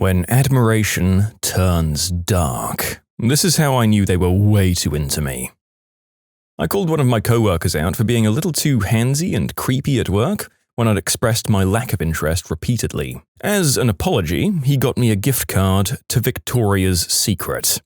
When admiration turns dark. This is how I knew they were way too into me. I called one of my coworkers out for being a little too handsy and creepy at work when I'd expressed my lack of interest repeatedly. As an apology, he got me a gift card to Victoria's Secret.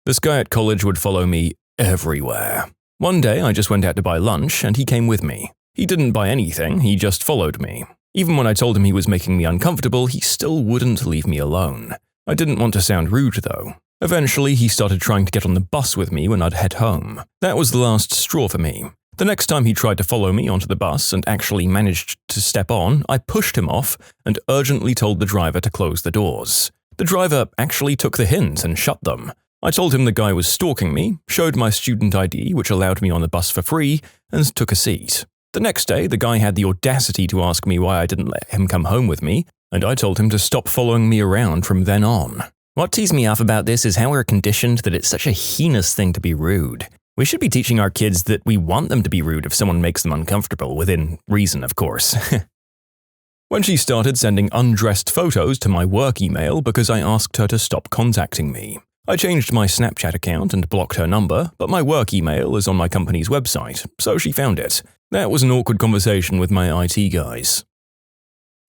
This guy at college would follow me everywhere. One day I just went out to buy lunch and he came with me. He didn't buy anything, he just followed me. Even when I told him he was making me uncomfortable, he still wouldn't leave me alone. I didn't want to sound rude though. Eventually, he started trying to get on the bus with me when I'd head home. That was the last straw for me. The next time he tried to follow me onto the bus and actually managed to step on, I pushed him off and urgently told the driver to close the doors. The driver actually took the hint and shut them. I told him the guy was stalking me, showed my student ID, which allowed me on the bus for free, and took a seat. The next day, the guy had the audacity to ask me why I didn't let him come home with me, and I told him to stop following me around from then on. What teased me off about this is how we're conditioned that it's such a heinous thing to be rude. We should be teaching our kids that we want them to be rude if someone makes them uncomfortable, within reason, of course. When she started sending undressed photos to my work email because I asked her to stop contacting me. I changed my Snapchat account and blocked her number, but my work email is on my company's website, so she found it. That was an awkward conversation with my IT guys.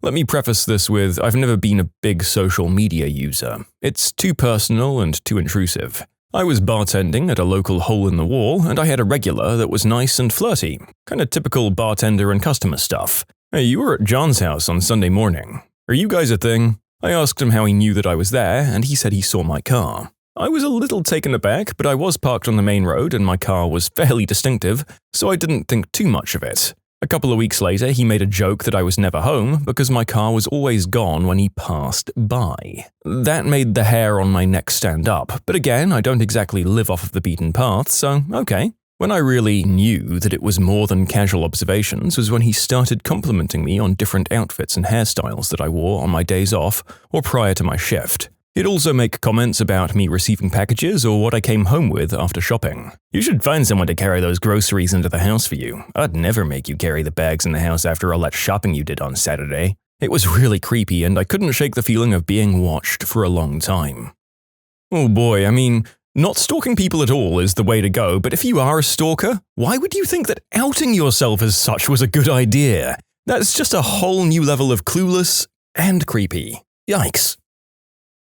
Let me preface this with, I've never been a big social media user. It's too personal and too intrusive. I was bartending at a local hole-in-the-wall, and I had a regular that was nice and flirty. Kind of typical bartender and customer stuff. Hey, you were at John's house on Sunday morning. Are you guys a thing? I asked him how he knew that I was there, and he said he saw my car. I was a little taken aback, but I was parked on the main road and my car was fairly distinctive, so I didn't think too much of it. A couple of weeks later, he made a joke that I was never home because my car was always gone when he passed by. That made the hair on my neck stand up, but again, I don't exactly live off of the beaten path, so okay. When I really knew that it was more than casual observations was when he started complimenting me on different outfits and hairstyles that I wore on my days off or prior to my shift. He'd also make comments about me receiving packages or what I came home with after shopping. You should find someone to carry those groceries into the house for you. I'd never make you carry the bags in the house after all that shopping you did on Saturday. It was really creepy and I couldn't shake the feeling of being watched for a long time. Oh boy, I mean, not stalking people at all is the way to go, but if you are a stalker, why would you think that outing yourself as such was a good idea? That's just a whole new level of clueless and creepy. Yikes.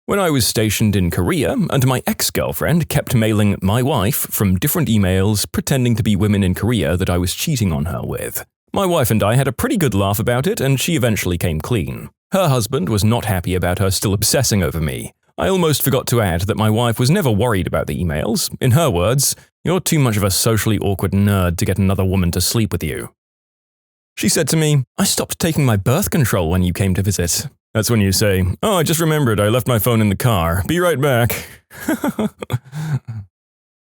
When I was stationed in Korea, and my ex-girlfriend kept mailing my wife from different emails pretending to be women in Korea that I was cheating on her with. My wife and I had a pretty good laugh about it, and she eventually came clean. Her husband was not happy about her still obsessing over me. I almost forgot to add that my wife was never worried about the emails. In her words, "You're too much of a socially awkward nerd to get another woman to sleep with you." She said to me, "I stopped taking my birth control when you came to visit." That's when you say, "Oh, I just remembered I left my phone in the car. Be right back."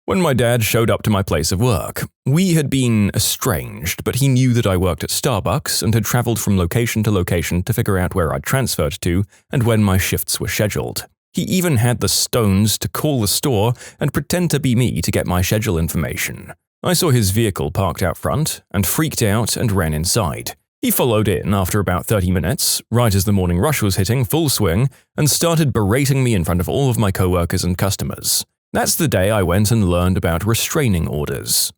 When my dad showed up to my place of work, we had been estranged, but he knew that I worked at Starbucks and had traveled from location to location to figure out where I'd transferred to and when my shifts were scheduled. He even had the stones to call the store and pretend to be me to get my schedule information. I saw his vehicle parked out front and freaked out and ran inside. He followed in after about 30 minutes, right as the morning rush was hitting full swing, and started berating me in front of all of my coworkers and customers. That's the day I went and learned about restraining orders.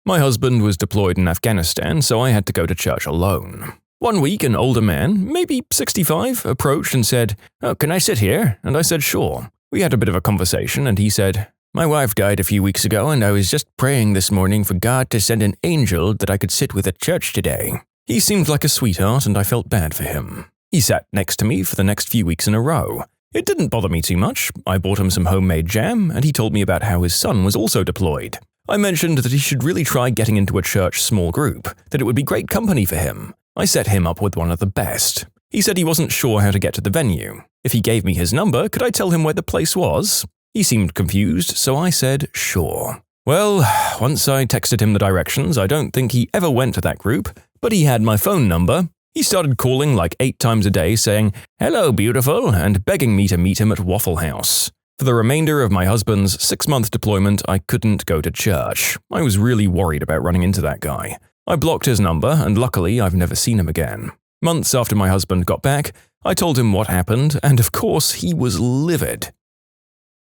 My husband was deployed in Afghanistan, so I had to go to church alone. One week, an older man, maybe 65, approached and said, "Oh, can I sit here?" And I said, "Sure." We had a bit of a conversation, and he said, "My wife died a few weeks ago, and I was just praying this morning for God to send an angel that I could sit with at church today." He seemed like a sweetheart, and I felt bad for him. He sat next to me for the next few weeks in a row. It didn't bother me too much. I bought him some homemade jam, and he told me about how his son was also deployed. I mentioned that he should really try getting into a church small group, that it would be great company for him. I set him up with one of the best. He said he wasn't sure how to get to the venue. If he gave me his number, could I tell him where the place was? He seemed confused, so I said, sure. Well, once I texted him the directions, I don't think he ever went to that group, but he had my phone number. He started calling like 8 times a day saying, "Hello, beautiful," and begging me to meet him at Waffle House. For the remainder of my husband's 6-month deployment, I couldn't go to church. I was really worried about running into that guy. I blocked his number, and luckily I've never seen him again. Months after my husband got back, I told him what happened, and of course he was livid.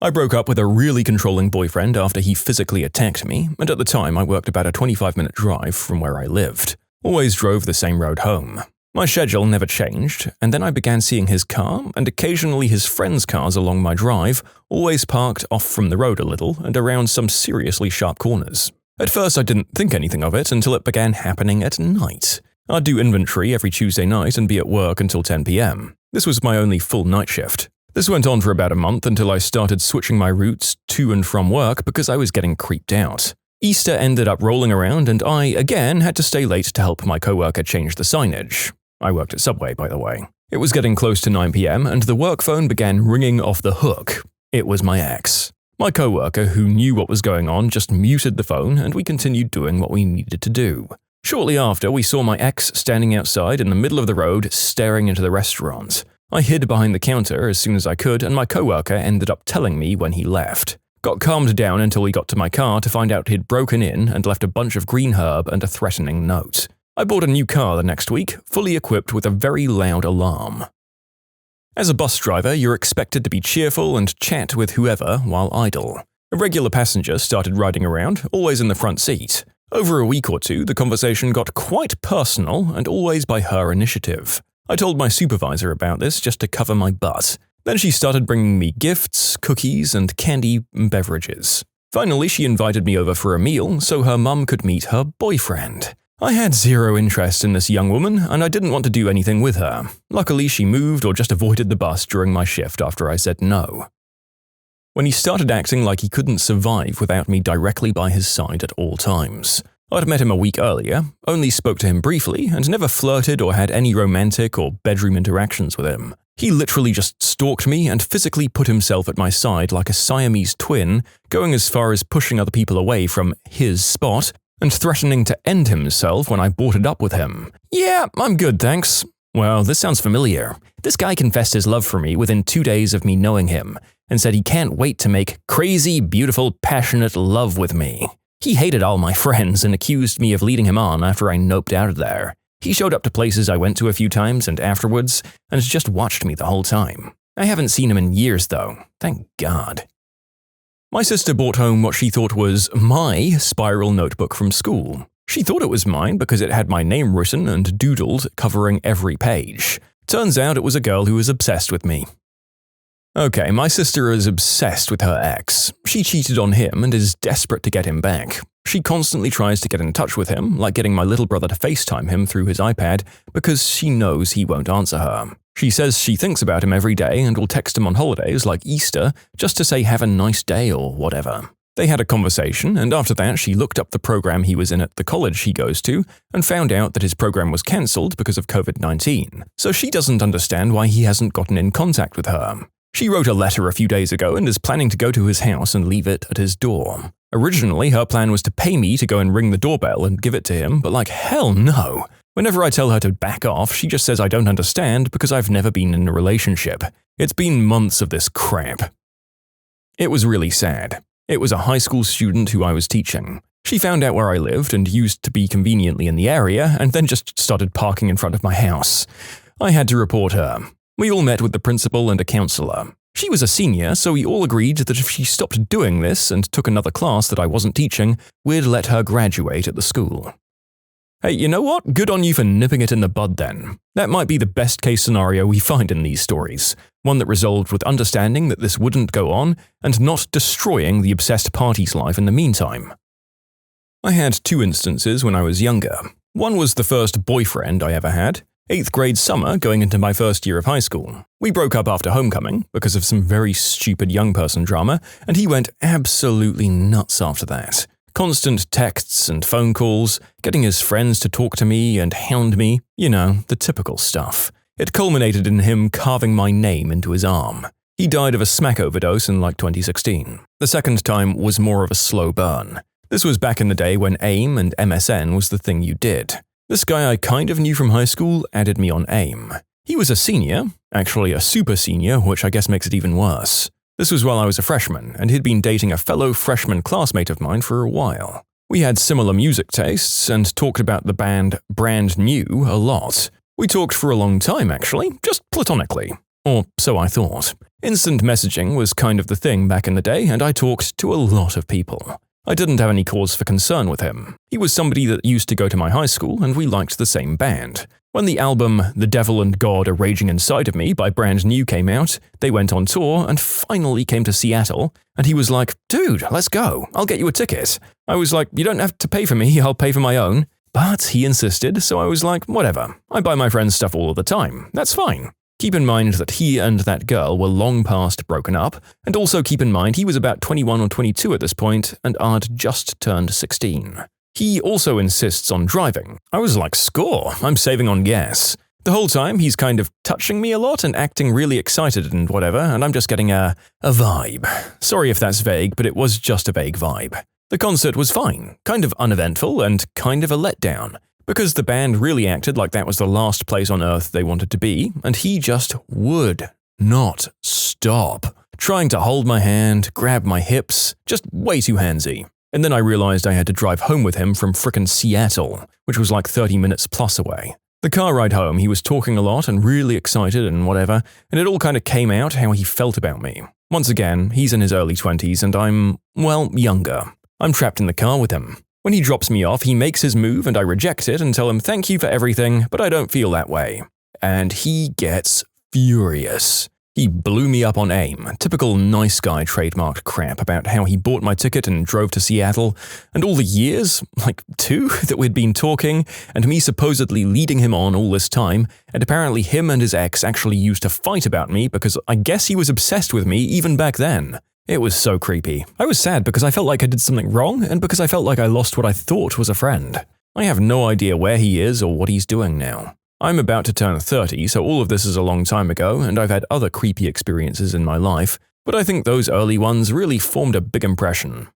I broke up with a really controlling boyfriend after he physically attacked me, and at the time I worked about a 25-minute drive from where I lived. Always drove the same road home. My schedule never changed, and then I began seeing his car and occasionally his friends' cars along my drive, always parked off from the road a little and around some seriously sharp corners. At first I didn't think anything of it until it began happening at night. I'd do inventory every Tuesday night and be at work until 10 p.m. This was my only full night shift. This went on for about a month until I started switching my routes to and from work because I was getting creeped out. Easter ended up rolling around and I, again, had to stay late to help my coworker change the signage. I worked at Subway, by the way. It was getting close to 9 p.m. and the work phone began ringing off the hook. It was my ex. My coworker, who knew what was going on, just muted the phone and we continued doing what we needed to do. Shortly after, we saw my ex standing outside in the middle of the road, staring into the restaurant. I hid behind the counter as soon as I could and my coworker ended up telling me when he left. Got calmed down until we got to my car to find out he'd broken in and left a bunch of green herb and a threatening note. I bought a new car the next week, fully equipped with a very loud alarm. As a bus driver, you're expected to be cheerful and chat with whoever while idle. A regular passenger started riding around, always in the front seat. Over a week or two, the conversation got quite personal and always by her initiative. I told my supervisor about this just to cover my butt. Then she started bringing me gifts, cookies, and candy and beverages. Finally, she invited me over for a meal so her mum could meet her boyfriend. I had zero interest in this young woman, and I didn't want to do anything with her. Luckily, she moved or just avoided the bus during my shift after I said no. When he started acting like he couldn't survive without me directly by his side at all times. I'd met him a week earlier, only spoke to him briefly, and never flirted or had any romantic or bedroom interactions with him. He literally just stalked me and physically put himself at my side like a Siamese twin, going as far as pushing other people away from his spot, and threatening to end himself when I brought it up with him. Yeah, I'm good, thanks. Well, this sounds familiar. This guy confessed his love for me within 2 days of me knowing him, and said he can't wait to make crazy, beautiful, passionate love with me. He hated all my friends and accused me of leading him on after I noped out of there. He showed up to places I went to a few times and afterwards, and has just watched me the whole time. I haven't seen him in years though, thank God. My sister brought home what she thought was my spiral notebook from school. She thought it was mine because it had my name written and doodled covering every page. Turns out it was a girl who was obsessed with me. Okay, my sister is obsessed with her ex. She cheated on him and is desperate to get him back. She constantly tries to get in touch with him, like getting my little brother to FaceTime him through his iPad, because she knows he won't answer her. She says she thinks about him every day and will text him on holidays like Easter just to say have a nice day or whatever. They had a conversation, and after that she looked up the program he was in at the college he goes to and found out that his program was cancelled because of COVID-19, so she doesn't understand why he hasn't gotten in contact with her. She wrote a letter a few days ago and is planning to go to his house and leave it at his door. Originally, her plan was to pay me to go and ring the doorbell and give it to him, but like hell no. Whenever I tell her to back off, she just says I don't understand because I've never been in a relationship. It's been months of this crap. It was really sad. It was a high school student who I was teaching. She found out where I lived and used to be conveniently in the area and then just started parking in front of my house. I had to report her. We all met with the principal and a counselor. She was a senior, so we all agreed that if she stopped doing this and took another class that I wasn't teaching, we'd let her graduate at the school. Hey, you know what? Good on you for nipping it in the bud then. That might be the best case scenario we find in these stories. One that resolved with understanding that this wouldn't go on and not destroying the obsessed party's life in the meantime. I had 2 instances when I was younger. One was the first boyfriend I ever had. 8th grade summer going into my first year of high school. We broke up after homecoming because of some very stupid young person drama, and he went absolutely nuts after that. Constant texts and phone calls, getting his friends to talk to me and hound me, you know, the typical stuff. It culminated in him carving my name into his arm. He died of a smack overdose in like 2016. The second time was more of a slow burn. This was back in the day when AIM and MSN was the thing you did. This guy I kind of knew from high school added me on AIM. He was a senior, actually a super senior, which I guess makes it even worse. This was while I was a freshman, and he'd been dating a fellow freshman classmate of mine for a while. We had similar music tastes and talked about the band Brand New a lot. We talked for a long time, actually, just platonically. Or so I thought. Instant messaging was kind of the thing back in the day, and I talked to a lot of people. I didn't have any cause for concern with him. He was somebody that used to go to my high school, and we liked the same band. When the album The Devil and God Are Raging Inside of Me by Brand New came out, they went on tour and finally came to Seattle, and he was like, "Dude, let's go. I'll get you a ticket." I was like, "You don't have to pay for me, I'll pay for my own." But he insisted, so I was like, whatever. I buy my friends stuff all of the time. That's fine. Keep in mind that he and that girl were long past broken up, and also keep in mind he was about 21 or 22 at this point, and I'd just turned 16. He also insists on driving. I was like, score, I'm saving on gas. The whole time he's kind of touching me a lot and acting really excited and whatever, and I'm just getting a vibe. Sorry if that's vague, but it was just a vague vibe. The concert was fine, kind of uneventful and kind of a letdown, because the band really acted like that was the last place on earth they wanted to be, and he just would not stop. Trying to hold my hand, grab my hips, just way too handsy. And then I realized I had to drive home with him from frickin' Seattle, which was like 30 minutes plus away. The car ride home, he was talking a lot and really excited and whatever, and it all kind of came out how he felt about me. Once again, he's in his early 20s and I'm, well, younger. I'm trapped in the car with him. When he drops me off, he makes his move and I reject it and tell him thank you for everything, but I don't feel that way. And he gets furious. He blew me up on AIM, typical nice guy trademarked crap about how he bought my ticket and drove to Seattle, and all the years, like 2, that we'd been talking, and me supposedly leading him on all this time, and apparently him and his ex actually used to fight about me because I guess he was obsessed with me even back then. It was so creepy. I was sad because I felt like I did something wrong, and because I felt like I lost what I thought was a friend. I have no idea where he is or what he's doing now. I'm about to turn 30, so all of this is a long time ago, and I've had other creepy experiences in my life, but I think those early ones really formed a big impression.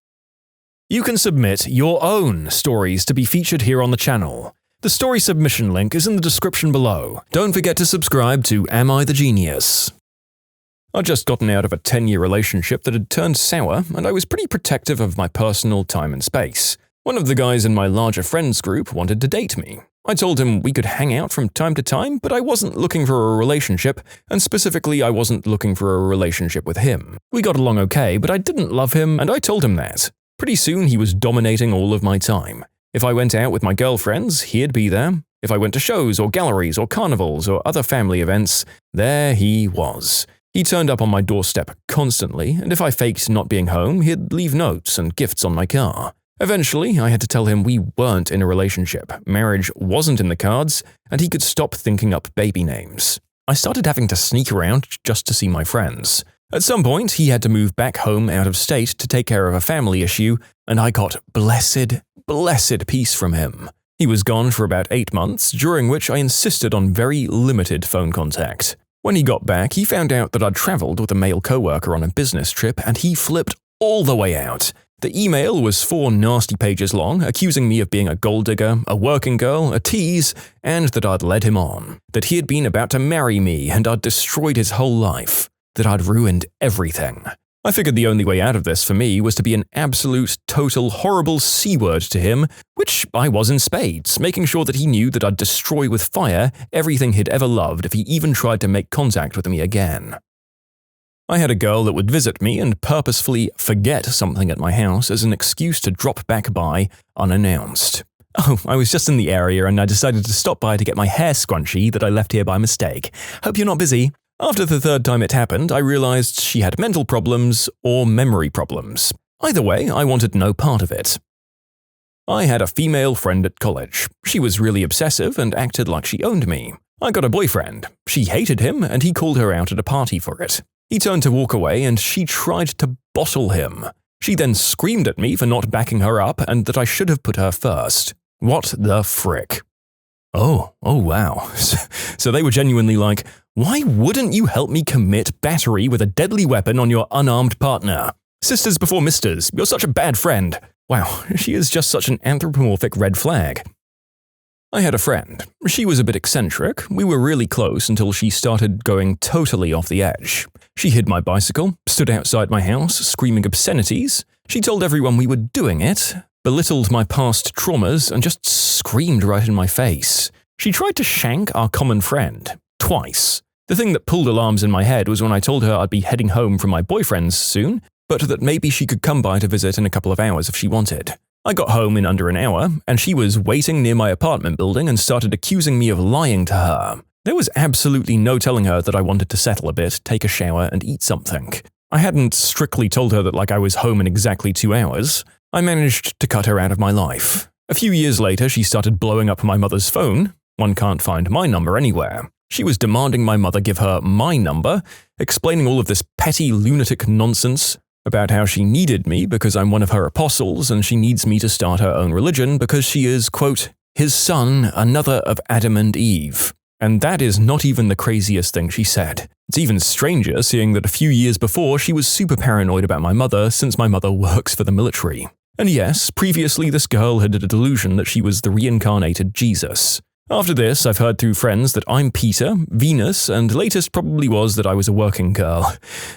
You can submit your own stories to be featured here on the channel. The story submission link is in the description below. Don't forget to subscribe to Am I the Genius? I'd just gotten out of a 10-year relationship that had turned sour, and I was pretty protective of my personal time and space. One of the guys in my larger friends group wanted to date me. I told him we could hang out from time to time, but I wasn't looking for a relationship, and specifically I wasn't looking for a relationship with him. We got along okay, but I didn't love him, and I told him that. Pretty soon he was dominating all of my time. If I went out with my girlfriends, he'd be there. If I went to shows or galleries or carnivals or other family events, there he was. He turned up on my doorstep constantly, and if I faked not being home, he'd leave notes and gifts on my car. Eventually, I had to tell him we weren't in a relationship, marriage wasn't in the cards, and he could stop thinking up baby names. I started having to sneak around just to see my friends. At some point, he had to move back home out of state to take care of a family issue, and I got blessed peace from him. He was gone for about 8 months, during which I insisted on very limited phone contact. When he got back, he found out that I'd traveled with a male coworker on a business trip, and he flipped all the way out. The email was 4 nasty pages long, accusing me of being a gold digger, a working girl, a tease, and that I'd led him on. That he had been about to marry me and I'd destroyed his whole life. That I'd ruined everything. I figured the only way out of this for me was to be an absolute, total, horrible C-word to him, which I was in spades, making sure that he knew that I'd destroy with fire everything he'd ever loved if he even tried to make contact with me again. I had a girl that would visit me and purposefully forget something at my house as an excuse to drop back by unannounced. Oh, I was just in the area and I decided to stop by to get my hair scrunchie that I left here by mistake. Hope you're not busy. After the 3rd time it happened, I realized she had mental problems or memory problems. Either way, I wanted no part of it. I had a female friend at college. She was really obsessive and acted like she owned me. I got a boyfriend. She hated him and he called her out at a party for it. He turned to walk away and she tried to bottle him. She then screamed at me for not backing her up and that I should have put her first. What the frick? Oh wow. So they were genuinely like, why wouldn't you help me commit battery with a deadly weapon on your unarmed partner? Sisters before misters, you're such a bad friend. Wow, she is just such an anthropomorphic red flag. I had a friend. She was a bit eccentric. We were really close until she started going totally off the edge. She hid my bicycle, stood outside my house screaming obscenities. She told everyone we were doing it, belittled my past traumas, and just screamed right in my face. She tried to shank our common friend. Twice. The thing that pulled alarms in my head was when I told her I'd be heading home from my boyfriend's soon, but that maybe she could come by to visit in a couple of hours if she wanted. I got home in under an hour, and she was waiting near my apartment building and started accusing me of lying to her. There was absolutely no telling her that I wanted to settle a bit, take a shower, and eat something. I hadn't strictly told her that I was home in exactly 2 hours. I managed to cut her out of my life. A few years later, she started blowing up my mother's phone. One can't find my number anywhere. She was demanding my mother give her my number, explaining all of this petty lunatic nonsense about how she needed me because I'm one of her apostles and she needs me to start her own religion because she is, quote, his son, another of Adam and Eve. And that is not even the craziest thing she said. It's even stranger seeing that a few years before she was super paranoid about my mother since my mother works for the military. And yes, previously this girl had a delusion that she was the reincarnated Jesus. After this, I've heard through friends that I'm Peter, Venus, and latest probably was that I was a working girl.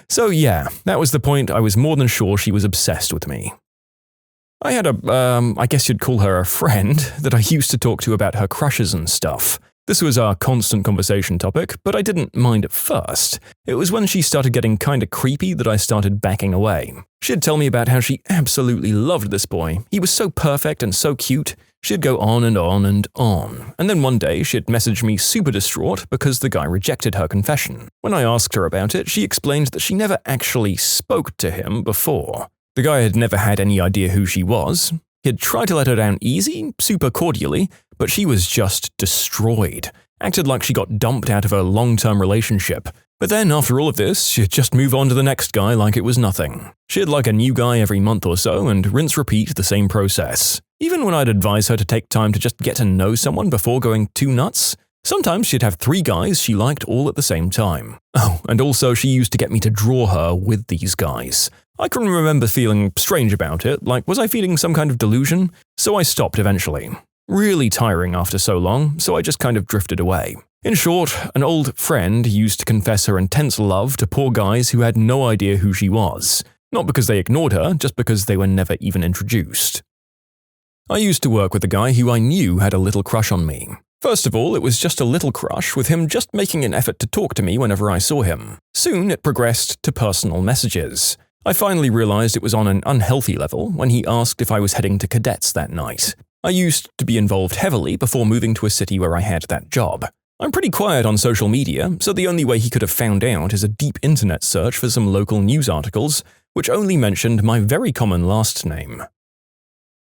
So yeah, that was the point I was more than sure she was obsessed with me. I had I guess you'd call her a friend, that I used to talk to about her crushes and stuff. This was our constant conversation topic, but I didn't mind at first. It was when she started getting kinda creepy that I started backing away. She'd tell me about how she absolutely loved this boy. He was so perfect and so cute. She'd go on and on and on. And then one day, she'd message me super distraught because the guy rejected her confession. When I asked her about it, she explained that she never actually spoke to him before. The guy had never had any idea who she was. He'd tried to let her down easy, super cordially, but she was just destroyed. Acted like she got dumped out of a long-term relationship. But then, after all of this, she'd just move on to the next guy like it was nothing. She'd like a new guy every month or so and rinse-repeat the same process. Even when I'd advise her to take time to just get to know someone before going too nuts, sometimes she'd have 3 guys she liked all at the same time. Oh, and also she used to get me to draw her with these guys. I can remember feeling strange about it, like was I feeling some kind of delusion? So I stopped eventually. Really tiring after so long, so I just kind of drifted away. In short, an old friend used to confess her intense love to poor guys who had no idea who she was. Not because they ignored her, just because they were never even introduced. I used to work with a guy who I knew had a little crush on me. First of all, it was just a little crush, with him just making an effort to talk to me whenever I saw him. Soon, it progressed to personal messages. I finally realized it was on an unhealthy level when he asked if I was heading to cadets that night. I used to be involved heavily before moving to a city where I had that job. I'm pretty quiet on social media, so the only way he could have found out is a deep internet search for some local news articles, which only mentioned my very common last name.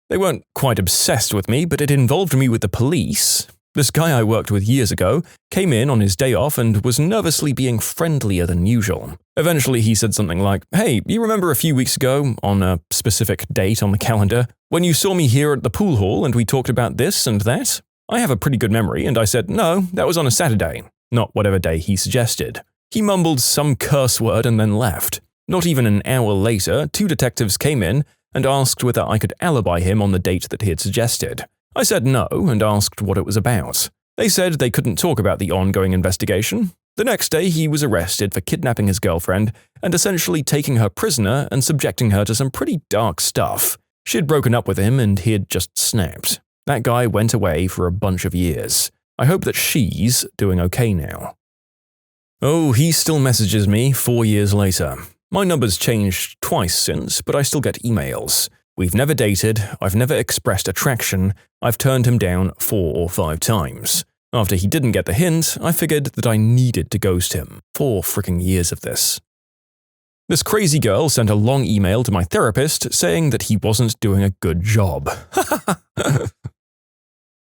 They weren't quite obsessed with me, but it involved me with the police. This guy I worked with years ago came in on his day off and was nervously being friendlier than usual. Eventually he said something like, "Hey, you remember a few weeks ago, on a specific date on the calendar, when you saw me here at the pool hall and we talked about this and that?" I have a pretty good memory, and I said, "No, that was on a Saturday," not whatever day he suggested. He mumbled some curse word and then left. Not even an hour later, 2 detectives came in and asked whether I could alibi him on the date that he had suggested. I said no and asked what it was about. They said they couldn't talk about the ongoing investigation. The next day, he was arrested for kidnapping his girlfriend and essentially taking her prisoner and subjecting her to some pretty dark stuff. She had broken up with him and he had just snapped. That guy went away for a bunch of years. I hope that she's doing okay now. Oh, he still messages me 4 years later. My number's changed twice since, but I still get emails. We've never dated, I've never expressed attraction, I've turned him down 4 or 5 times. After he didn't get the hint, I figured that I needed to ghost him. 4 freaking years of this. This crazy girl sent a long email to my therapist saying that he wasn't doing a good job.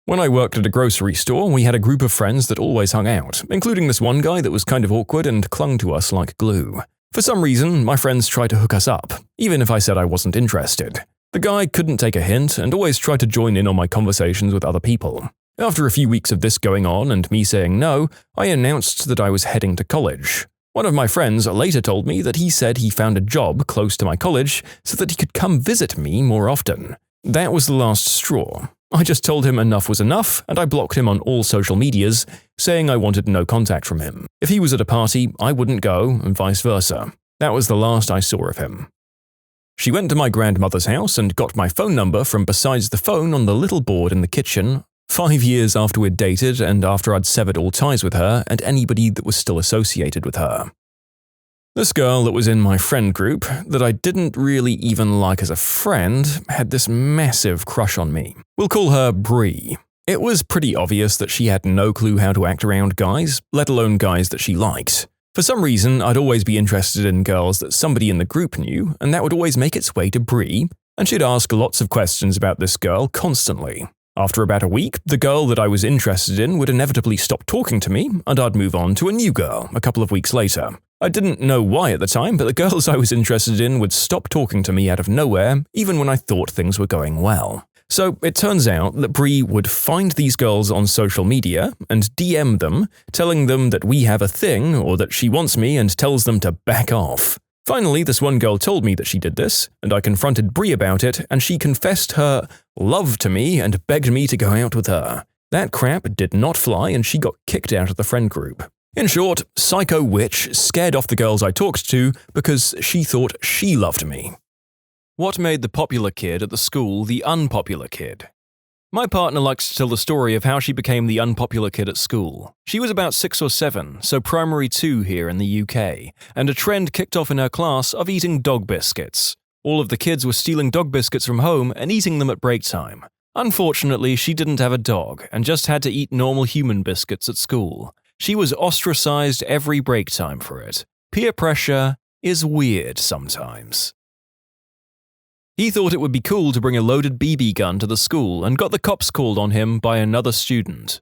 When I worked at a grocery store, we had a group of friends that always hung out, including this one guy that was kind of awkward and clung to us like glue. For some reason, my friends tried to hook us up, even if I said I wasn't interested. The guy couldn't take a hint and always tried to join in on my conversations with other people. After a few weeks of this going on and me saying no, I announced that I was heading to college. One of my friends later told me that he said he found a job close to my college so that he could come visit me more often. That was the last straw. I just told him enough was enough, and I blocked him on all social medias, saying I wanted no contact from him. If he was at a party, I wouldn't go, and vice versa. That was the last I saw of him. She went to my grandmother's house and got my phone number from besides the phone on the little board in the kitchen 5 years after we'd dated and after I'd severed all ties with her and anybody that was still associated with her. This girl that was in my friend group, that I didn't really even like as a friend, had this massive crush on me. We'll call her Bree. It was pretty obvious that she had no clue how to act around guys, let alone guys that she liked. For some reason, I'd always be interested in girls that somebody in the group knew, and that would always make its way to Bree, and she'd ask lots of questions about this girl constantly. After about a week, the girl that I was interested in would inevitably stop talking to me, and I'd move on to a new girl a couple of weeks later. I didn't know why at the time, but the girls I was interested in would stop talking to me out of nowhere, even when I thought things were going well. So it turns out that Bree would find these girls on social media and DM them, telling them that we have a thing or that she wants me and tells them to back off. Finally, this one girl told me that she did this, and I confronted Bree about it, and she confessed her love to me and begged me to go out with her. That crap did not fly, and she got kicked out of the friend group. In short, Psycho Witch scared off the girls I talked to because she thought she loved me. What made the popular kid at the school the unpopular kid? My partner likes to tell the story of how she became the unpopular kid at school. She was about 6 or 7, so primary 2 here in the UK, and a trend kicked off in her class of eating dog biscuits. All of the kids were stealing dog biscuits from home and eating them at break time. Unfortunately, she didn't have a dog and just had to eat normal human biscuits at school. She was ostracized every break time for it. Peer pressure is weird sometimes. He thought it would be cool to bring a loaded BB gun to the school and got the cops called on him by another student.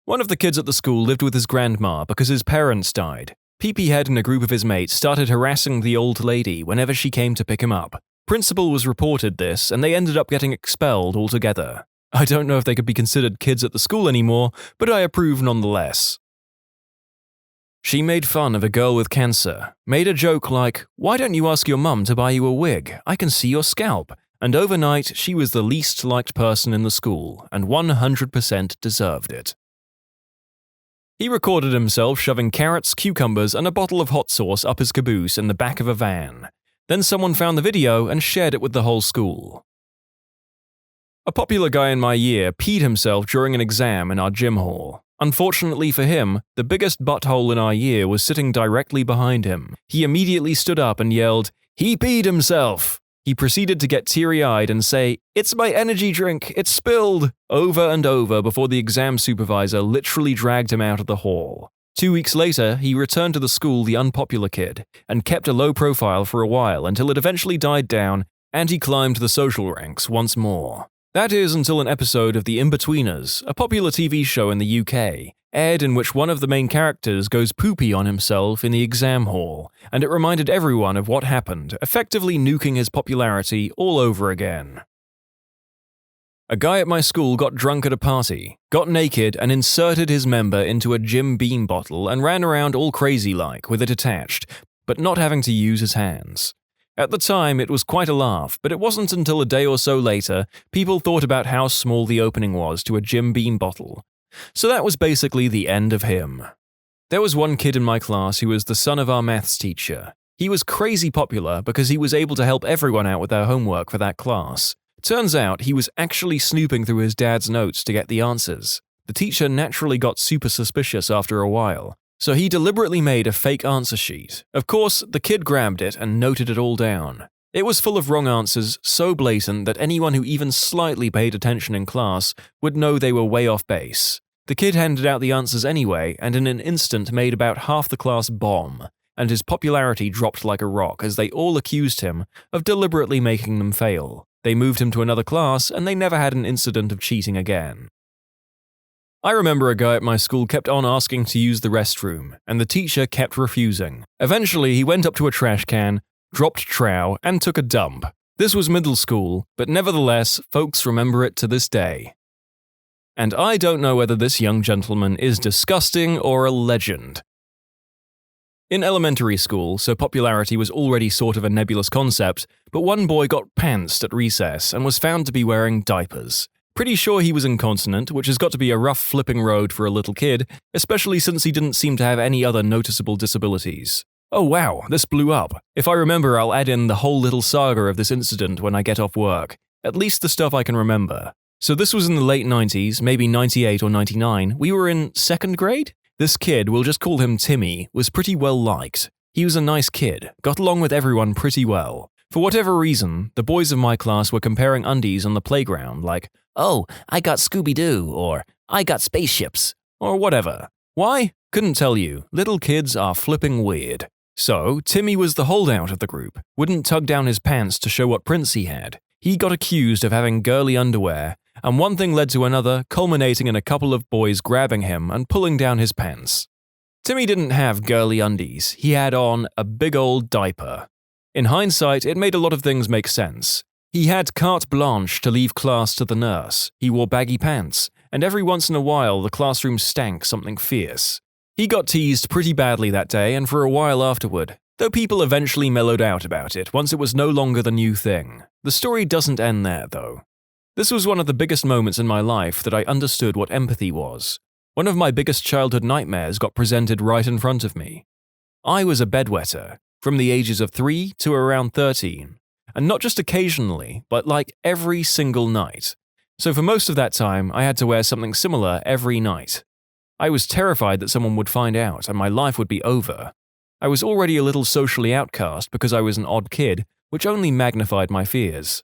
One of the kids at the school lived with his grandma because his parents died. PP-head and a group of his mates started harassing the old lady whenever she came to pick him up. Principal was reported this, and they ended up getting expelled altogether. I don't know if they could be considered kids at the school anymore, but I approve nonetheless. She made fun of a girl with cancer, made a joke like, "Why don't you ask your mum to buy you a wig? I can see your scalp." And overnight, she was the least liked person in the school, and 100% deserved it. He recorded himself shoving carrots, cucumbers, and a bottle of hot sauce up his caboose in the back of a van. Then someone found the video and shared it with the whole school. A popular guy in my year peed himself during an exam in our gym hall. Unfortunately for him, the biggest butthole in our year was sitting directly behind him. He immediately stood up and yelled, "He peed himself!" He proceeded to get teary-eyed and say, "It's my energy drink, it's spilled," over and over before the exam supervisor literally dragged him out of the hall. 2 weeks later, he returned to the school the unpopular kid, and kept a low profile for a while until it eventually died down and he climbed the social ranks once more. That is until an episode of The In-Betweeners, a popular TV show in the UK, aired in which one of the main characters goes poopy on himself in the exam hall, and it reminded everyone of what happened, effectively nuking his popularity all over again. A guy at my school got drunk at a party, got naked and inserted his member into a Jim Beam bottle and ran around all crazy-like with it attached, but not having to use his hands. At the time, it was quite a laugh, but it wasn't until a day or so later people thought about how small the opening was to a Jim Beam bottle. So that was basically the end of him. There was one kid in my class who was the son of our maths teacher. He was crazy popular because he was able to help everyone out with their homework for that class. Turns out he was actually snooping through his dad's notes to get the answers. The teacher naturally got super suspicious after a while, so he deliberately made a fake answer sheet. Of course, the kid grabbed it and noted it all down. It was full of wrong answers, so blatant that anyone who even slightly paid attention in class would know they were way off base. The kid handed out the answers anyway, and in an instant made about half the class bomb, and his popularity dropped like a rock as they all accused him of deliberately making them fail. They moved him to another class, and they never had an incident of cheating again. I remember a guy at my school kept on asking to use the restroom, and the teacher kept refusing. Eventually, he went up to a trash can, dropped trow, and took a dump. This was middle school, but nevertheless, folks remember it to this day. And I don't know whether this young gentleman is disgusting or a legend. In elementary school, so popularity was already sort of a nebulous concept, but one boy got pantsed at recess and was found to be wearing diapers. Pretty sure he was incontinent, which has got to be a rough flipping road for a little kid, especially since he didn't seem to have any other noticeable disabilities. Oh wow, this blew up. If I remember, I'll add in the whole little saga of this incident when I get off work, at least the stuff I can remember. So this was in the late 90s, maybe 98 or 99. We were in 2nd grade? This kid, we'll just call him Timmy, was pretty well liked. He was a nice kid, got along with everyone pretty well. For whatever reason, the boys of my class were comparing undies on the playground like, "Oh, I got Scooby-Doo," or "I got spaceships," or whatever. Why? Couldn't tell you. Little kids are flipping weird. So, Timmy was the holdout of the group, wouldn't tug down his pants to show what prints he had. He got accused of having girly underwear, and one thing led to another, culminating in a couple of boys grabbing him and pulling down his pants. Timmy didn't have girly undies, he had on a big old diaper. In hindsight, it made a lot of things make sense. He had carte blanche to leave class to the nurse, he wore baggy pants, and every once in a while the classroom stank something fierce. He got teased pretty badly that day and for a while afterward, though people eventually mellowed out about it once it was no longer the new thing. The story doesn't end there, though. This was one of the biggest moments in my life that I understood what empathy was. One of my biggest childhood nightmares got presented right in front of me. I was a bedwetter, from the ages of 3 to around 13, and not just occasionally, but like every single night. So for most of that time, I had to wear something similar every night. I was terrified that someone would find out and my life would be over. I was already a little socially outcast because I was an odd kid, which only magnified my fears.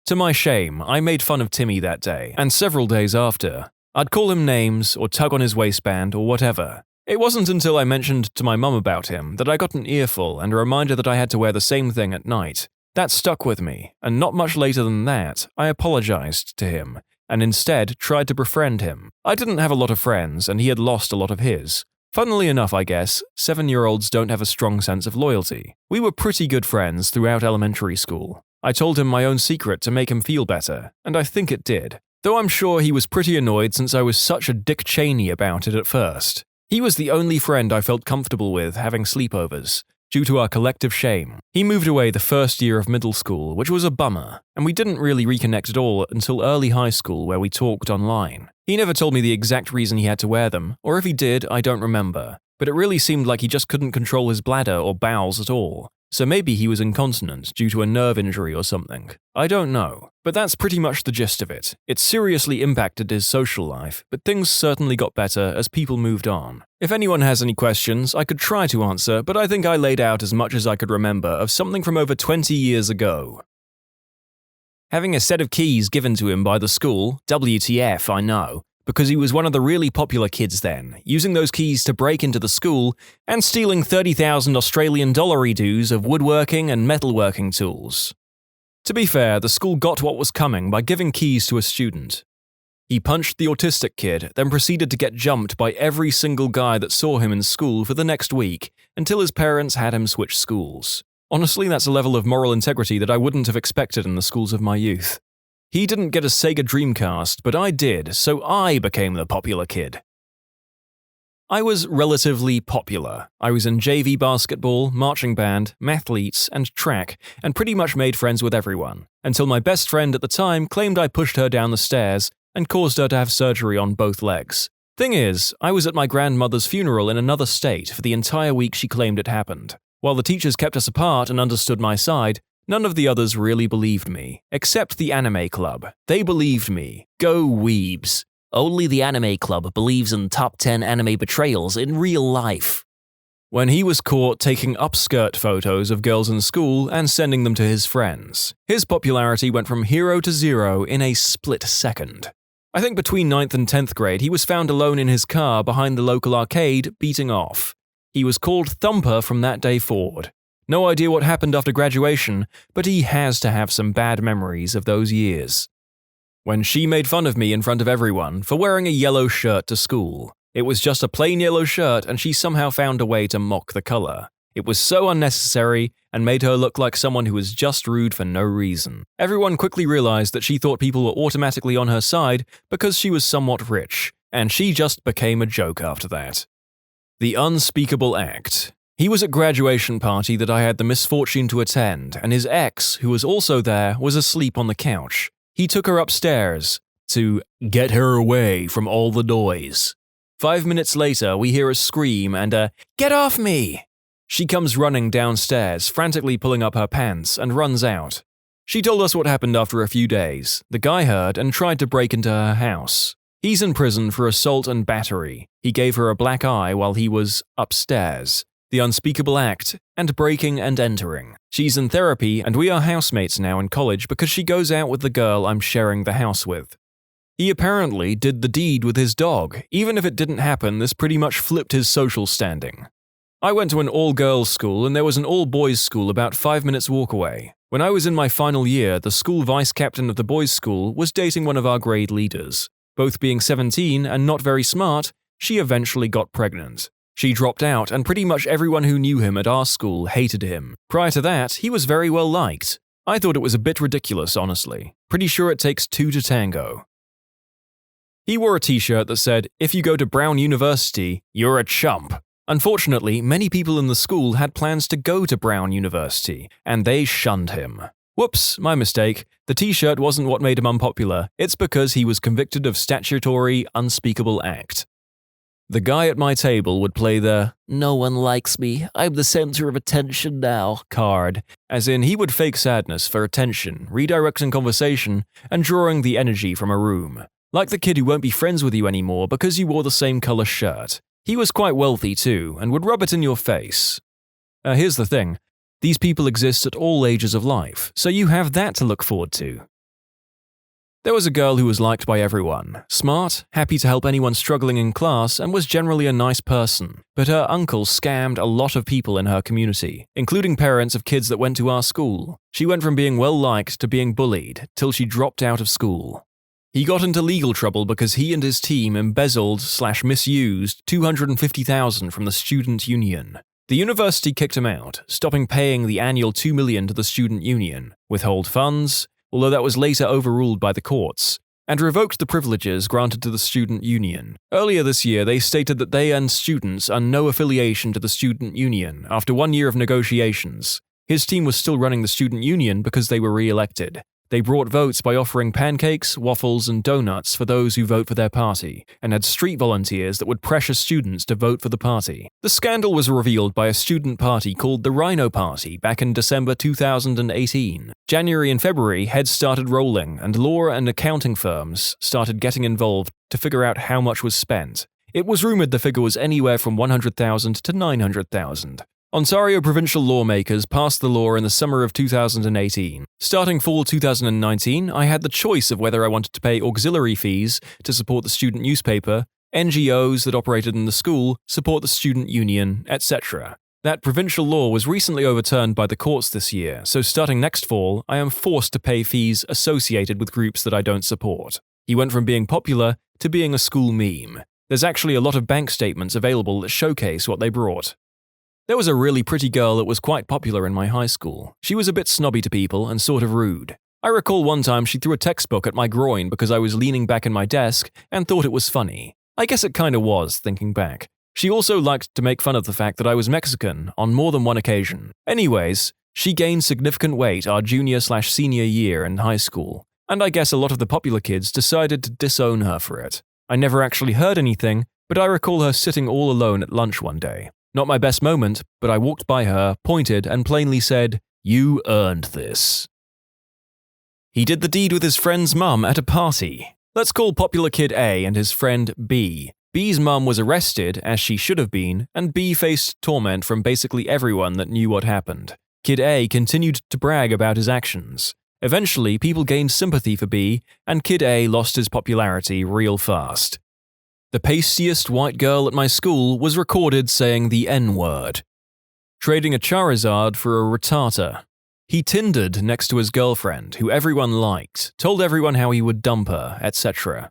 To my shame, I made fun of Timmy that day, and several days after. I'd call him names, or tug on his waistband, or whatever. It wasn't until I mentioned to my mum about him that I got an earful and a reminder that I had to wear the same thing at night. That stuck with me, and not much later than that, I apologized to him, and instead tried to befriend him. I didn't have a lot of friends, and he had lost a lot of his. Funnily enough, I guess, 7-year-olds don't have a strong sense of loyalty. We were pretty good friends throughout elementary school. I told him my own secret to make him feel better, and I think it did. Though I'm sure he was pretty annoyed since I was such a Dick Cheney about it at first. He was the only friend I felt comfortable with having sleepovers, due to our collective shame. He moved away the first year of middle school, which was a bummer, and we didn't really reconnect at all until early high school where we talked online. He never told me the exact reason he had to wear them, or if he did, I don't remember, but it really seemed like he just couldn't control his bladder or bowels at all. So maybe he was incontinent due to a nerve injury or something. I don't know, but that's pretty much the gist of it. It seriously impacted his social life, but things certainly got better as people moved on. If anyone has any questions, I could try to answer, but I think I laid out as much as I could remember of something from over 20 years ago. Having a set of keys given to him by the school, WTF, I know, because he was one of the really popular kids then, using those keys to break into the school and stealing 30,000 Australian dollar dues of woodworking and metalworking tools. To be fair, the school got what was coming by giving keys to a student. He punched the autistic kid, then proceeded to get jumped by every single guy that saw him in school for the next week, until his parents had him switch schools. Honestly, that's a level of moral integrity that I wouldn't have expected in the schools of my youth. He didn't get a Sega Dreamcast, but I did, so I became the popular kid. I was relatively popular. I was in JV basketball, marching band, mathletes, and track, and pretty much made friends with everyone, until my best friend at the time claimed I pushed her down the stairs and caused her to have surgery on both legs. Thing is, I was at my grandmother's funeral in another state for the entire week she claimed it happened. While the teachers kept us apart and understood my side, none of the others really believed me, except the anime club. They believed me. Go weebs. Only the anime club believes in top 10 anime betrayals in real life. When he was caught taking upskirt photos of girls in school and sending them to his friends, his popularity went from hero to zero in a split second. I think between 9th and 10th grade, he was found alone in his car behind the local arcade, beating off. He was called Thumper from that day forward. No idea what happened after graduation, but he has to have some bad memories of those years. When she made fun of me in front of everyone for wearing a yellow shirt to school. It was just a plain yellow shirt and she somehow found a way to mock the color. It was so unnecessary and made her look like someone who was just rude for no reason. Everyone quickly realized that she thought people were automatically on her side because she was somewhat rich, and she just became a joke after that. The unspeakable act. He was at graduation party that I had the misfortune to attend, and his ex, who was also there, was asleep on the couch. He took her upstairs to get her away from all the noise. 5 minutes later, we hear a scream and a, "Get off me!" She comes running downstairs, frantically pulling up her pants, and runs out. She told us what happened after a few days. The guy heard and tried to break into her house. He's in prison for assault and battery. He gave her a black eye while he was upstairs. The unspeakable act, and breaking and entering. She's in therapy and we are housemates now in college because she goes out with the girl I'm sharing the house with. He apparently did the deed with his dog. Even if it didn't happen, this pretty much flipped his social standing. I went to an all-girls school and there was an all-boys school about 5 minutes walk away. When I was in my final year, the school vice captain of the boys' school was dating one of our grade leaders. Both being 17 and not very smart, she eventually got pregnant. She dropped out and pretty much everyone who knew him at our school hated him. Prior to that, he was very well liked. I thought it was a bit ridiculous, honestly. Pretty sure it takes two to tango. He wore a t-shirt that said, "If you go to Brown University, you're a chump." Unfortunately, many people in the school had plans to go to Brown University, and they shunned him. Whoops, my mistake. The t-shirt wasn't what made him unpopular, it's because he was convicted of statutory, unspeakable act. The guy at my table would play the "no one likes me, I'm the center of attention now" card, as in he would fake sadness for attention, redirecting conversation, and drawing the energy from a room. Like the kid who won't be friends with you anymore because you wore the same color shirt. He was quite wealthy too, and would rub it in your face. Here's the thing. These people exist at all ages of life, so you have that to look forward to. There was a girl who was liked by everyone. Smart, happy to help anyone struggling in class, and was generally a nice person. But her uncle scammed a lot of people in her community, including parents of kids that went to our school. She went from being well-liked to being bullied, till she dropped out of school. He got into legal trouble because he and his team embezzled/misused $250,000 from the student union. The university kicked him out, stopping paying the annual $2 million to the student union, withhold funds, although that was later overruled by the courts, and revoked the privileges granted to the student union. Earlier this year, they stated that they and students are no affiliation to the student union after 1 year of negotiations. His team was still running the student union because they were re-elected. They brought votes by offering pancakes, waffles, and donuts for those who vote for their party, and had street volunteers that would pressure students to vote for the party. The scandal was revealed by a student party called the Rhino Party back in December 2018. January and February, heads started rolling, and law and accounting firms started getting involved to figure out how much was spent. It was rumored the figure was anywhere from $100,000 to $900,000. Ontario provincial lawmakers passed the law in the summer of 2018. Starting fall 2019, I had the choice of whether I wanted to pay auxiliary fees to support the student newspaper, NGOs that operated in the school, support the student union, etc. That provincial law was recently overturned by the courts this year, so starting next fall, I am forced to pay fees associated with groups that I don't support. He went from being popular to being a school meme. There's actually a lot of bank statements available that showcase what they brought. There was a really pretty girl that was quite popular in my high school. She was a bit snobby to people and sort of rude. I recall one time she threw a textbook at my groin because I was leaning back in my desk and thought it was funny. I guess it kinda was, thinking back. She also liked to make fun of the fact that I was Mexican on more than one occasion. Anyways, she gained significant weight our junior/senior year in high school, and I guess a lot of the popular kids decided to disown her for it. I never actually heard anything, but I recall her sitting all alone at lunch one day. Not my best moment, but I walked by her, pointed, and plainly said, "You earned this." He did the deed with his friend's mum at a party. Let's call popular kid A and his friend B. B's mum was arrested, as she should have been, and B faced torment from basically everyone that knew what happened. Kid A continued to brag about his actions. Eventually, people gained sympathy for B, and Kid A lost his popularity real fast. The pastiest white girl at my school was recorded saying the N-word. Trading a Charizard for a Rattata. He Tindered next to his girlfriend, who everyone liked, told everyone how he would dump her, etc.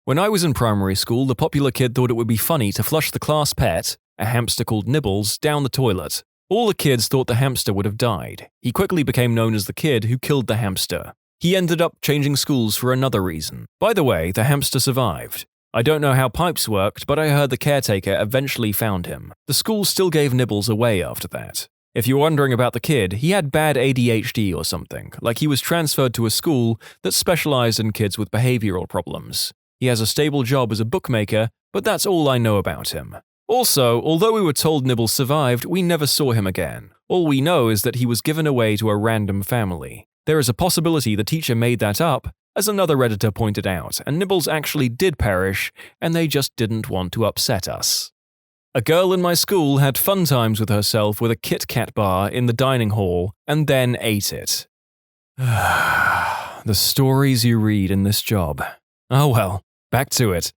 When I was in primary school, the popular kid thought it would be funny to flush the class pet, a hamster called Nibbles, down the toilet. All the kids thought the hamster would have died. He quickly became known as the kid who killed the hamster. He ended up changing schools for another reason. By the way, the hamster survived. I don't know how pipes worked, but I heard the caretaker eventually found him. The school still gave Nibbles away after that. If you're wondering about the kid, he had bad ADHD or something, like he was transferred to a school that specialized in kids with behavioral problems. He has a stable job as a bookmaker, but that's all I know about him. Also, although we were told Nibbles survived, we never saw him again. All we know is that he was given away to a random family. There is a possibility the teacher made that up, as another Redditor pointed out, and Nibbles actually did perish, and they just didn't want to upset us. A girl in my school had fun times with herself with a Kit Kat bar in the dining hall, and then ate it. The stories you read in this job. Oh well, back to it.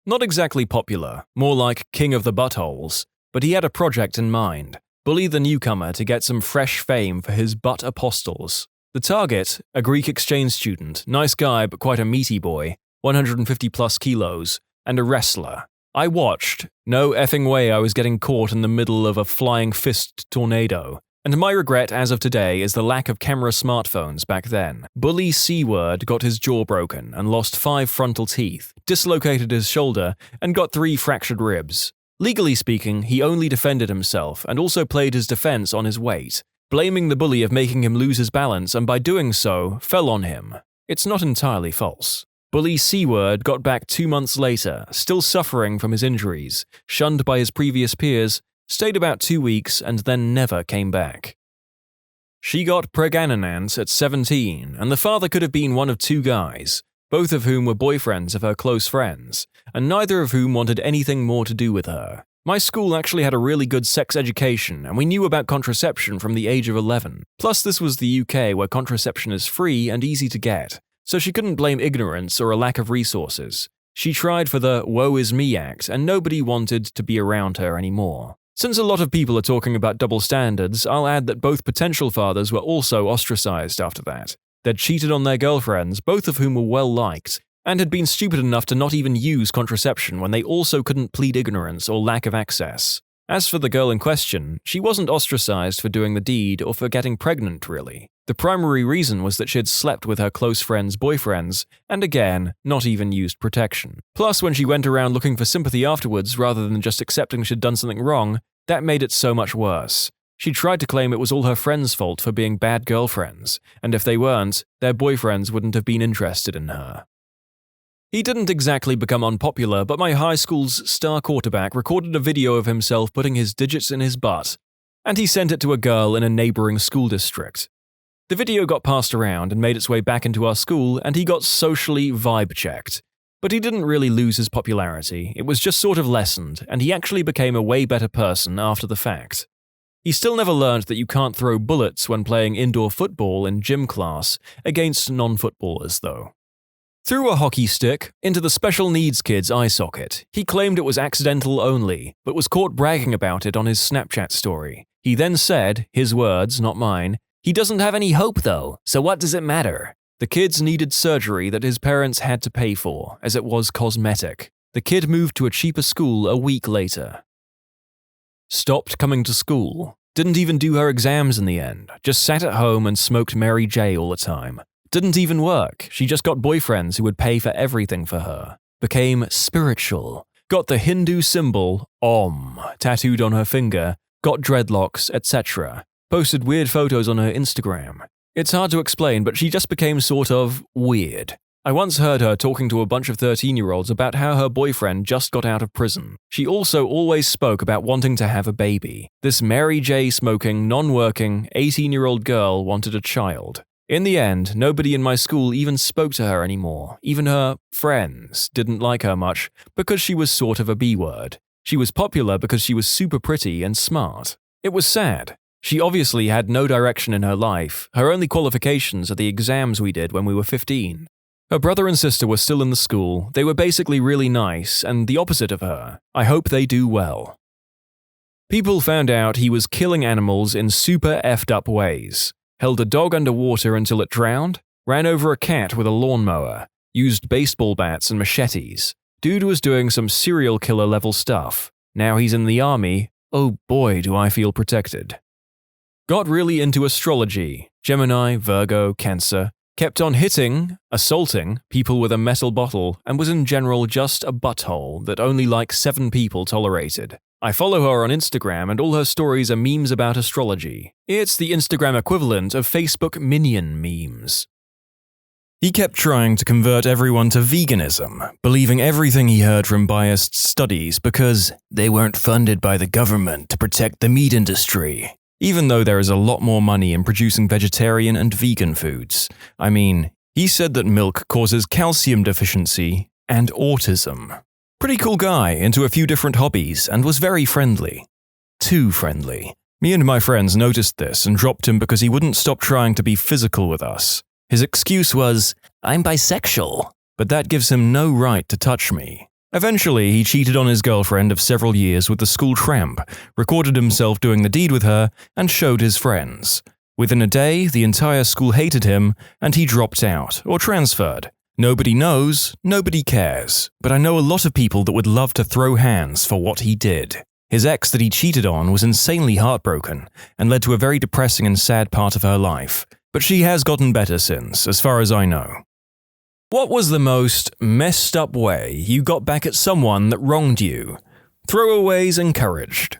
Not exactly popular, more like king of the buttholes, but he had a project in mind: bully the newcomer to get some fresh fame for his butt apostles. The target, a Greek exchange student, nice guy but quite a meaty boy, 150 plus kilos, and a wrestler. I watched. No effing way I was getting caught in the middle of a flying fist tornado. And my regret as of today is the lack of camera smartphones back then. Bully C-Word got his jaw broken and lost 5 frontal teeth, dislocated his shoulder, and got 3 fractured ribs. Legally speaking, he only defended himself and also played his defense on his weight, blaming the bully of making him lose his balance and by doing so, fell on him. It's not entirely false. Bully C-Word got back 2 months later, still suffering from his injuries, shunned by his previous peers, stayed about 2 weeks, and then never came back. She got pregnant at 17, and the father could have been one of 2 guys, both of whom were boyfriends of her close friends, and neither of whom wanted anything more to do with her. My school actually had a really good sex education, and we knew about contraception from the age of 11. Plus, this was the UK where contraception is free and easy to get, so she couldn't blame ignorance or a lack of resources. She tried for the woe is me act, and nobody wanted to be around her anymore. Since a lot of people are talking about double standards, I'll add that both potential fathers were also ostracized after that. They'd cheated on their girlfriends, both of whom were well-liked, and had been stupid enough to not even use contraception when they also couldn't plead ignorance or lack of access. As for the girl in question, she wasn't ostracized for doing the deed or for getting pregnant, really. The primary reason was that she had slept with her close friends' boyfriends, and again, not even used protection. Plus, when she went around looking for sympathy afterwards rather than just accepting she'd done something wrong, that made it so much worse. She tried to claim it was all her friends' fault for being bad girlfriends, and if they weren't, their boyfriends wouldn't have been interested in her. He didn't exactly become unpopular, but my high school's star quarterback recorded a video of himself putting his digits in his butt, and he sent it to a girl in a neighboring school district. The video got passed around and made its way back into our school, and he got socially vibe-checked. But he didn't really lose his popularity, it was just sort of lessened, and he actually became a way better person after the fact. He still never learned that you can't throw bullets when playing indoor football in gym class against non-footballers, though. Threw a hockey stick into the special needs kid's eye socket. He claimed it was accidental only, but was caught bragging about it on his Snapchat story. He then said, his words, not mine, "He doesn't have any hope though, so what does it matter?" The kids needed surgery that his parents had to pay for, as it was cosmetic. The kid moved to a cheaper school a week later. Stopped coming to school. Didn't even do her exams in the end. Just sat at home and smoked Mary J all the time. Didn't even work. She just got boyfriends who would pay for everything for her. Became spiritual. Got the Hindu symbol, Om, tattooed on her finger. Got dreadlocks, etc. Posted weird photos on her Instagram. It's hard to explain, but she just became sort of weird. I once heard her talking to a bunch of 13-year-olds about how her boyfriend just got out of prison. She also always spoke about wanting to have a baby. This Mary J smoking, non-working, 18-year-old girl wanted a child. In the end, nobody in my school even spoke to her anymore. Even her friends didn't like her much because she was sort of a B-word. She was popular because she was super pretty and smart. It was sad. She obviously had no direction in her life. Her only qualifications are the exams we did when we were 15. Her brother and sister were still in the school. They were basically really nice and the opposite of her. I hope they do well. People found out he was killing animals in super effed up ways. Held a dog underwater until it drowned, ran over a cat with a lawnmower, used baseball bats and machetes. Dude was doing some serial killer level stuff. Now he's in the army. Oh boy, do I feel protected. Got really into astrology. Gemini, Virgo, Cancer. Kept on hitting, assaulting people with a metal bottle and was in general just a butthole that only like 7 people tolerated. I follow her on Instagram and all her stories are memes about astrology. It's the Instagram equivalent of Facebook Minion memes. He kept trying to convert everyone to veganism, believing everything he heard from biased studies because they weren't funded by the government to protect the meat industry. even though there is a lot more money in producing vegetarian and vegan foods. I mean, he said that milk causes calcium deficiency and autism. Pretty cool guy, into a few different hobbies, and was very friendly. Too friendly. Me and my friends noticed this and dropped him because he wouldn't stop trying to be physical with us. His excuse was, "I'm bisexual," but that gives him no right to touch me. Eventually, he cheated on his girlfriend of several years with the school tramp, recorded himself doing the deed with her, and showed his friends. Within a day, the entire school hated him, and he dropped out, or transferred. Nobody knows, nobody cares, but I know a lot of people that would love to throw hands for what he did. His ex that he cheated on was insanely heartbroken, and led to a very depressing and sad part of her life, but she has gotten better since, as far as I know. What was the most messed up way you got back at someone that wronged you? Throwaways encouraged.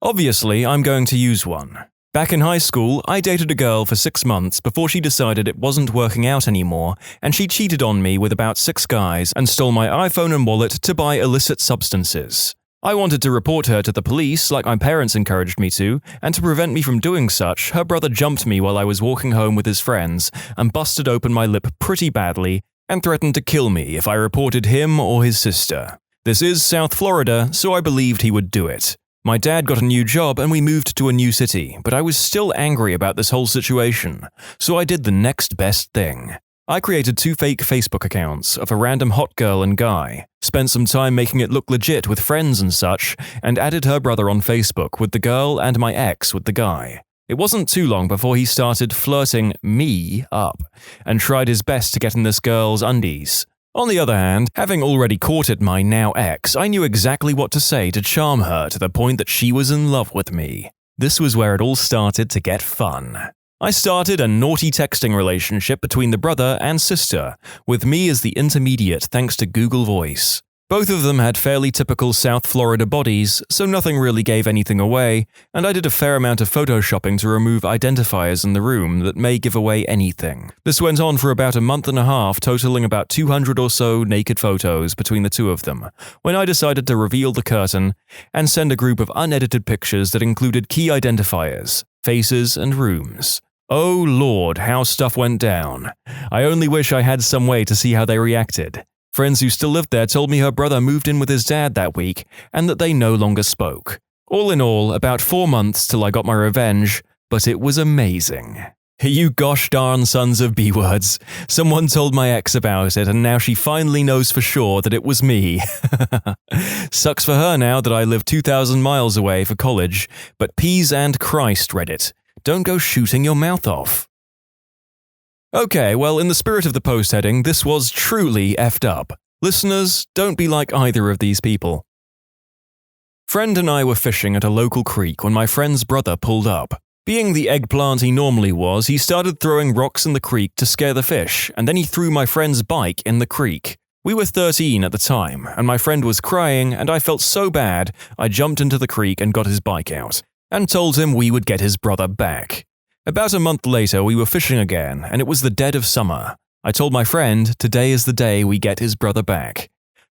Obviously, I'm going to use one. Back in high school, I dated a girl for 6 months before she decided it wasn't working out anymore, and she cheated on me with about 6 guys and stole my iPhone and wallet to buy illicit substances. I wanted to report her to the police like my parents encouraged me to, and to prevent me from doing such, her brother jumped me while I was walking home with his friends and busted open my lip pretty badly and threatened to kill me if I reported him or his sister. This is South Florida, so I believed he would do it. My dad got a new job and we moved to a new city, but I was still angry about this whole situation, so I did the next best thing. I created 2 fake Facebook accounts of a random hot girl and guy, spent some time making it look legit with friends and such, and added her brother on Facebook with the girl and my ex with the guy. It wasn't too long before he started flirting me up, and tried his best to get in this girl's undies. On the other hand, having already courted my now ex, I knew exactly what to say to charm her to the point that she was in love with me. This was where it all started to get fun. I started a naughty texting relationship between the brother and sister, with me as the intermediate thanks to Google Voice. Both of them had fairly typical South Florida bodies, so nothing really gave anything away, and I did a fair amount of photoshopping to remove identifiers in the room that may give away anything. This went on for about a month and a half, totaling about 200 or so naked photos between the two of them, when I decided to reveal the curtain and send a group of unedited pictures that included key identifiers, faces, and rooms. Oh Lord, how stuff went down. I only wish I had some way to see how they reacted. Friends who still lived there told me her brother moved in with his dad that week and that they no longer spoke. All in all, about 4 months till I got my revenge, but it was amazing. You gosh darn sons of B-words. Someone told my ex about it and now she finally knows for sure that it was me. Sucks for her now that I live 2,000 miles away for college, but peas and Christ, Reddit. Don't go shooting your mouth off. Okay, well, in the spirit of the post heading, this was truly effed up. Listeners, don't be like either of these people. Friend and I were fishing at a local creek when my friend's brother pulled up. Being the eggplant he normally was, he started throwing rocks in the creek to scare the fish, and then he threw my friend's bike in the creek. We were 13 at the time, and my friend was crying, and I felt so bad, I jumped into the creek and got his bike out, and told him we would get his brother back. About a month later, we were fishing again, and it was the dead of summer. I told my friend, today is the day we get his brother back.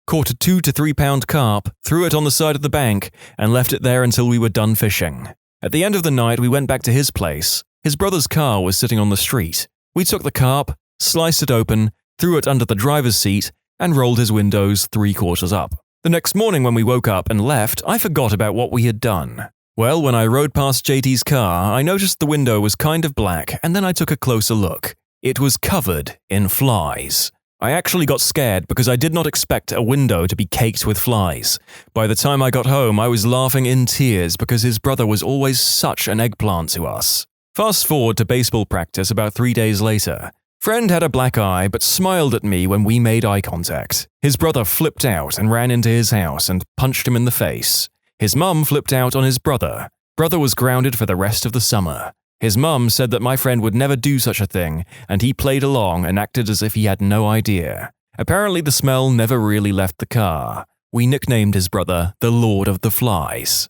Caught a 2 to 3 pound carp, threw it on the side of the bank, and left it there until we were done fishing. At the end of the night, we went back to his place. His brother's car was sitting on the street. We took the carp, sliced it open, threw it under the driver's seat, and rolled his windows 3/4 up. The next morning when we woke up and left, I forgot about what we had done. Well, when I rode past JT's car, I noticed the window was kind of black, and then I took a closer look. It was covered in flies. I actually got scared because I did not expect a window to be caked with flies. By the time I got home, I was laughing in tears because his brother was always such an eggplant to us. Fast forward to baseball practice about 3 days later. Friend had a black eye but smiled at me when we made eye contact. His brother flipped out and ran into his house and punched him in the face. His mum flipped out on his brother. Brother was grounded for the rest of the summer. His mum said that my friend would never do such a thing, and he played along and acted as if he had no idea. Apparently the smell never really left the car. We nicknamed his brother the Lord of the Flies.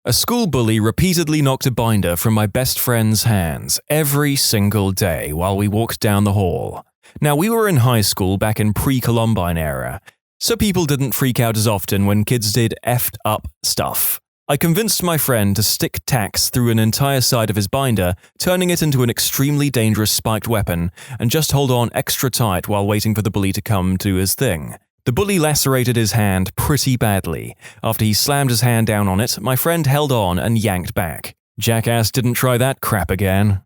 A school bully repeatedly knocked a binder from my best friend's hands every single day while we walked down the hall. Now, we were in high school back in pre-Columbine era, so people didn't freak out as often when kids did effed up stuff. I convinced my friend to stick tacks through an entire side of his binder, turning it into an extremely dangerous spiked weapon, and just hold on extra tight while waiting for the bully to come do his thing. The bully lacerated his hand pretty badly. After he slammed his hand down on it, my friend held on and yanked back. Jackass didn't try that crap again.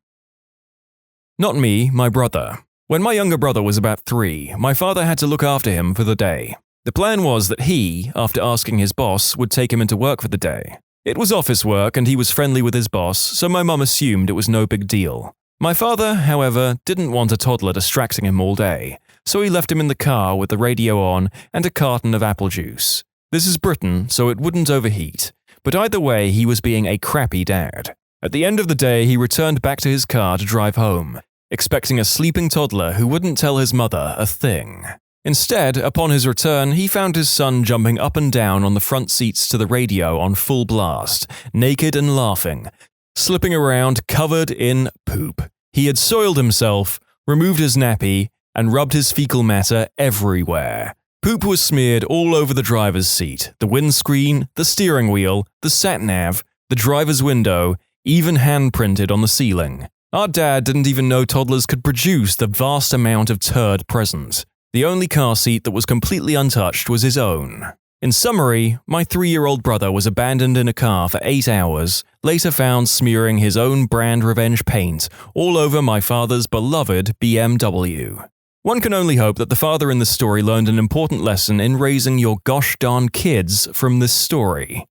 Not me, my brother. When my younger brother was about 3, my father had to look after him for the day. The plan was that he, after asking his boss, would take him into work for the day. It was office work and he was friendly with his boss, so my mum assumed it was no big deal. My father, however, didn't want a toddler distracting him all day, so he left him in the car with the radio on and a carton of apple juice. This is Britain, so it wouldn't overheat, but either way he was being a crappy dad. At the end of the day, he returned back to his car to drive home, expecting a sleeping toddler who wouldn't tell his mother a thing. Instead, upon his return, he found his son jumping up and down on the front seats to the radio on full blast, naked and laughing, slipping around covered in poop. He had soiled himself, removed his nappy, and rubbed his fecal matter everywhere. Poop was smeared all over the driver's seat, the windscreen, the steering wheel, the sat-nav, the driver's window, even hand-printed on the ceiling. Our dad didn't even know toddlers could produce the vast amount of turd present. The only car seat that was completely untouched was his own. In summary, my 3-year-old brother was abandoned in a car for 8 hours, later found smearing his own brand revenge paint all over my father's beloved BMW. One can only hope that the father in this story learned an important lesson in raising your gosh darn kids from this story.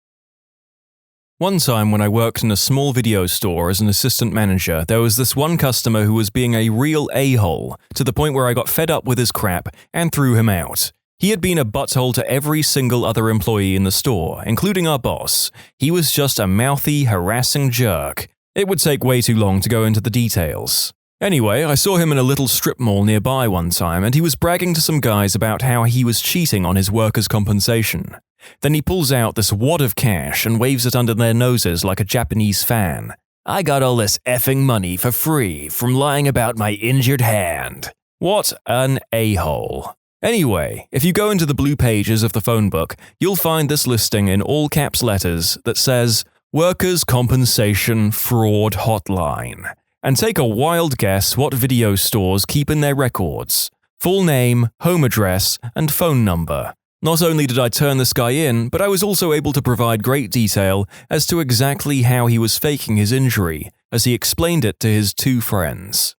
One time when I worked in a small video store as an assistant manager, there was this one customer who was being a real a-hole, to the point where I got fed up with his crap and threw him out. He had been a butthole to every single other employee in the store, including our boss. He was just a mouthy, harassing jerk. It would take way too long to go into the details. Anyway, I saw him in a little strip mall nearby one time, and he was bragging to some guys about how he was cheating on his workers' compensation. Then he pulls out this wad of cash and waves it under their noses like a Japanese fan. I got all this effing money for free from lying about my injured hand. What an a-hole. Anyway, if you go into the blue pages of the phone book, you'll find this listing in all caps letters that says Workers' Compensation Fraud Hotline. And take a wild guess what video stores keep in their records. Full name, home address, and phone number. Not only did I turn this guy in, but I was also able to provide great detail as to exactly how he was faking his injury, as he explained it to his 2 friends.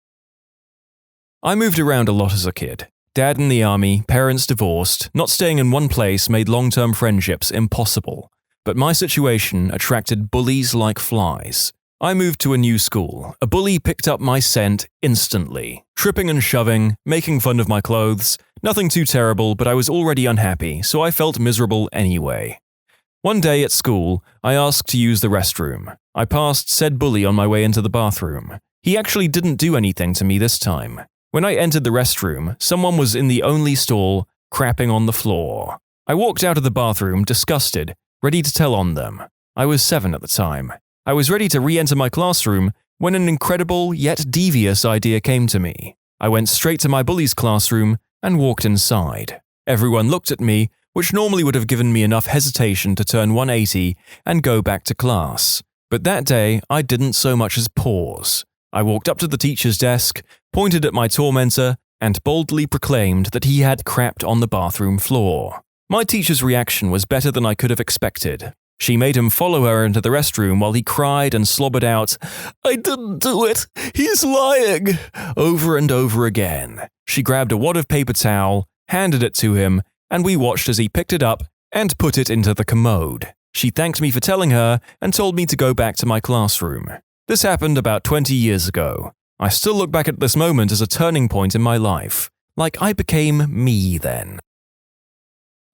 I moved around a lot as a kid. Dad in the army, parents divorced, not staying in one place made long-term friendships impossible. But my situation attracted bullies like flies. I moved to a new school. A bully picked up my scent instantly, tripping and shoving, making fun of my clothes. Nothing too terrible, but I was already unhappy, so I felt miserable anyway. One day at school, I asked to use the restroom. I passed said bully on my way into the bathroom. He actually didn't do anything to me this time. When I entered the restroom, someone was in the only stall, crapping on the floor. I walked out of the bathroom disgusted, ready to tell on them. I was 7 at the time. I was ready to re-enter my classroom when an incredible yet devious idea came to me. I went straight to my bully's classroom and walked inside. Everyone looked at me, which normally would have given me enough hesitation to turn 180 and go back to class. But that day, I didn't so much as pause. I walked up to the teacher's desk, pointed at my tormentor, and boldly proclaimed that he had crapped on the bathroom floor. My teacher's reaction was better than I could have expected. She made him follow her into the restroom while he cried and slobbered out, "I didn't do it! He's lying!" over and over again. She grabbed a wad of paper towel, handed it to him, and we watched as he picked it up and put it into the commode. She thanked me for telling her and told me to go back to my classroom. This happened about 20 years ago. I still look back at this moment as a turning point in my life, like I became me then.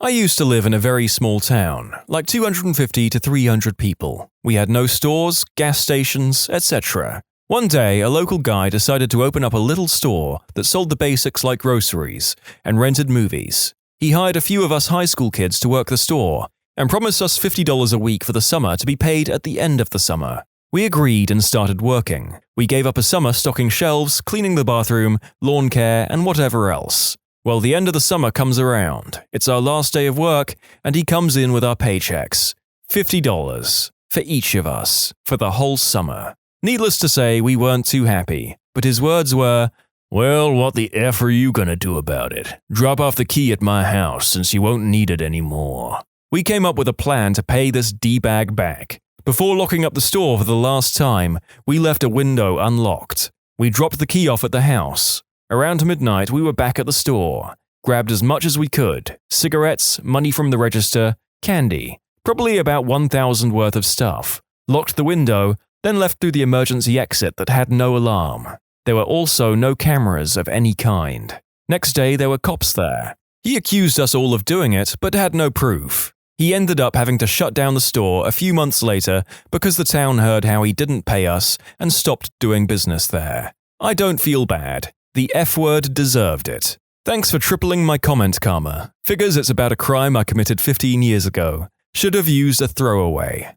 I used to live in a very small town, like 250 to 300 people. We had no stores, gas stations, etc. One day, a local guy decided to open up a little store that sold the basics like groceries and rented movies. He hired a few of us high school kids to work the store and promised us $50 a week for the summer to be paid at the end of the summer. We agreed and started working. We gave up a summer stocking shelves, cleaning the bathroom, lawn care, and whatever else. Well, the end of the summer comes around. It's our last day of work, and he comes in with our paychecks. $50 for each of us for the whole summer. Needless to say, we weren't too happy, but his words were, "Well, what the F are you gonna do about it? Drop off the key at my house since you won't need it anymore." We came up with a plan to pay this D-bag back. Before locking up the store for the last time, we left a window unlocked. We dropped the key off at the house. Around midnight, we were back at the store. Grabbed as much as we could: cigarettes, money from the register, candy, probably about 1,000 worth of stuff. Locked the window, then left through the emergency exit that had no alarm. There were also no cameras of any kind. Next day, there were cops there. He accused us all of doing it, but had no proof. He ended up having to shut down the store a few months later because the town heard how he didn't pay us and stopped doing business there. I don't feel bad. The F-word deserved it. Thanks for tripling my comment karma. Figures it's about a crime I committed 15 years ago. Should have used a throwaway.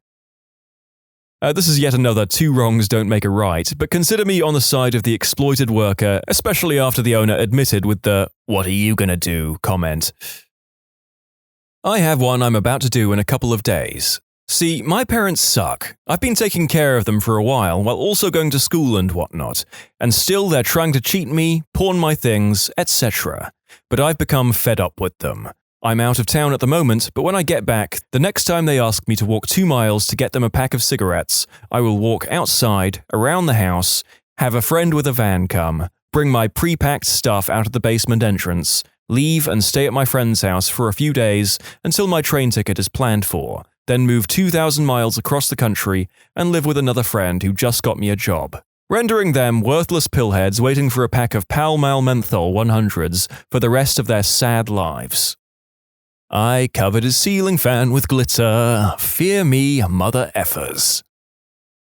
This is yet another two wrongs don't make a right, but consider me on the side of the exploited worker, especially after the owner admitted with the "what are you gonna do" comment. I have one I'm about to do in a couple of days. See, my parents suck. I've been taking care of them for a while also going to school and whatnot, and still they're trying to cheat me, pawn my things, etc. But I've become fed up with them. I'm out of town at the moment, but when I get back, the next time they ask me to walk 2 miles to get them a pack of cigarettes, I will walk outside, around the house, have a friend with a van come, bring my pre-packed stuff out of the basement entrance, leave and stay at my friend's house for a few days until my train ticket is planned for, then move 2,000 miles across the country and live with another friend who just got me a job, rendering them worthless pillheads waiting for a pack of Pall Mall Menthol 100s for the rest of their sad lives. I covered his ceiling fan with glitter. Fear me, mother effers.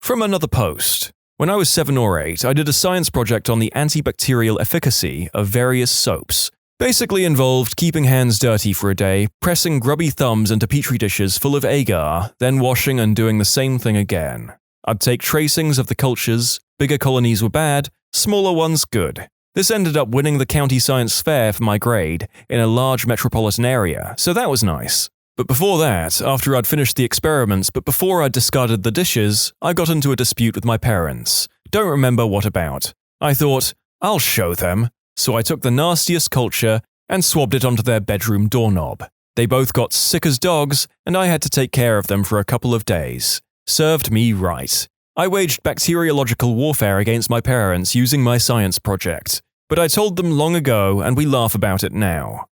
From another post. When I was 7 or 8, I did a science project on the antibacterial efficacy of various soaps. Basically involved keeping hands dirty for a day, pressing grubby thumbs into petri dishes full of agar, then washing and doing the same thing again. I'd take tracings of the cultures. Bigger colonies were bad, smaller ones good. This ended up winning the county science fair for my grade in a large metropolitan area, so that was nice. But before that, after I'd finished the experiments but before I'd discarded the dishes, I got into a dispute with my parents. Don't remember what about. I thought, I'll show them. So I took the nastiest culture and swabbed it onto their bedroom doorknob. They both got sick as dogs, and I had to take care of them for a couple of days. Served me right. I waged bacteriological warfare against my parents using my science project. But I told them long ago, and we laugh about it now.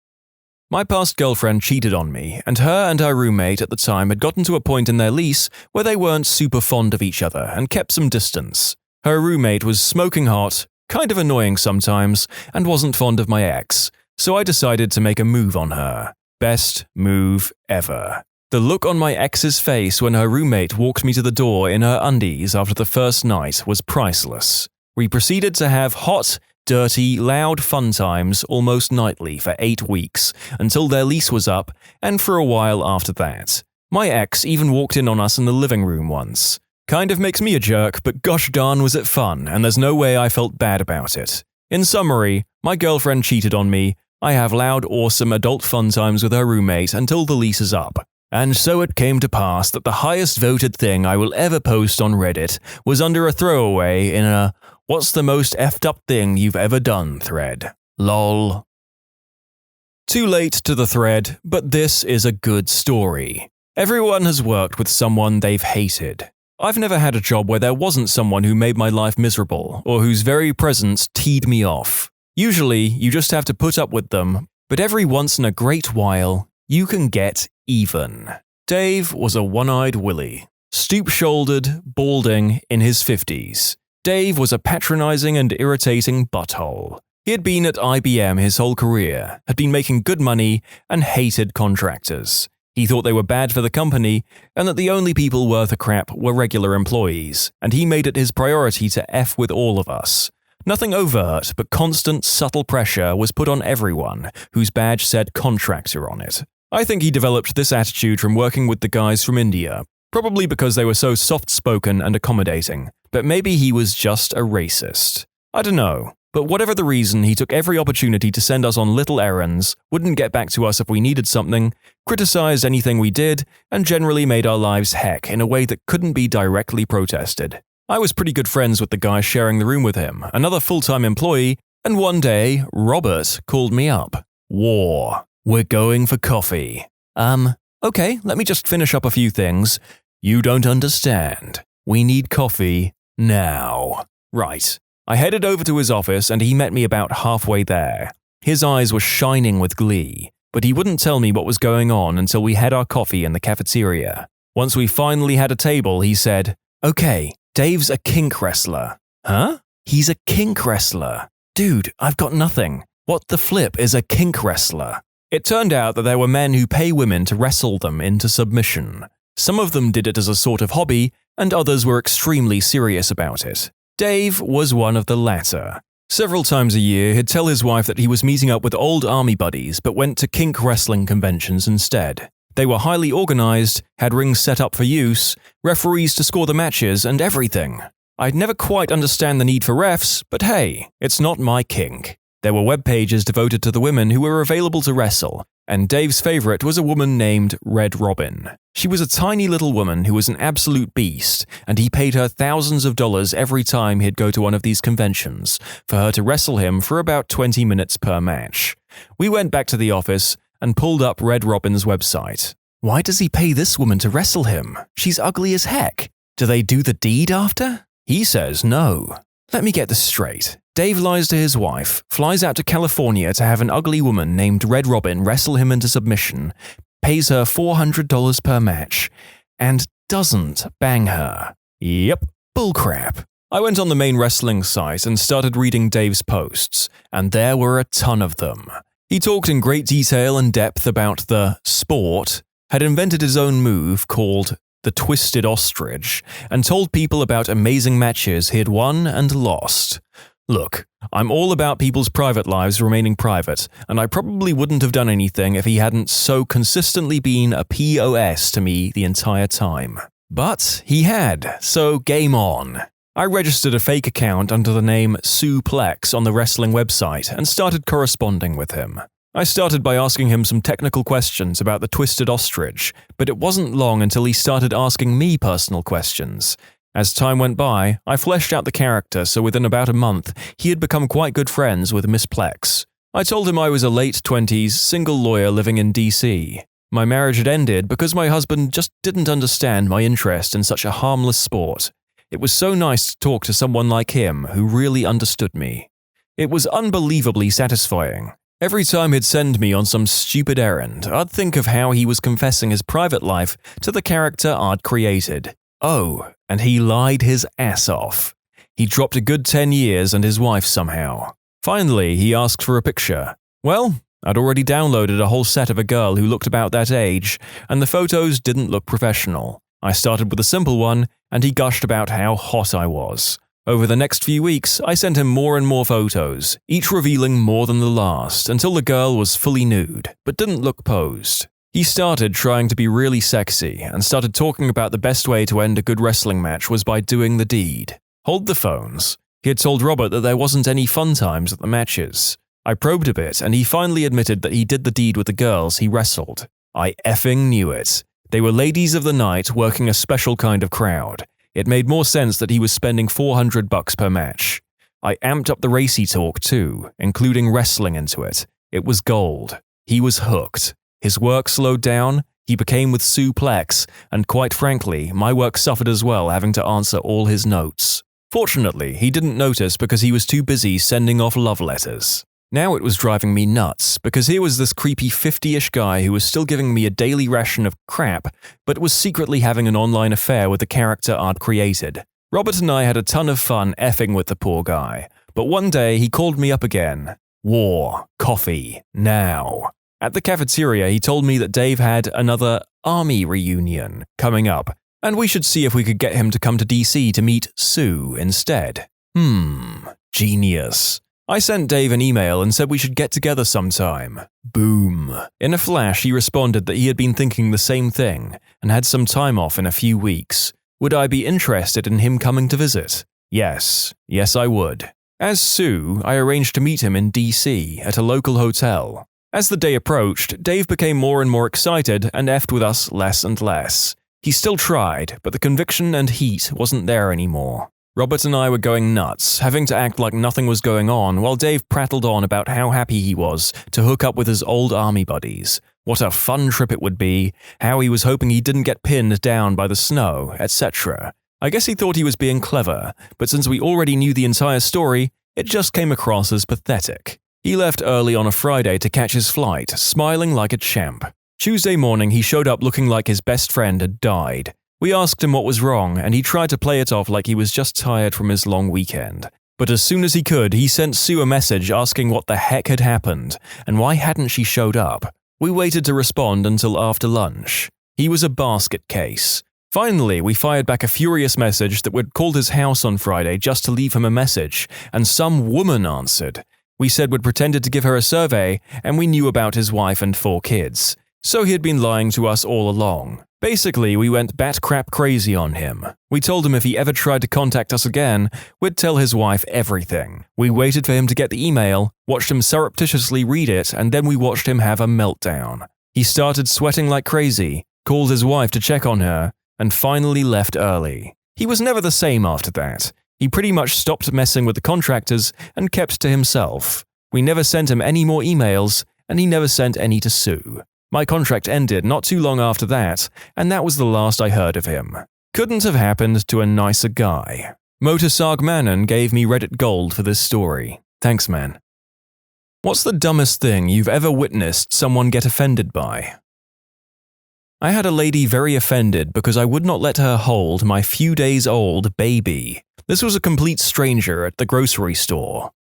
My past girlfriend cheated on me, and her and her roommate at the time had gotten to a point in their lease where they weren't super fond of each other and kept some distance. Her roommate was smoking hot, kind of annoying sometimes, and wasn't fond of my ex, so I decided to make a move on her. Best move ever. The look on my ex's face when her roommate walked me to the door in her undies after the first night was priceless. We proceeded to have hot, dirty, loud fun times almost nightly for 8 weeks until their lease was up, and for a while after that. My ex even walked in on us in the living room once. Kind of makes me a jerk, but gosh darn was it fun, and there's no way I felt bad about it. In summary, my girlfriend cheated on me. I have loud, awesome adult fun times with her roommate until the lease is up. And so it came to pass that the highest voted thing I will ever post on Reddit was under a throwaway in a "What's the most effed up thing you've ever done?" thread. Lol. Too late to the thread, but this is a good story. Everyone has worked with someone they've hated. I've never had a job where there wasn't someone who made my life miserable or whose very presence teed me off. Usually, you just have to put up with them, but every once in a great while, you can get even. Dave was a one-eyed Willie, stoop-shouldered, balding, in his 50s. Dave was a patronizing and irritating butthole. He had been at IBM his whole career, had been making good money, and hated contractors. He thought they were bad for the company, and that the only people worth a crap were regular employees, and he made it his priority to F with all of us. Nothing overt, but constant, subtle pressure was put on everyone whose badge said contractor on it. I think he developed this attitude from working with the guys from India, probably because they were so soft-spoken and accommodating, but maybe he was just a racist. I don't know. But whatever the reason, he took every opportunity to send us on little errands, wouldn't get back to us if we needed something, criticized anything we did, and generally made our lives heck in a way that couldn't be directly protested. I was pretty good friends with the guy sharing the room with him, another full-time employee, and one day, Robert called me up. War. We're going for coffee. Okay, let me just finish up a few things. You don't understand. We need coffee now. Right. I headed over to his office and he met me about halfway there. His eyes were shining with glee, but he wouldn't tell me what was going on until we had our coffee in the cafeteria. Once we finally had a table, he said, "Okay, Dave's a kink wrestler." Huh? He's a kink wrestler. Dude, I've got nothing. What the flip is a kink wrestler? It turned out that there were men who pay women to wrestle them into submission. Some of them did it as a sort of hobby, and others were extremely serious about it. Dave was one of the latter. Several times a year, he'd tell his wife that he was meeting up with old army buddies but went to kink wrestling conventions instead. They were highly organized, had rings set up for use, referees to score the matches, and everything. I'd never quite understand the need for refs, but hey, it's not my kink. There were web pages devoted to the women who were available to wrestle, and Dave's favorite was a woman named Red Robin. She was a tiny little woman who was an absolute beast, and he paid her thousands of dollars every time he'd go to one of these conventions for her to wrestle him for about 20 minutes per match. We went back to the office and pulled up Red Robin's website. Why does he pay this woman to wrestle him? She's ugly as heck. Do they do the deed after? He says no. Let me get this straight. Dave lies to his wife, flies out to California to have an ugly woman named Red Robin wrestle him into submission, pays her $400 per match, and doesn't bang her. Yep, bullcrap. I went on the main wrestling site and started reading Dave's posts, and there were a ton of them. He talked in great detail and depth about the sport, had invented his own move called the Twisted Ostrich, and told people about amazing matches he had won and lost. Look, I'm all about people's private lives remaining private, and I probably wouldn't have done anything if he hadn't so consistently been a POS to me the entire time. But he had, so game on. I registered a fake account under the name Suplex on the wrestling website and started corresponding with him. I started by asking him some technical questions about the Twisted Ostrich, but it wasn't long until he started asking me personal questions. As time went by, I fleshed out the character, so within about a month, he had become quite good friends with Miss Plex. I told him I was a late 20s, single lawyer living in DC. My marriage had ended because my husband just didn't understand my interest in such a harmless sport. It was so nice to talk to someone like him who really understood me. It was unbelievably satisfying. Every time he'd send me on some stupid errand, I'd think of how he was confessing his private life to the character I'd created. Oh, and he lied his ass off. He dropped a good 10 years and his wife somehow. Finally, he asked for a picture. Well, I'd already downloaded a whole set of a girl who looked about that age, and the photos didn't look professional. I started with a simple one, and he gushed about how hot I was. Over the next few weeks, I sent him more and more photos, each revealing more than the last, until the girl was fully nude, but didn't look posed. He started trying to be really sexy and started talking about the best way to end a good wrestling match was by doing the deed. Hold the phones. He had told Robert that there wasn't any fun times at the matches. I probed a bit and he finally admitted that he did the deed with the girls he wrestled. I effing knew it. They were ladies of the night working a special kind of crowd. It made more sense that he was spending $400 per match. I amped up the racy talk too, including wrestling into it. It was gold. He was hooked. His work slowed down, he became with Suplex, and quite frankly, my work suffered as well, having to answer all his notes. Fortunately, he didn't notice because he was too busy sending off love letters. Now it was driving me nuts, because here was this creepy 50-ish guy who was still giving me a daily ration of crap, but was secretly having an online affair with the character I'd created. Robert and I had a ton of fun effing with the poor guy, but one day he called me up again. War, coffee, now. At the cafeteria, he told me that Dave had another army reunion coming up, and we should see if we could get him to come to DC to meet Sue instead. Genius. I sent Dave an email and said we should get together sometime. Boom. In a flash, he responded that he had been thinking the same thing and had some time off in a few weeks. Would I be interested in him coming to visit? Yes I would. As Sue, I arranged to meet him in DC at a local hotel. As the day approached, Dave became more and more excited and effed with us less and less. He still tried, but the conviction and heat wasn't there anymore. Robert and I were going nuts, having to act like nothing was going on while Dave prattled on about how happy he was to hook up with his old army buddies, what a fun trip it would be, how he was hoping he didn't get pinned down by the snow, etc. I guess he thought he was being clever, but since we already knew the entire story, it just came across as pathetic. He left early on a Friday to catch his flight, smiling like a champ. Tuesday morning, he showed up looking like his best friend had died. We asked him what was wrong, and he tried to play it off like he was just tired from his long weekend. But as soon as he could, he sent Sue a message asking what the heck had happened, and why hadn't she showed up. We waited to respond until after lunch. He was a basket case. Finally, we fired back a furious message that we'd called his house on Friday just to leave him a message, and some woman answered. We said we'd pretended to give her a survey, and we knew about his wife and 4 kids. So he had been lying to us all along. Basically, we went bat crap crazy on him. We told him if he ever tried to contact us again, we'd tell his wife everything. We waited for him to get the email, watched him surreptitiously read it, and then we watched him have a meltdown. He started sweating like crazy, called his wife to check on her, and finally left early. He was never the same after that. He pretty much stopped messing with the contractors and kept to himself. We never sent him any more emails, and he never sent any to Sue. My contract ended not too long after that, and that was the last I heard of him. Couldn't have happened to a nicer guy. Motorsag Manon gave me Reddit gold for this story. Thanks, man. What's the dumbest thing you've ever witnessed someone get offended by? I had a lady very offended because I would not let her hold my few days old baby. This was a complete stranger at the grocery store.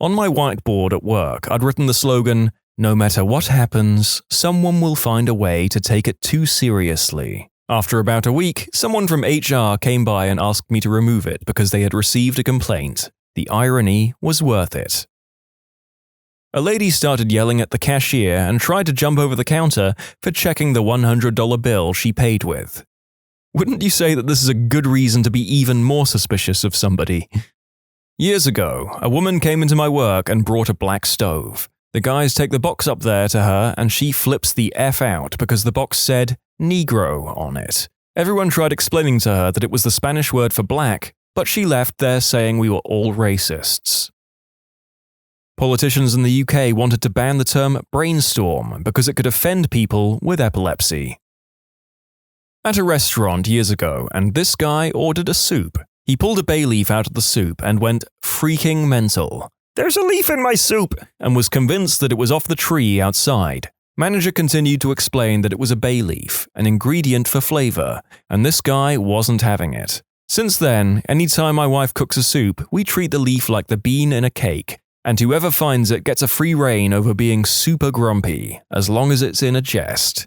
On my whiteboard at work, I'd written the slogan, "No matter what happens, someone will find a way to take it too seriously." After about a week, someone from HR came by and asked me to remove it because they had received a complaint. The irony was worth it. A lady started yelling at the cashier and tried to jump over the counter for checking the $100 bill she paid with. Wouldn't you say that this is a good reason to be even more suspicious of somebody? Years ago, a woman came into my work and brought a black stove. The guys take the box up there to her and she flips the F out because the box said Negro on it. Everyone tried explaining to her that it was the Spanish word for black, but she left there saying we were all racists. Politicians in the UK wanted to ban the term brainstorm because it could offend people with epilepsy. At a restaurant years ago, and this guy ordered a soup. He pulled a bay leaf out of the soup and went freaking mental. "There's a leaf in my soup!" and was convinced that it was off the tree outside. Manager continued to explain that it was a bay leaf, an ingredient for flavor, and this guy wasn't having it. Since then, anytime my wife cooks a soup, we treat the leaf like the bean in a cake, and whoever finds it gets a free rein over being super grumpy, as long as it's in a jest.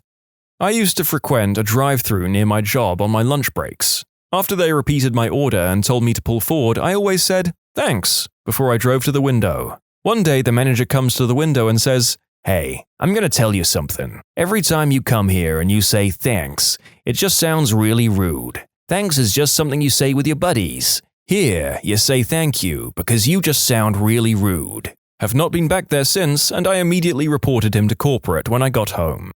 I used to frequent a drive-thru near my job on my lunch breaks. After they repeated my order and told me to pull forward, I always said, "Thanks," before I drove to the window. One day, the manager comes to the window and says, "Hey, I'm gonna tell you something. Every time you come here and you say thanks, it just sounds really rude. Thanks is just something you say with your buddies. Here, you say thank you because you just sound really rude." Have not been back there since, and I immediately reported him to corporate when I got home.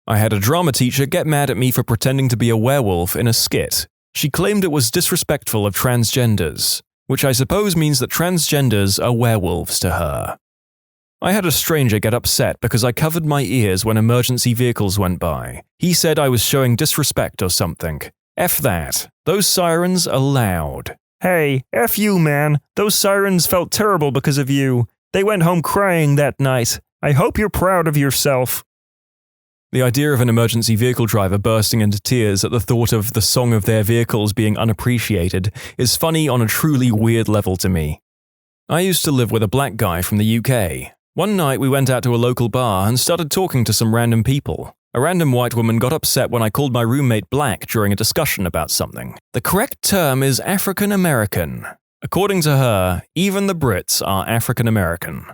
I had a drama teacher get mad at me for pretending to be a werewolf in a skit. She claimed it was disrespectful of transgenders, which I suppose means that transgenders are werewolves to her. I had a stranger get upset because I covered my ears when emergency vehicles went by. He said I was showing disrespect or something. F that. Those sirens are loud. "Hey, F you, man. Those sirens felt terrible because of you. They went home crying that night. I hope you're proud of yourself." The idea of an emergency vehicle driver bursting into tears at the thought of the song of their vehicles being unappreciated is funny on a truly weird level to me. I used to live with a black guy from the UK. One night we went out to a local bar and started talking to some random people. A random white woman got upset when I called my roommate black during a discussion about something. The correct term is African American. According to her, even the Brits are African American.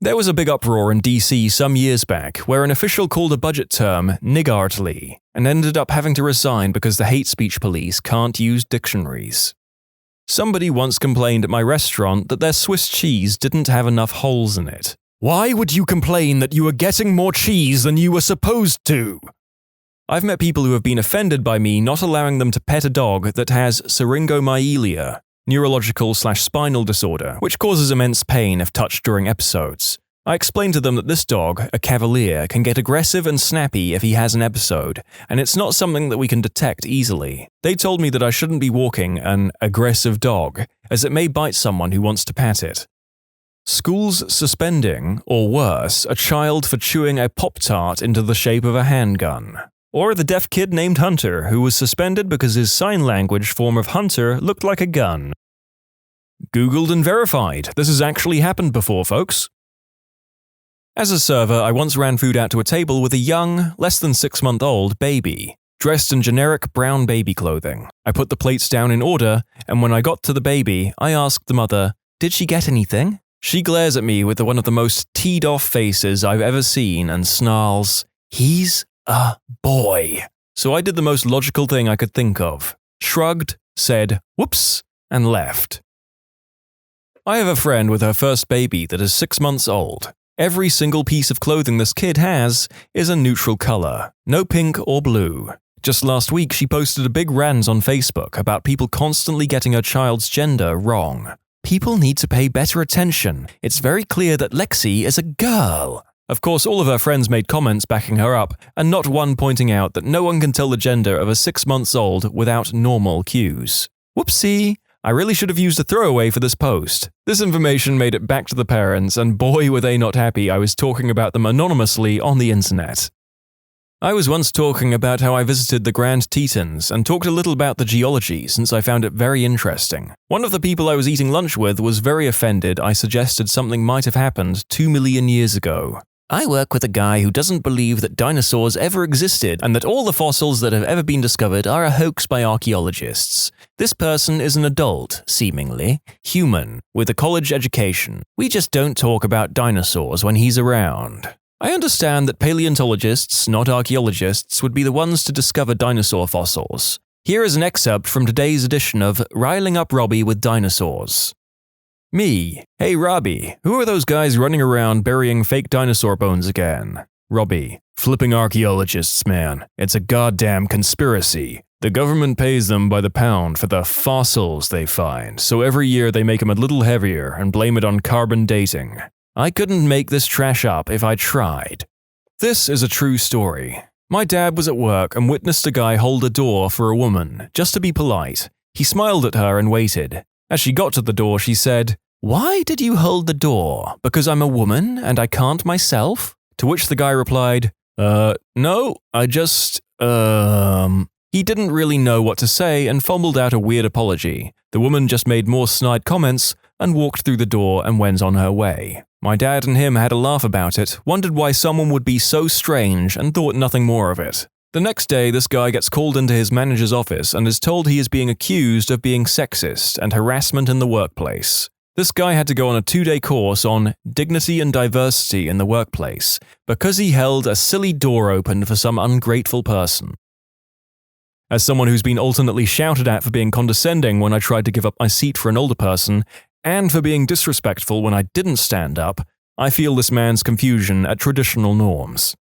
There was a big uproar in DC some years back where an official called a budget term niggardly and ended up having to resign because the hate speech police can't use dictionaries. Somebody once complained at my restaurant that their Swiss cheese didn't have enough holes in it. Why would you complain that you were getting more cheese than you were supposed to? I've met people who have been offended by me not allowing them to pet a dog that has syringomyelia, neurological/spinal disorder, which causes immense pain if touched during episodes. I explained to them that this dog, a cavalier, can get aggressive and snappy if he has an episode, and it's not something that we can detect easily. They told me that I shouldn't be walking an aggressive dog, as it may bite someone who wants to pat it. Schools suspending, or worse, a child for chewing a Pop-Tart into the shape of a handgun. Or the deaf kid named Hunter, who was suspended because his sign language form of Hunter looked like a gun. Googled and verified. This has actually happened before, folks. As a server, I once ran food out to a table with a young, less than 6-month-old baby, dressed in generic brown baby clothing. I put the plates down in order, and when I got to the baby, I asked the mother, "Did she get anything?" She glares at me with one of the most teed-off faces I've ever seen and snarls, "He's a boy." So I did the most logical thing I could think of, shrugged, said, "Whoops," and left. I have a friend with her first baby that is 6 months old. Every single piece of clothing this kid has is a neutral color, no pink or blue. Just last week, she posted a big rant on Facebook about people constantly getting her child's gender wrong. People need to pay better attention. It's very clear that Lexi is a girl. Of course, all of her friends made comments backing her up, and not one pointing out that no one can tell the gender of a 6-month-old without normal cues. Whoopsie! I really should have used a throwaway for this post. This information made it back to the parents, and boy were they not happy I was talking about them anonymously on the internet. I was once talking about how I visited the Grand Tetons and talked a little about the geology since I found it very interesting. One of the people I was eating lunch with was very offended I suggested something might have happened 2 million years ago. I work with a guy who doesn't believe that dinosaurs ever existed and that all the fossils that have ever been discovered are a hoax by archaeologists. This person is an adult, seemingly, human, with a college education. We just don't talk about dinosaurs when he's around. I understand that paleontologists, not archaeologists, would be the ones to discover dinosaur fossils. Here is an excerpt from today's edition of Riling Up Robbie with Dinosaurs. Me. Hey Robbie, who are those guys running around burying fake dinosaur bones again? Robbie. Flipping archaeologists, man. It's a goddamn conspiracy. The government pays them by the pound for the fossils they find, so every year they make them a little heavier and blame it on carbon dating. I couldn't make this trash up if I tried. This is a true story. My dad was at work and witnessed a guy hold a door for a woman, just to be polite. He smiled at her and waited. As she got to the door, she said, "Why did you hold the door? Because I'm a woman and I can't myself?" To which the guy replied, no, I just, He didn't really know what to say and fumbled out a weird apology. The woman just made more snide comments and walked through the door and went on her way. My dad and him had a laugh about it, wondered why someone would be so strange and thought nothing more of it. The next day, this guy gets called into his manager's office and is told he is being accused of being sexist and harassment in the workplace. This guy had to go on a 2-day course on dignity and diversity in the workplace because he held a silly door open for some ungrateful person. As someone who's been alternately shouted at for being condescending when I tried to give up my seat for an older person, and for being disrespectful when I didn't stand up, I feel this man's confusion at traditional norms.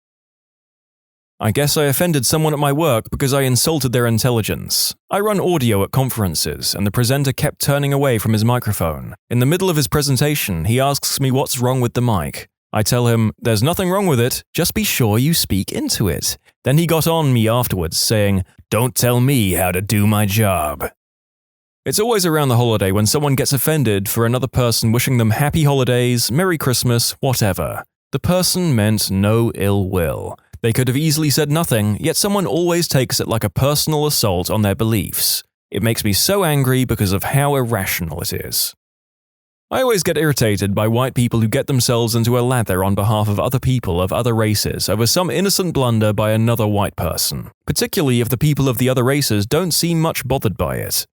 I guess I offended someone at my work because I insulted their intelligence. I run audio at conferences, and the presenter kept turning away from his microphone. In the middle of his presentation, he asks me what's wrong with the mic. I tell him, "There's nothing wrong with it, just be sure you speak into it." Then he got on me afterwards, saying, "Don't tell me how to do my job." It's always around the holiday when someone gets offended for another person wishing them happy holidays, Merry Christmas, whatever. The person meant no ill will. They could have easily said nothing, yet someone always takes it like a personal assault on their beliefs. It makes me so angry because of how irrational it is. I always get irritated by white people who get themselves into a lather on behalf of other people of other races over some innocent blunder by another white person, particularly if the people of the other races don't seem much bothered by it.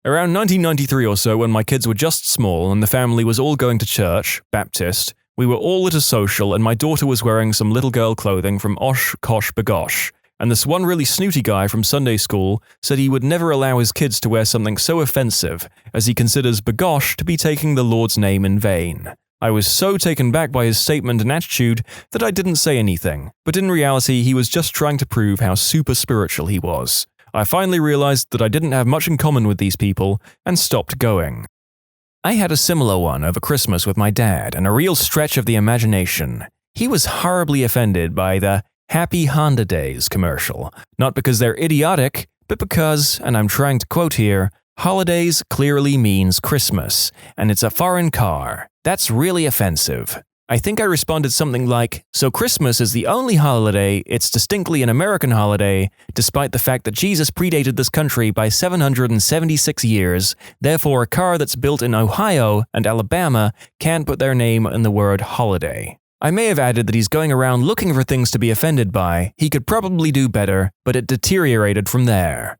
Around 1993 or so, when my kids were just small and the family was all going to church, Baptist, we were all at a social and my daughter was wearing some little girl clothing from Osh Kosh Bagosh, and this one really snooty guy from Sunday school said he would never allow his kids to wear something so offensive, as he considers bagosh to be taking the Lord's name in vain. I was so taken back by his statement and attitude that I didn't say anything, but in reality he was just trying to prove how super spiritual he was. I finally realized that I didn't have much in common with these people, and stopped going. I had a similar one over Christmas with my dad, and a real stretch of the imagination. He was horribly offended by the Happy Honda Days commercial, not because they're idiotic, but because, and I'm trying to quote here, holidays clearly means Christmas, and it's a foreign car. That's really offensive. I think I responded something like, so Christmas is the only holiday, it's distinctly an American holiday, despite the fact that Jesus predated this country by 776 years, therefore a car that's built in Ohio and Alabama can't put their name in the word holiday. I may have added that he's going around looking for things to be offended by, he could probably do better, but it deteriorated from there.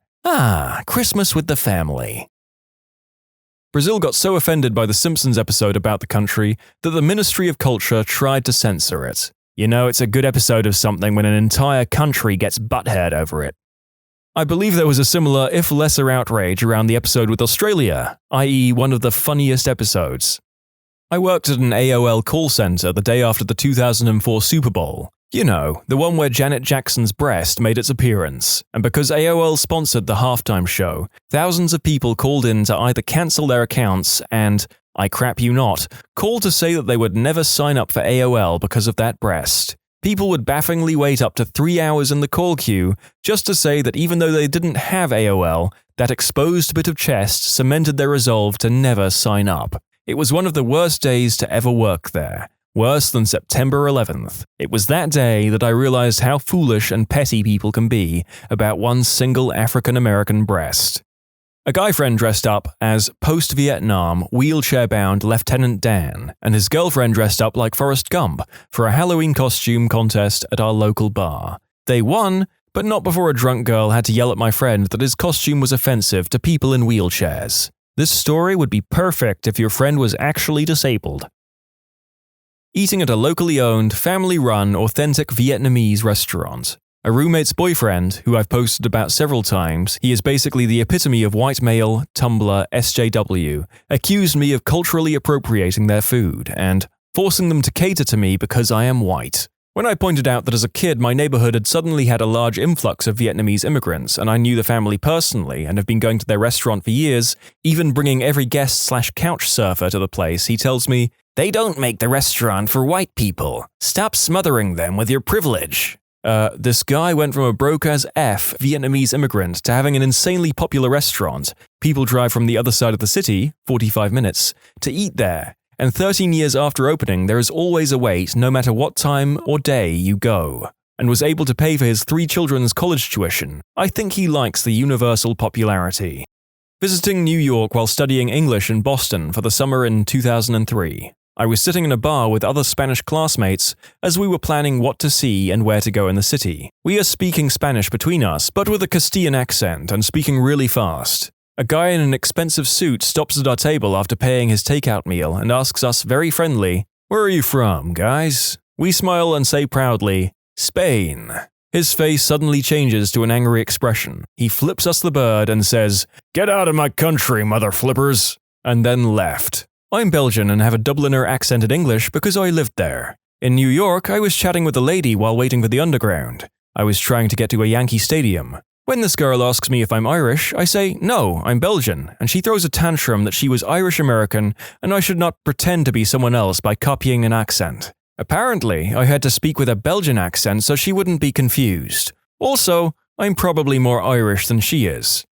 Christmas with the family. Brazil got so offended by the Simpsons episode about the country that the Ministry of Culture tried to censor it. You know, it's a good episode of something when an entire country gets butthead over it. I believe there was a similar, if lesser, outrage around the episode with Australia, i.e. one of the funniest episodes. I worked at an AOL call center the day after the 2004 Super Bowl. You know, the one where Janet Jackson's breast made its appearance, and because AOL sponsored the halftime show, thousands of people called in to either cancel their accounts and, I crap you not, called to say that they would never sign up for AOL because of that breast. People would bafflingly wait up to 3 hours in the call queue just to say that even though they didn't have AOL, that exposed bit of chest cemented their resolve to never sign up. It was one of the worst days to ever work there. Worse than September 11th. It was that day that I realized how foolish and petty people can be about one single African-American breast. A guy friend dressed up as post-Vietnam, wheelchair-bound Lieutenant Dan, and his girlfriend dressed up like Forrest Gump for a Halloween costume contest at our local bar. They won, but not before a drunk girl had to yell at my friend that his costume was offensive to people in wheelchairs. This story would be perfect if your friend was actually disabled. Eating at a locally owned, family-run, authentic Vietnamese restaurant. A roommate's boyfriend, who I've posted about several times, he is basically the epitome of white male, Tumblr, SJW, accused me of culturally appropriating their food and forcing them to cater to me because I am white. When I pointed out that as a kid my neighborhood had suddenly had a large influx of Vietnamese immigrants and I knew the family personally and have been going to their restaurant for years, even bringing every guest/couch surfer to the place, he tells me, "They don't make the restaurant for white people. Stop smothering them with your privilege." This guy went from a broke-as-F Vietnamese immigrant to having an insanely popular restaurant. People drive from the other side of the city, 45 minutes, to eat there. And 13 years after opening, there is always a wait no matter what time or day you go. And was able to pay for his 3 children's college tuition. I think he likes the universal popularity. Visiting New York while studying English in Boston for the summer in 2003. I was sitting in a bar with other Spanish classmates as we were planning what to see and where to go in the city. We are speaking Spanish between us, but with a Castilian accent and speaking really fast. A guy in an expensive suit stops at our table after paying his takeout meal and asks us very friendly, "Where are you from, guys?" We smile and say proudly, "Spain." His face suddenly changes to an angry expression. He flips us the bird and says, "Get out of my country, mother flippers," and then left. I'm Belgian and have a Dubliner accented English because I lived there. In New York, I was chatting with a lady while waiting for the underground. I was trying to get to a Yankee stadium. When this girl asks me if I'm Irish, I say, "No, I'm Belgian," and she throws a tantrum that she was Irish-American and I should not pretend to be someone else by copying an accent. Apparently, I had to speak with a Belgian accent so she wouldn't be confused. Also, I'm probably more Irish than she is.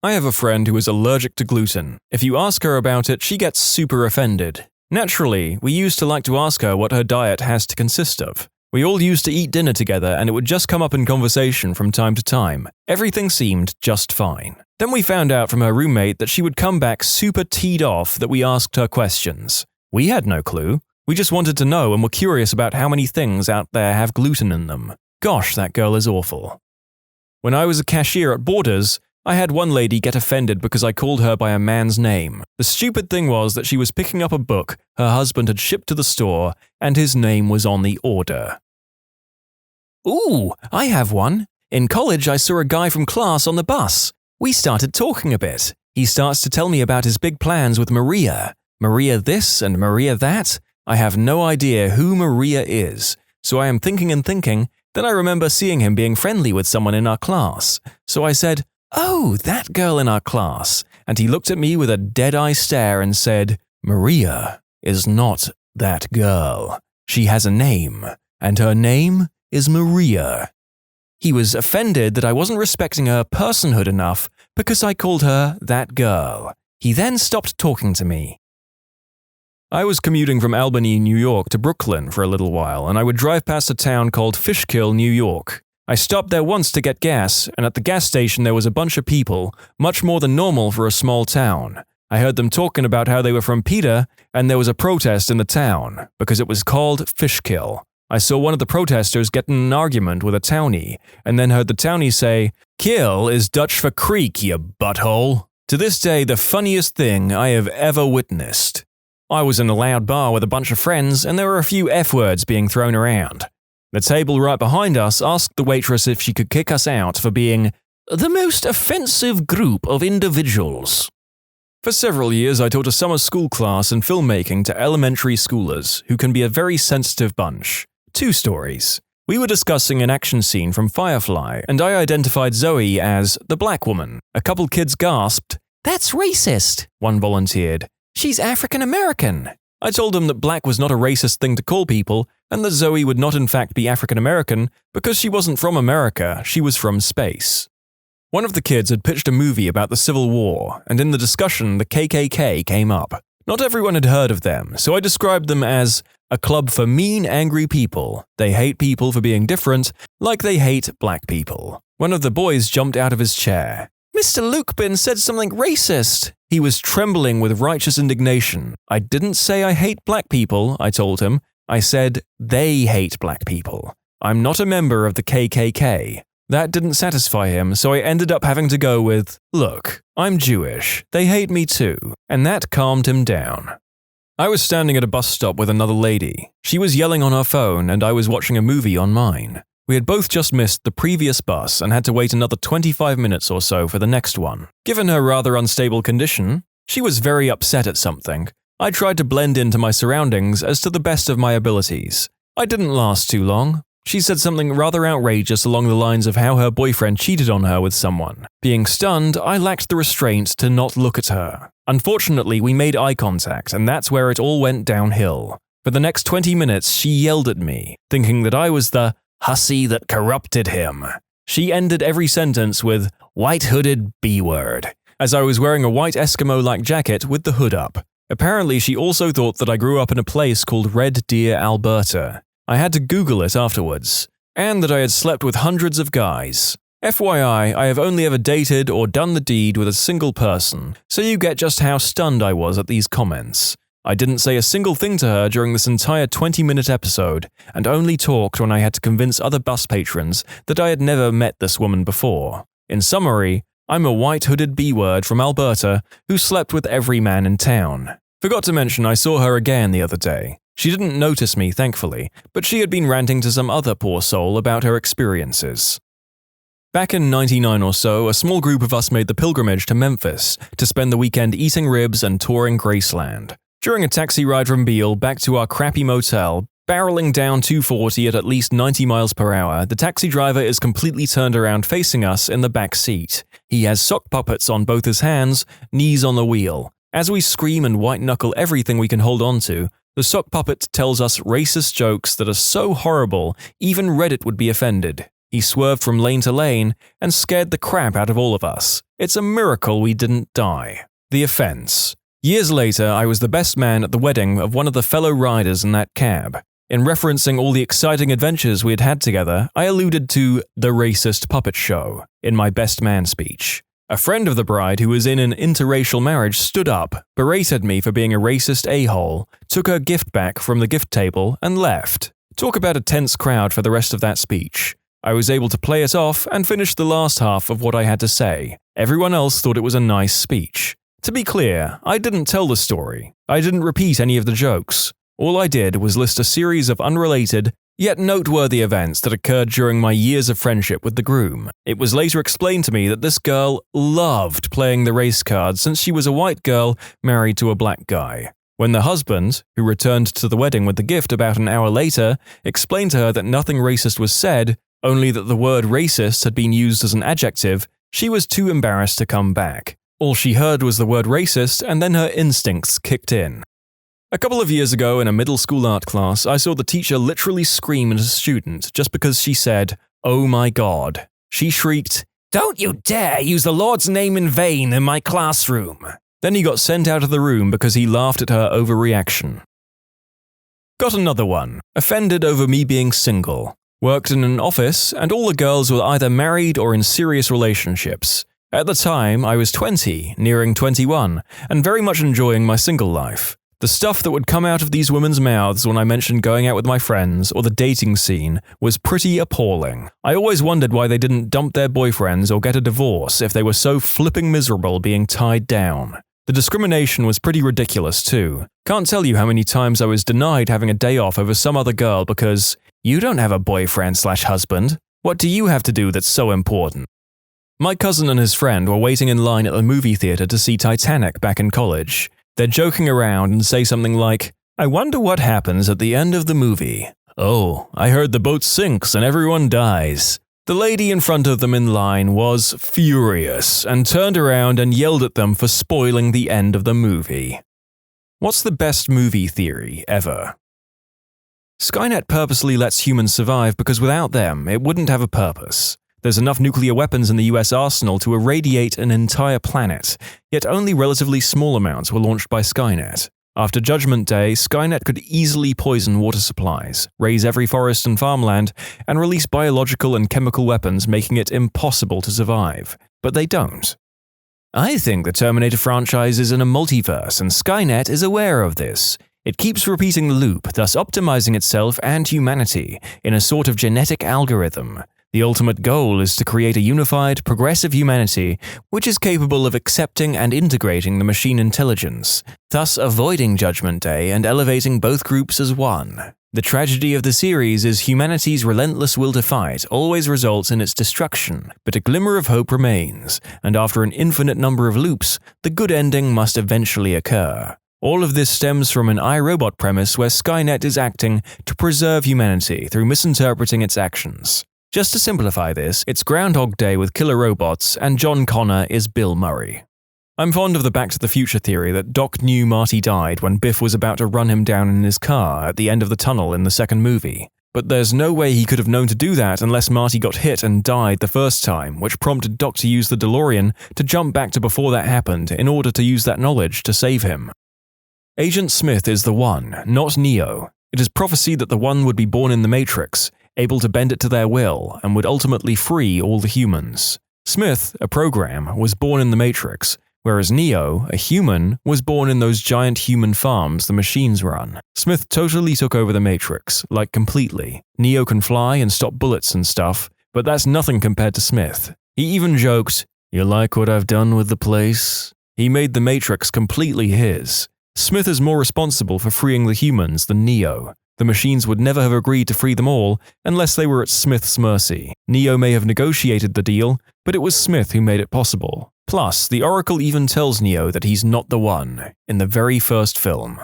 I have a friend who is allergic to gluten. If you ask her about it, she gets super offended. Naturally, we used to like to ask her what her diet has to consist of. We all used to eat dinner together and it would just come up in conversation from time to time. Everything seemed just fine. Then we found out from her roommate that she would come back super teed off that we asked her questions. We had no clue. We just wanted to know and were curious about how many things out there have gluten in them. Gosh, that girl is awful. When I was a cashier at Borders, I had one lady get offended because I called her by a man's name. The stupid thing was that she was picking up a book her husband had shipped to the store, and his name was on the order. Ooh, I have one. In college, I saw a guy from class on the bus. We started talking a bit. He starts to tell me about his big plans with Maria. Maria this and Maria that. I have no idea who Maria is. So I am thinking and thinking. Then I remember seeing him being friendly with someone in our class. So I said, "Oh, that girl in our class." And he looked at me with a dead-eye stare and said, "Maria is not that girl. She has a name, and her name is Maria." He was offended that I wasn't respecting her personhood enough because I called her that girl. He then stopped talking to me. I was commuting from Albany, New York to Brooklyn for a little while, and I would drive past a town called Fishkill, New York. I stopped there once to get gas, and at the gas station there was a bunch of people, much more than normal for a small town. I heard them talking about how they were from PETA, and there was a protest in the town, because it was called Fishkill. I saw one of the protesters get in an argument with a townie, and then heard the townie say, "Kill is Dutch for creek, you butthole." To this day, the funniest thing I have ever witnessed. I was in a loud bar with a bunch of friends, and there were a few F-words being thrown around. The table right behind us asked the waitress if she could kick us out for being the most offensive group of individuals. For several years, I taught a summer school class in filmmaking to elementary schoolers, who can be a very sensitive bunch. 2 stories. We were discussing an action scene from Firefly, and I identified Zoe as the black woman. A couple kids gasped, "That's racist," one volunteered. "She's African American." I told them that black was not a racist thing to call people, and that Zoe would not in fact be African American because she wasn't from America, she was from space. One of the kids had pitched a movie about the Civil War, and in the discussion the KKK came up. Not everyone had heard of them, so I described them as a club for mean, angry people. They hate people for being different, like they hate black people. One of the boys jumped out of his chair. "Mr. Lukebin said something racist." He was trembling with righteous indignation. "I didn't say I hate black people," I told him. "I said they hate black people. I'm not a member of the KKK." That didn't satisfy him, so I ended up having to go with, "Look, I'm Jewish. They hate me too." And that calmed him down. I was standing at a bus stop with another lady. She was yelling on her phone, and I was watching a movie on mine. We had both just missed the previous bus and had to wait another 25 minutes or so for the next one. Given her rather unstable condition, she was very upset at something. I tried to blend into my surroundings as to the best of my abilities. I didn't last too long. She said something rather outrageous along the lines of how her boyfriend cheated on her with someone. Being stunned, I lacked the restraint to not look at her. Unfortunately, we made eye contact, and that's where it all went downhill. For the next 20 minutes, she yelled at me, thinking that I was the hussy that corrupted him. She ended every sentence with white-hooded B-word, as I was wearing a white Eskimo-like jacket with the hood up. Apparently, she also thought that I grew up in a place called Red Deer, Alberta. I had to Google it afterwards, and that I had slept with hundreds of guys. FYI, I have only ever dated or done the deed with a single person, so you get just how stunned I was at these comments. I didn't say a single thing to her during this entire 20-minute episode, and only talked when I had to convince other bus patrons that I had never met this woman before. In summary, I'm a white-hooded B-word from Alberta who slept with every man in town. Forgot to mention I saw her again the other day. She didn't notice me, thankfully, but she had been ranting to some other poor soul about her experiences. Back in '99 or so, a small group of us made the pilgrimage to Memphis to spend the weekend eating ribs and touring Graceland. During a taxi ride from Beale back to our crappy motel, barreling down 240 at least 90 miles per hour, the taxi driver is completely turned around facing us in the back seat. He has sock puppets on both his hands, knees on the wheel. As we scream and white-knuckle everything we can hold on to, the sock puppet tells us racist jokes that are so horrible, even Reddit would be offended. He swerved from lane to lane and scared the crap out of all of us. It's a miracle we didn't die. The offense. Years later, I was the best man at the wedding of one of the fellow riders in that cab. In referencing all the exciting adventures we had had together, I alluded to the racist puppet show in my best man speech. A friend of the bride who was in an interracial marriage stood up, berated me for being a racist a-hole, took her gift back from the gift table, and left. Talk about a tense crowd for the rest of that speech. I was able to play it off and finish the last half of what I had to say. Everyone else thought it was a nice speech. To be clear, I didn't tell the story. I didn't repeat any of the jokes. All I did was list a series of unrelated, yet noteworthy events that occurred during my years of friendship with the groom. It was later explained to me that this girl loved playing the race card since she was a white girl married to a black guy. When the husband, who returned to the wedding with the gift about an hour later, explained to her that nothing racist was said, only that the word racist had been used as an adjective, she was too embarrassed to come back. All she heard was the word racist, and then her instincts kicked in. A couple of years ago in a middle school art class, I saw the teacher literally scream at a student just because she said, "Oh my God." She shrieked, "Don't you dare use the Lord's name in vain in my classroom." Then he got sent out of the room because he laughed at her overreaction. Got another one. Offended over me being single. Worked in an office, and all the girls were either married or in serious relationships. At the time, I was 20, nearing 21, and very much enjoying my single life. The stuff that would come out of these women's mouths when I mentioned going out with my friends or the dating scene was pretty appalling. I always wondered why they didn't dump their boyfriends or get a divorce if they were so flipping miserable being tied down. The discrimination was pretty ridiculous too. Can't tell you how many times I was denied having a day off over some other girl because, "You don't have a boyfriend/husband. What do you have to do that's so important?" My cousin and his friend were waiting in line at the movie theater to see Titanic back in college. They're joking around and say something like, "I wonder what happens at the end of the movie. Oh, I heard the boat sinks and everyone dies." The lady in front of them in line was furious and turned around and yelled at them for spoiling the end of the movie. What's the best movie theory ever? Skynet purposely lets humans survive because without them, it wouldn't have a purpose. There's enough nuclear weapons in the US arsenal to irradiate an entire planet, yet only relatively small amounts were launched by Skynet. After Judgment Day, Skynet could easily poison water supplies, raze every forest and farmland, and release biological and chemical weapons making it impossible to survive. But they don't. I think the Terminator franchise is in a multiverse, and Skynet is aware of this. It keeps repeating the loop, thus optimizing itself and humanity in a sort of genetic algorithm. The ultimate goal is to create a unified, progressive humanity which is capable of accepting and integrating the machine intelligence, thus avoiding Judgment Day and elevating both groups as one. The tragedy of the series is humanity's relentless will to fight always results in its destruction, but a glimmer of hope remains, and after an infinite number of loops, the good ending must eventually occur. All of this stems from an iRobot premise where Skynet is acting to preserve humanity through misinterpreting its actions. Just to simplify this, it's Groundhog Day with killer robots, and John Connor is Bill Murray. I'm fond of the Back to the Future theory that Doc knew Marty died when Biff was about to run him down in his car at the end of the tunnel in the second movie. But there's no way he could have known to do that unless Marty got hit and died the first time, which prompted Doc to use the DeLorean to jump back to before that happened in order to use that knowledge to save him. Agent Smith is the One, not Neo. It is prophesied that the One would be born in the Matrix, able to bend it to their will, and would ultimately free all the humans. Smith, a program, was born in the Matrix, whereas Neo, a human, was born in those giant human farms the machines run. Smith totally took over the Matrix, like completely. Neo can fly and stop bullets and stuff, but that's nothing compared to Smith. He even joked, "You like what I've done with the place?" He made the Matrix completely his. Smith is more responsible for freeing the humans than Neo. The machines would never have agreed to free them all unless they were at Smith's mercy. Neo may have negotiated the deal, but it was Smith who made it possible. Plus, the Oracle even tells Neo that he's not the One, in the very first film.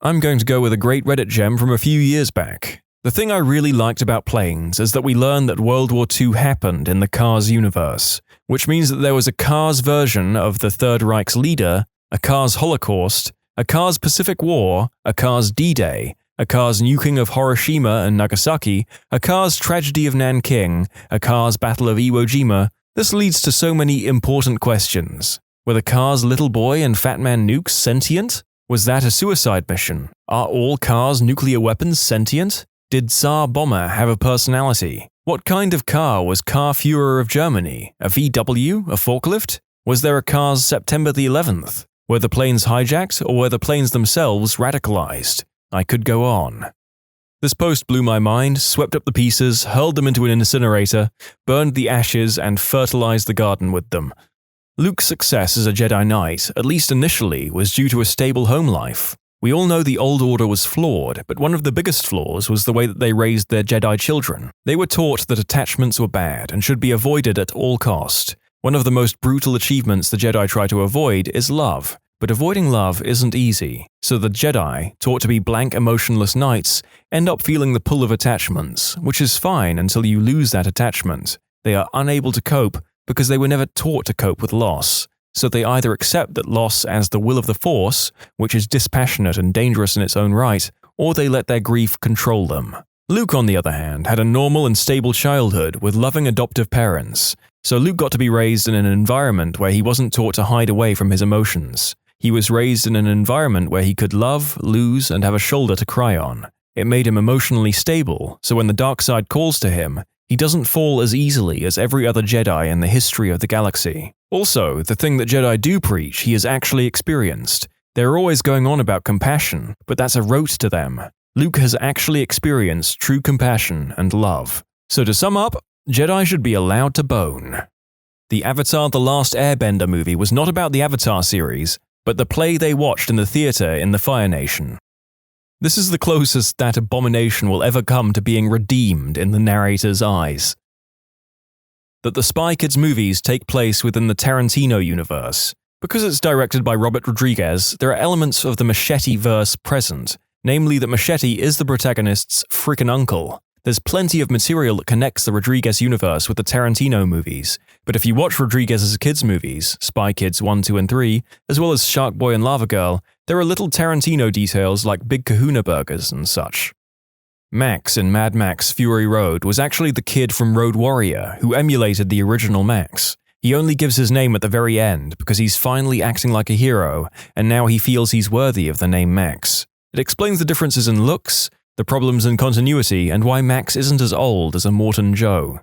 I'm going to go with a great Reddit gem from a few years back. The thing I really liked about Planes is that we learned that World War II happened in the Cars universe, which means that there was a Cars version of the Third Reich's leader, a Cars Holocaust, a Cars Pacific War, a Cars D-Day, a Cars nuking of Hiroshima and Nagasaki, a Cars tragedy of Nanking, a Cars battle of Iwo Jima. This leads to so many important questions. Were the Cars little boy and Fat Man nukes sentient? Was that a suicide mission? Are all Cars nuclear weapons sentient? Did Tsar Bomber have a personality? What kind of car was Car Führer of Germany? A VW? A forklift? Was there a Cars September the 11th? Were the planes hijacked, or were the planes themselves radicalized? I could go on. This post blew my mind, swept up the pieces, hurled them into an incinerator, burned the ashes, and fertilized the garden with them. Luke's success as a Jedi Knight, at least initially, was due to a stable home life. We all know the Old Order was flawed, but one of the biggest flaws was the way that they raised their Jedi children. They were taught that attachments were bad and should be avoided at all cost. One of the most brutal achievements the Jedi try to avoid is love, but avoiding love isn't easy. So the Jedi, taught to be blank emotionless knights, end up feeling the pull of attachments, which is fine until you lose that attachment. They are unable to cope because they were never taught to cope with loss. So they either accept that loss as the will of the Force, which is dispassionate and dangerous in its own right, or they let their grief control them. Luke, on the other hand, had a normal and stable childhood with loving adoptive parents. So Luke got to be raised in an environment where he wasn't taught to hide away from his emotions. He was raised in an environment where he could love, lose, and have a shoulder to cry on. It made him emotionally stable, so when the dark side calls to him, he doesn't fall as easily as every other Jedi in the history of the galaxy. Also, the thing that Jedi do preach, he has actually experienced. They're always going on about compassion, but that's a rote to them. Luke has actually experienced true compassion and love. So to sum up, Jedi should be allowed to bone. The Avatar: The Last Airbender movie was not about the Avatar series, but the play they watched in the theater in the Fire Nation. This is the closest that abomination will ever come to being redeemed in the narrator's eyes. That the Spy Kids movies take place within the Tarantino universe. Because it's directed by Robert Rodriguez, there are elements of the Machete-verse present, namely that Machete is the protagonist's frickin' uncle. There's plenty of material that connects the Rodriguez universe with the Tarantino movies, but if you watch Rodriguez's kids' movies, Spy Kids 1, 2, and 3, as well as Shark Boy and Lava Girl, there are little Tarantino details like Big Kahuna burgers and such. Max in Mad Max Fury Road was actually the kid from Road Warrior who emulated the original Max. He only gives his name at the very end because he's finally acting like a hero, and now he feels he's worthy of the name Max. It explains the differences in looks, the problems in continuity, and why Max isn't as old as a Morton Joe.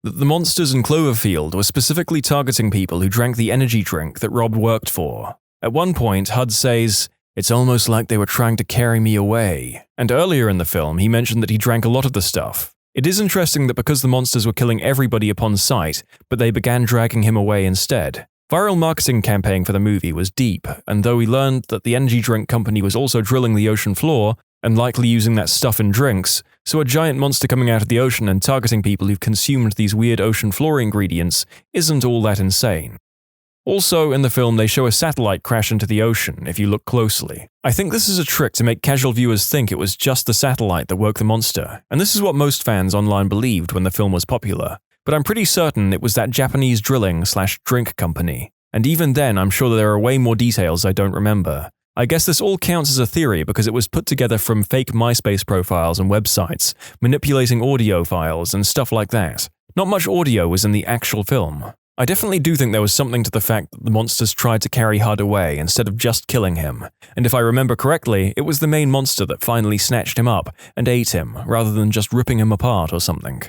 That the monsters in Cloverfield were specifically targeting people who drank the energy drink that Rob worked for. At one point, Hud says, "It's almost like they were trying to carry me away," and earlier in the film he mentioned that he drank a lot of the stuff. It is interesting that because the monsters were killing everybody upon sight, but they began dragging him away instead. Viral marketing campaign for the movie was deep, and though we learned that the energy drink company was also drilling the ocean floor, and likely using that stuff in drinks, so a giant monster coming out of the ocean and targeting people who've consumed these weird ocean floor ingredients isn't all that insane. Also, in the film, they show a satellite crash into the ocean, if you look closely. I think this is a trick to make casual viewers think it was just the satellite that woke the monster, and this is what most fans online believed when the film was popular. But I'm pretty certain it was that Japanese drilling/drink company, and even then I'm sure there are way more details I don't remember. I guess this all counts as a theory because it was put together from fake MySpace profiles and websites, manipulating audio files and stuff like that. Not much audio was in the actual film. I definitely do think there was something to the fact that the monsters tried to carry Hud away instead of just killing him, and if I remember correctly, it was the main monster that finally snatched him up and ate him, rather than just ripping him apart or something.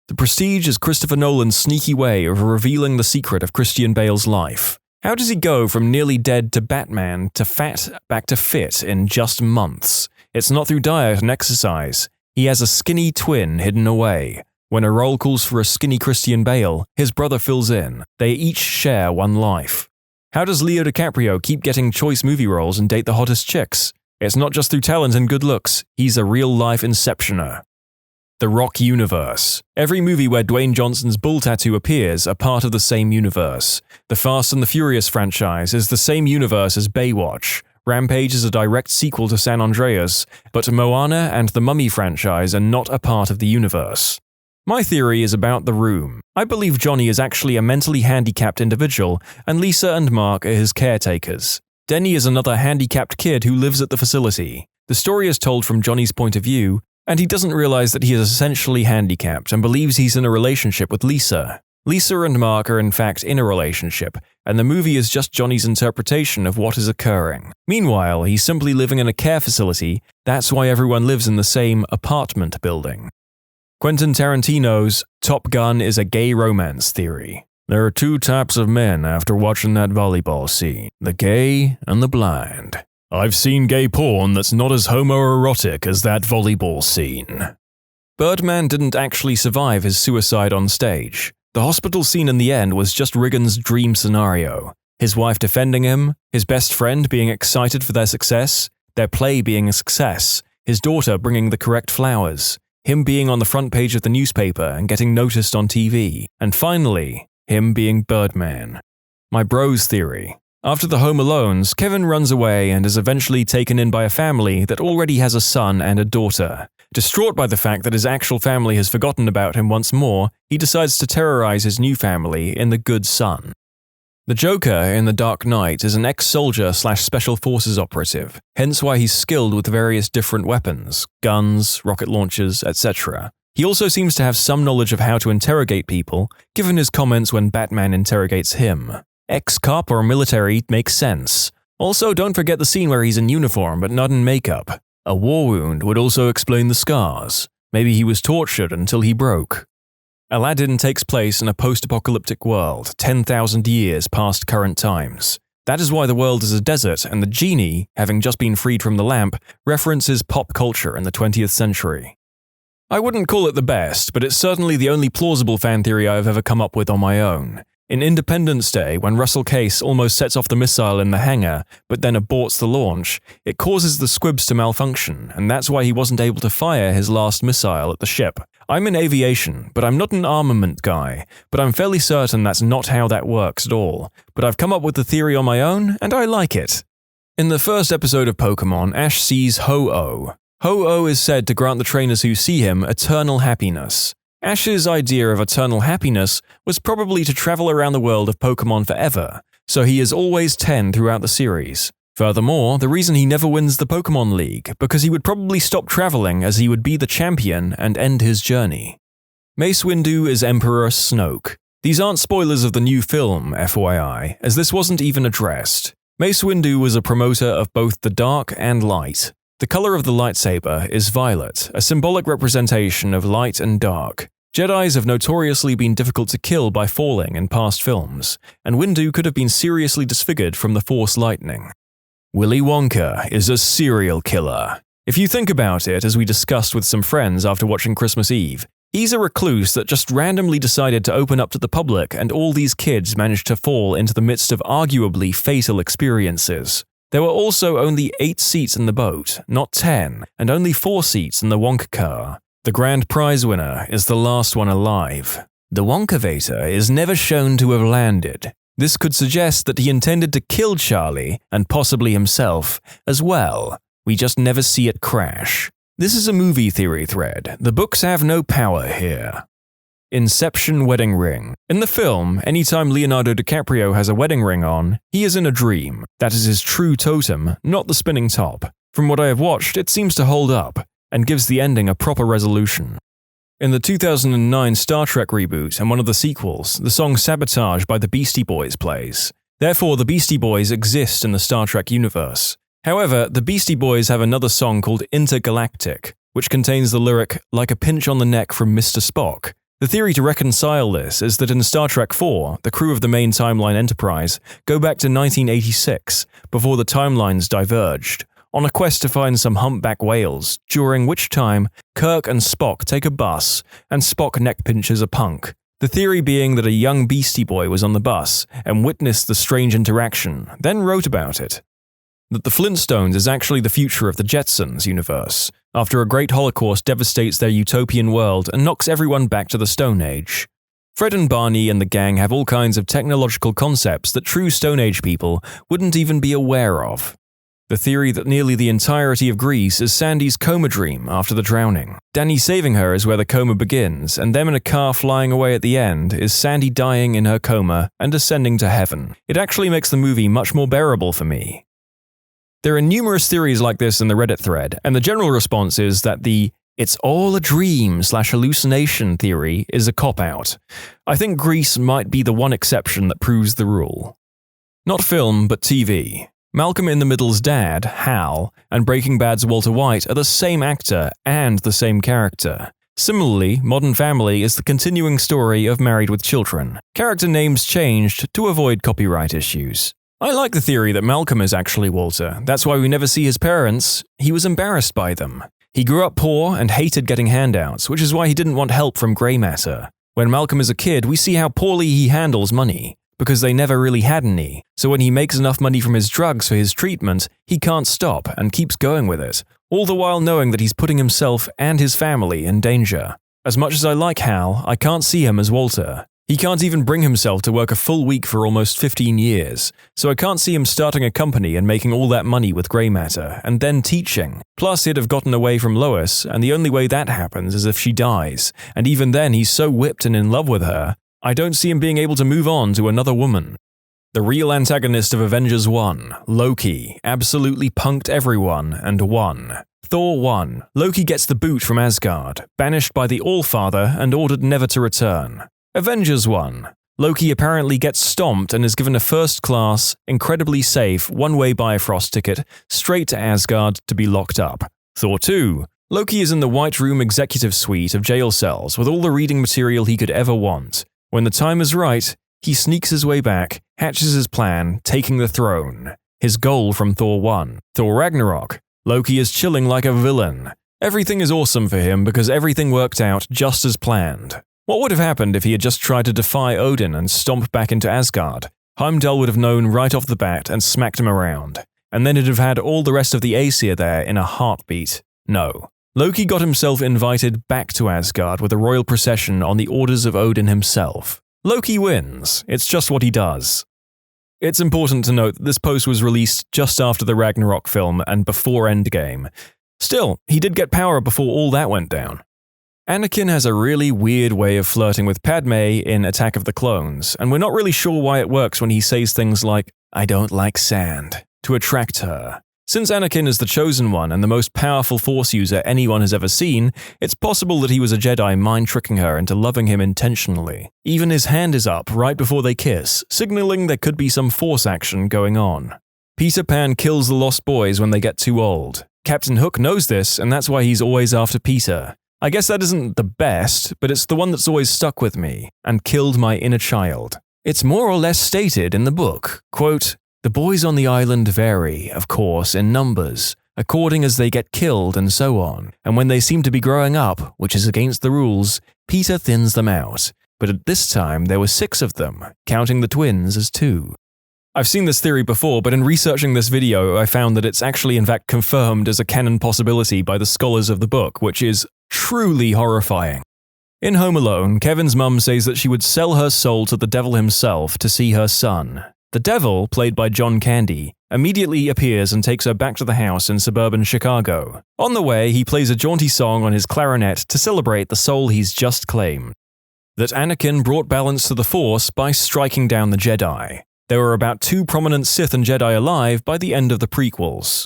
The Prestige is Christopher Nolan's sneaky way of revealing the secret of Christian Bale's life. How does he go from nearly dead to Batman to fat back to fit in just months? It's not through diet and exercise. He has a skinny twin hidden away. When a role calls for a skinny Christian Bale, his brother fills in. They each share one life. How does Leo DiCaprio keep getting choice movie roles and date the hottest chicks? It's not just through talent and good looks. He's a real-life inceptioner. The Rock universe. Every movie where Dwayne Johnson's bull tattoo appears are part of the same universe. The Fast and the Furious franchise is the same universe as Baywatch. Rampage is a direct sequel to San Andreas, but Moana and the Mummy franchise are not a part of the universe. My theory is about The Room. I believe Johnny is actually a mentally handicapped individual, and Lisa and Mark are his caretakers. Denny is another handicapped kid who lives at the facility. The story is told from Johnny's point of view, and he doesn't realize that he is essentially handicapped and believes he's in a relationship with Lisa. Lisa and Mark are in fact in a relationship, and the movie is just Johnny's interpretation of what is occurring. Meanwhile, he's simply living in a care facility. That's why everyone lives in the same apartment building. Quentin Tarantino's Top Gun is a gay romance theory. There are two types of men after watching that volleyball scene, the gay and the blind. I've seen gay porn that's not as homoerotic as that volleyball scene. Birdman didn't actually survive his suicide on stage. The hospital scene in the end was just Regan's dream scenario. His wife defending him, his best friend being excited for their success. their play being a success, his daughter bringing the correct flowers, him being on the front page of the newspaper and getting noticed on TV, and finally, him being Birdman. My bros theory. After the Home Alones, Kevin runs away and is eventually taken in by a family that already has a son and a daughter. Distraught by the fact that his actual family has forgotten about him once more, he decides to terrorize his new family in The Good Son. The Joker in The Dark Knight is an ex-soldier/special forces operative, hence why he's skilled with various different weapons, guns, rocket launchers, etc. He also seems to have some knowledge of how to interrogate people, given his comments when Batman interrogates him. Ex-cop or military makes sense. Also, don't forget the scene where he's in uniform but not in makeup. A war wound would also explain the scars. Maybe he was tortured until he broke. Aladdin takes place in a post-apocalyptic world, 10,000 years past current times. That is why the world is a desert, and the genie, having just been freed from the lamp, references pop culture in the 20th century. I wouldn't call it the best, but it's certainly the only plausible fan theory I've ever come up with on my own. In Independence Day, when Russell Case almost sets off the missile in the hangar, but then aborts the launch, it causes the squibs to malfunction, and that's why he wasn't able to fire his last missile at the ship. I'm in aviation, but I'm not an armament guy, but I'm fairly certain that's not how that works at all. But I've come up with the theory on my own, and I like it. In the first episode of Pokemon, Ash sees Ho-Oh. Ho-Oh is said to grant the trainers who see him eternal happiness. Ash's idea of eternal happiness was probably to travel around the world of Pokemon forever, so he is always 10 throughout the series. Furthermore, the reason he never wins the Pokemon League, because he would probably stop traveling as he would be the champion and end his journey. Mace Windu is Emperor Snoke. These aren't spoilers of the new film, FYI, as this wasn't even addressed. Mace Windu was a promoter of both the dark and light. The color of the lightsaber is violet, a symbolic representation of light and dark. Jedis have notoriously been difficult to kill by falling in past films, and Windu could have been seriously disfigured from the Force lightning. Willy Wonka is a serial killer. If you think about it, as we discussed with some friends after watching Christmas Eve, he's a recluse that just randomly decided to open up to the public, and all these kids managed to fall into the midst of arguably fatal experiences. There were also only 8 seats in the boat, not 10, and only 4 seats in the Wonka car. The grand prize winner is the last one alive. The Wonkavator is never shown to have landed. This could suggest that he intended to kill Charlie, and possibly himself, as well. We just never see it crash. This is a movie theory thread. The books have no power here. Inception wedding ring. In the film, anytime Leonardo DiCaprio has a wedding ring on, he is in a dream. That is his true totem, not the spinning top. From what I have watched, it seems to hold up, and gives the ending a proper resolution. In the 2009 Star Trek reboot and one of the sequels, the song Sabotage by the Beastie Boys plays. Therefore, the Beastie Boys exist in the Star Trek universe. However, the Beastie Boys have another song called Intergalactic, which contains the lyric, "like a pinch on the neck from Mr. Spock." The theory to reconcile this is that in Star Trek IV, the crew of the main timeline Enterprise go back to 1986, before the timelines diverged, on a quest to find some humpback whales, during which time Kirk and Spock take a bus, and Spock neck pinches a punk. The theory being that a young Beastie Boy was on the bus and witnessed the strange interaction, then wrote about it. That the Flintstones is actually the future of the Jetsons universe, after a great holocaust devastates their utopian world and knocks everyone back to the Stone Age. Fred and Barney and the gang have all kinds of technological concepts that true Stone Age people wouldn't even be aware of. The theory that nearly the entirety of Greece is Sandy's coma dream after the drowning. Danny saving her is where the coma begins, and them in a car flying away at the end is Sandy dying in her coma and ascending to heaven. It actually makes the movie much more bearable for me. There are numerous theories like this in the Reddit thread, and the general response is that the "it's all a dream/hallucination" theory is a cop-out. I think Greece might be the one exception that proves the rule. Not film, but TV. Malcolm in the Middle's dad, Hal, and Breaking Bad's Walter White are the same actor and the same character. Similarly, Modern Family is the continuing story of Married with Children. Character names changed to avoid copyright issues. I like the theory that Malcolm is actually Walter. That's why we never see his parents. He was embarrassed by them. He grew up poor and hated getting handouts, which is why he didn't want help from grey matter. When Malcolm is a kid, we see how poorly he handles money. because they never really had any, so when he makes enough money from his drugs for his treatment, he can't stop and keeps going with it, all the while knowing that he's putting himself and his family in danger. As much as I like Hal, I can't see him as Walter. He can't even bring himself to work a full week for almost 15 years, so I can't see him starting a company and making all that money with grey matter, and then teaching. Plus, he'd have gotten away from Lois, and the only way that happens is if she dies, and even then he's so whipped and in love with her, I don't see him being able to move on to another woman. The real antagonist of Avengers 1, Loki, absolutely punked everyone and won. Thor 1. Loki gets the boot from Asgard, banished by the All-Father and ordered never to return. Avengers 1. Loki apparently gets stomped and is given a first-class, incredibly safe, one-way Bifrost ticket straight to Asgard to be locked up. Thor 2. Loki is in the White Room executive suite of jail cells with all the reading material he could ever want. When the time is right, he sneaks his way back, hatches his plan, taking the throne. His goal from Thor 1. Thor Ragnarok. Loki is chilling like a villain. Everything is awesome for him because everything worked out just as planned. What would have happened if he had just tried to defy Odin and stomp back into Asgard? Heimdall would have known right off the bat and smacked him around. And then he'd have had all the rest of the AITA there in a heartbeat. No. Loki got himself invited back to Asgard with a royal procession on the orders of Odin himself. Loki wins. It's just what he does. It's important to note that this post was released just after the Ragnarok film and before Endgame. Still, he did get power before all that went down. Anakin has a really weird way of flirting with Padme in Attack of the Clones, and we're not really sure why it works when he says things like, "I don't like sand," to attract her. Since Anakin is the chosen one and the most powerful Force user anyone has ever seen, it's possible that he was a Jedi mind-tricking her into loving him intentionally. Even his hand is up right before they kiss, signaling there could be some Force action going on. Peter Pan kills the Lost Boys when they get too old. Captain Hook knows this, and that's why he's always after Peter. I guess that isn't the best, but it's the one that's always stuck with me, and killed my inner child. It's more or less stated in the book, quote, "The boys on the island vary, of course, in numbers, according as they get killed and so on, and when they seem to be growing up, which is against the rules, Peter thins them out. But at this time there were 6 of them, counting the twins as 2. I've seen this theory before, but in researching this video I found that it's actually in fact confirmed as a canon possibility by the scholars of the book, which is truly horrifying. In Home Alone, Kevin's mum says that she would sell her soul to the devil himself to see her son. The devil, played by John Candy, immediately appears and takes her back to the house in suburban Chicago. On the way, he plays a jaunty song on his clarinet to celebrate the soul he's just claimed. That Anakin brought balance to the Force by striking down the Jedi. There were about 2 prominent Sith and Jedi alive by the end of the prequels.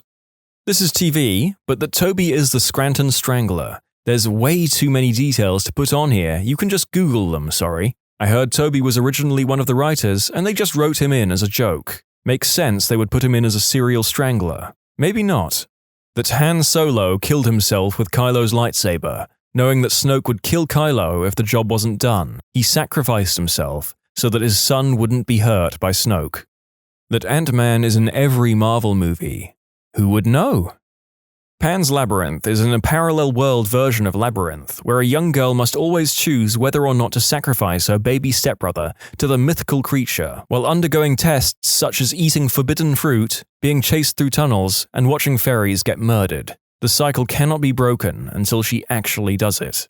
This is TV, but that Toby is the Scranton Strangler. There's way too many details to put on here, you can just Google them, sorry. I heard Toby was originally one of the writers, and they just wrote him in as a joke. Makes sense they would put him in as a serial strangler. Maybe not. That Han Solo killed himself with Kylo's lightsaber, knowing that Snoke would kill Kylo if the job wasn't done. He sacrificed himself so that his son wouldn't be hurt by Snoke. That Ant-Man is in every Marvel movie. Who would know? Pan's Labyrinth is in a parallel world version of Labyrinth, where a young girl must always choose whether or not to sacrifice her baby stepbrother to the mythical creature, while undergoing tests such as eating forbidden fruit, being chased through tunnels, and watching fairies get murdered. The cycle cannot be broken until she actually does it.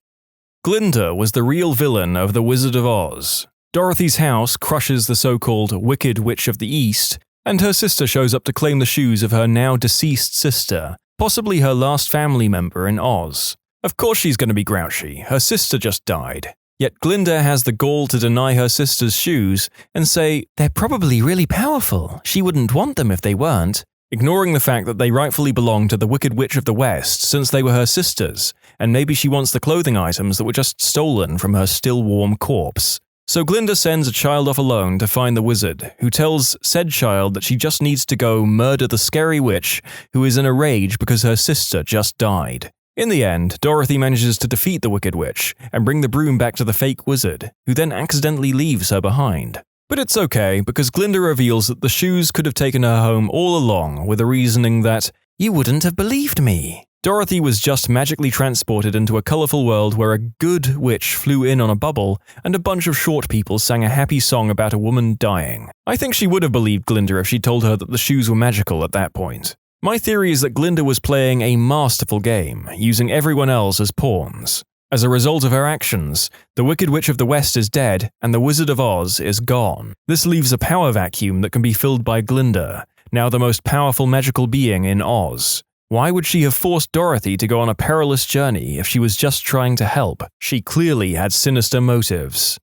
Glinda was the real villain of The Wizard of Oz. Dorothy's house crushes the so-called Wicked Witch of the East, and her sister shows up to claim the shoes of her now deceased sister, possibly her last family member in Oz. Of course she's going to be grouchy, her sister just died. Yet Glinda has the gall to deny her sister's shoes and say, "They're probably really powerful, she wouldn't want them if they weren't," ignoring the fact that they rightfully belong to the Wicked Witch of the West since they were her sisters, and maybe she wants the clothing items that were just stolen from her still warm corpse. So Glinda sends a child off alone to find the wizard, who tells said child that she just needs to go murder the scary witch who is in a rage because her sister just died. In the end, Dorothy manages to defeat the Wicked Witch and bring the broom back to the fake wizard, who then accidentally leaves her behind. But it's okay, because Glinda reveals that the shoes could have taken her home all along with the reasoning that, "You wouldn't have believed me. Dorothy was just magically transported into a colourful world where a good witch flew in on a bubble and a bunch of short people sang a happy song about a woman dying. I think she would have believed Glinda if she told her that the shoes were magical at that point. My theory is that Glinda was playing a masterful game, using everyone else as pawns. As a result of her actions, the Wicked Witch of the West is dead and the Wizard of Oz is gone. This leaves a power vacuum that can be filled by Glinda, now the most powerful magical being in Oz. Why would she have forced Dorothy to go on a perilous journey if she was just trying to help? She clearly had sinister motives.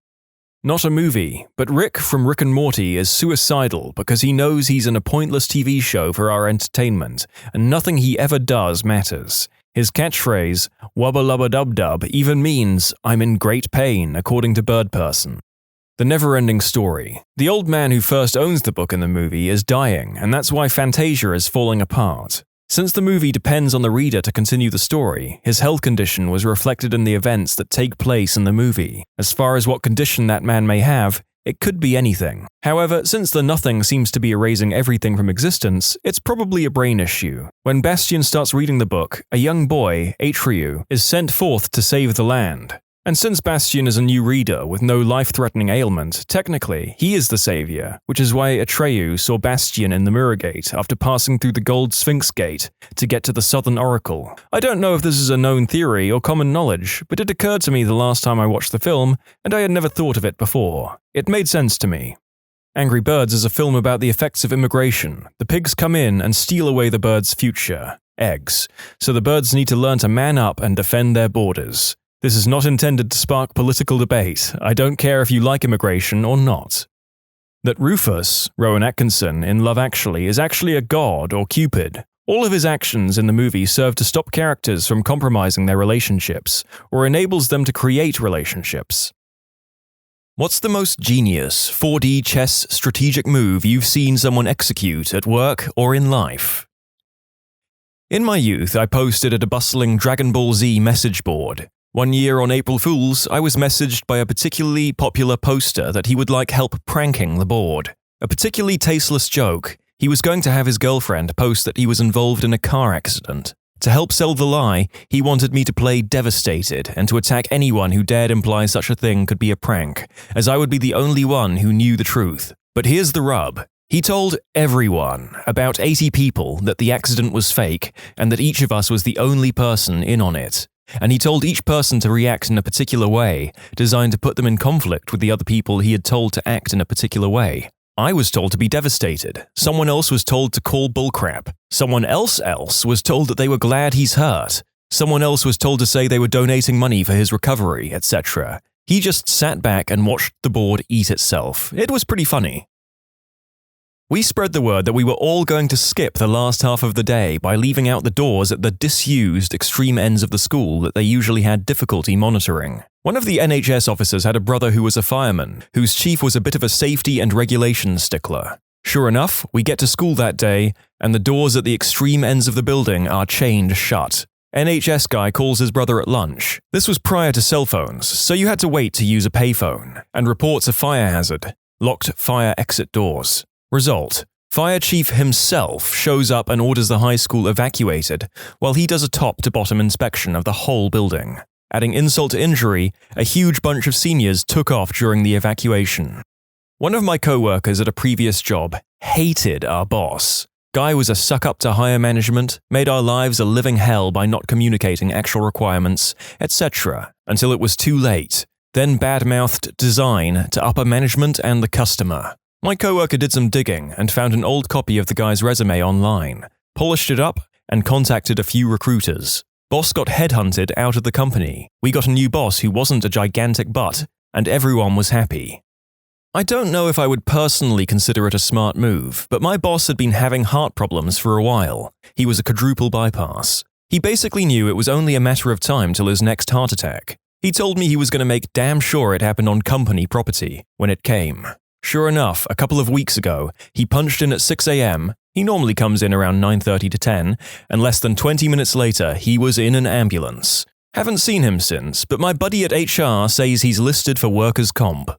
Not a movie, but Rick from Rick and Morty is suicidal because he knows he's in a pointless TV show for our entertainment, and nothing he ever does matters. His catchphrase, "Wubba lubba dub dub," even means, "I'm in great pain," according to Birdperson. The never-ending story. The old man who first owns the book in the movie is dying, and that's why Fantasia is falling apart. Since the movie depends on the reader to continue the story, his health condition was reflected in the events that take place in the movie. As far as what condition that man may have, it could be anything. However, since the nothing seems to be erasing everything from existence, it's probably a brain issue. When Bastian starts reading the book, a young boy, Atreyu, is sent forth to save the land. And since Bastian is a new reader with no life-threatening ailment, technically, he is the savior, which is why Atreyu saw Bastian in the Mirror Gate after passing through the Gold Sphinx Gate to get to the Southern Oracle. I don't know if this is a known theory or common knowledge, but it occurred to me the last time I watched the film, and I had never thought of it before. It made sense to me. Angry Birds is a film about the effects of immigration. The pigs come in and steal away the birds' future, eggs, so the birds need to learn to man up and defend their borders. This is not intended to spark political debate. I don't care if you like immigration or not. That Rufus, Rowan Atkinson, in Love Actually, is actually a god or Cupid. All of his actions in the movie serve to stop characters from compromising their relationships, or enables them to create relationships. What's the most genius 4D chess strategic move you've seen someone execute at work or in life? In my youth, I posted at a bustling Dragon Ball Z message board. One year on April Fool's, I was messaged by a particularly popular poster that he would like help pranking the board. A particularly tasteless joke. He was going to have his girlfriend post that he was involved in a car accident. To help sell the lie, he wanted me to play devastated and to attack anyone who dared imply such a thing could be a prank, as I would be the only one who knew the truth. But here's the rub. He told everyone, about 80 people, that the accident was fake and that each of us was the only person in on it. And he told each person to react in a particular way, designed to put them in conflict with the other people he had told to act in a particular way. I was told to be devastated. Someone else was told to call bullcrap. Someone else was told that they were glad he's hurt. Someone else was told to say they were donating money for his recovery, etc. He just sat back and watched the board eat itself. It was pretty funny. We spread the word that we were all going to skip the last half of the day by leaving out the doors at the disused extreme ends of the school that they usually had difficulty monitoring. One of the NHS officers had a brother who was a fireman, whose chief was a bit of a safety and regulation stickler. Sure enough, we get to school that day, and the doors at the extreme ends of the building are chained shut. NHS guy calls his brother at lunch. This was prior to cell phones, so you had to wait to use a payphone, and reports a fire hazard. Locked fire exit doors. Result: Fire Chief himself shows up and orders the high school evacuated, while he does a top-to-bottom inspection of the whole building. Adding insult to injury, a huge bunch of seniors took off during the evacuation. One of my co-workers at a previous job hated our boss. Guy was a suck-up to higher management, made our lives a living hell by not communicating actual requirements, etc., until it was too late. Then bad-mouthed design to upper management and the customer. My coworker did some digging and found an old copy of the guy's resume online, polished it up, and contacted a few recruiters. Boss got headhunted out of the company. We got a new boss who wasn't a gigantic butt, and everyone was happy. I don't know if I would personally consider it a smart move, but my boss had been having heart problems for a while. He was a quadruple bypass. He basically knew it was only a matter of time till his next heart attack. He told me he was going to make damn sure it happened on company property when it came. Sure enough, a couple of weeks ago, he punched in at 6 a.m., he normally comes in around 9:30 to 10, and less than 20 minutes later, he was in an ambulance. Haven't seen him since, but my buddy at HR says he's listed for workers' comp.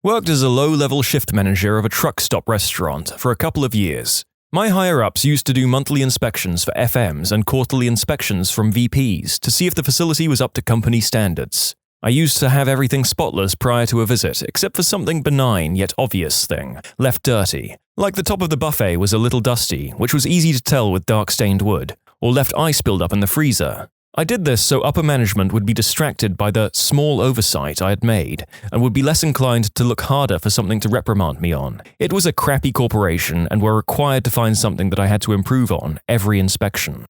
Worked as a low-level shift manager of a truck stop restaurant for a couple of years. My higher-ups used to do monthly inspections for FMs and quarterly inspections from VPs to see if the facility was up to company standards. I used to have everything spotless prior to a visit, except for something benign yet obvious thing, left dirty. Like the top of the buffet was a little dusty, which was easy to tell with dark-stained wood, or left ice build up in the freezer. I did this so upper management would be distracted by the small oversight I had made, and would be less inclined to look harder for something to reprimand me on. It was a crappy corporation and were required to find something that I had to improve on every inspection.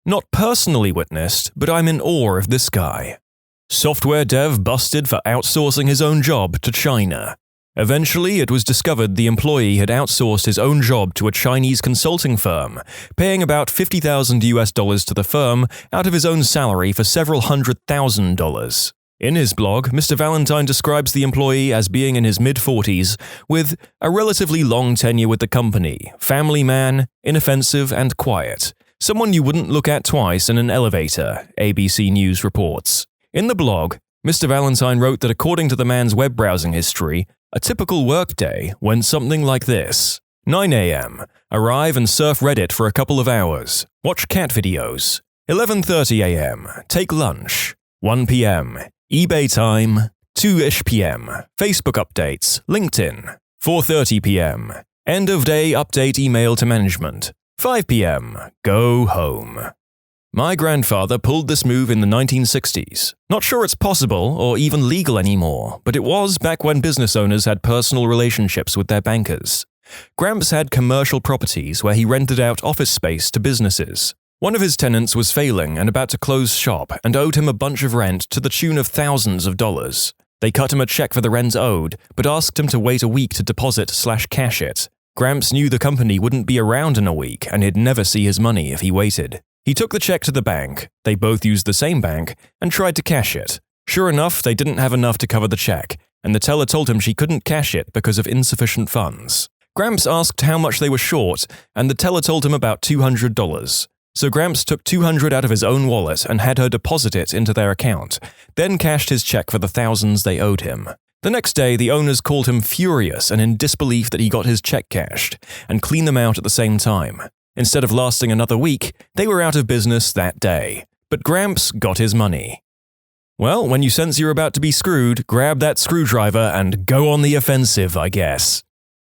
Not personally witnessed, but I'm in awe of this guy. Software dev busted for outsourcing his own job to China. Eventually, it was discovered the employee had outsourced his own job to a Chinese consulting firm, paying about $50,000 to the firm out of his own salary for several $100,000. In his blog, Mr. Valentine describes the employee as being in his mid-40s, with a relatively long tenure with the company, family man, inoffensive and quiet. Someone you wouldn't look at twice in an elevator, ABC News reports. In the blog, Mr. Valentine wrote that according to the man's web browsing history, a typical workday went something like this. 9 a.m. Arrive and surf Reddit for a couple of hours. Watch cat videos. 11:30 a.m. Take lunch. 1 p.m. eBay time. 2-ish p.m. Facebook updates. LinkedIn. 4:30 p.m. End of day update email to management. 5 p.m. Go home. My grandfather pulled this move in the 1960s. Not sure it's possible or even legal anymore, but it was back when business owners had personal relationships with their bankers. Gramps had commercial properties where he rented out office space to businesses. One of his tenants was failing and about to close shop and owed him a bunch of rent to the tune of thousands of dollars. They cut him a check for the rent owed, but asked him to wait a week to deposit/cash it. Gramps knew the company wouldn't be around in a week and he'd never see his money if he waited. He took the check to the bank, they both used the same bank, and tried to cash it. Sure enough, they didn't have enough to cover the check, and the teller told him she couldn't cash it because of insufficient funds. Gramps asked how much they were short, and the teller told him about $200. So Gramps took $200 out of his own wallet and had her deposit it into their account, then cashed his check for the thousands they owed him. The next day, the owners called him furious and in disbelief that he got his check cashed, and cleaned them out at the same time. Instead of lasting another week, they were out of business that day. But Gramps got his money. Well, when you sense you're about to be screwed, grab that screwdriver and go on the offensive, I guess.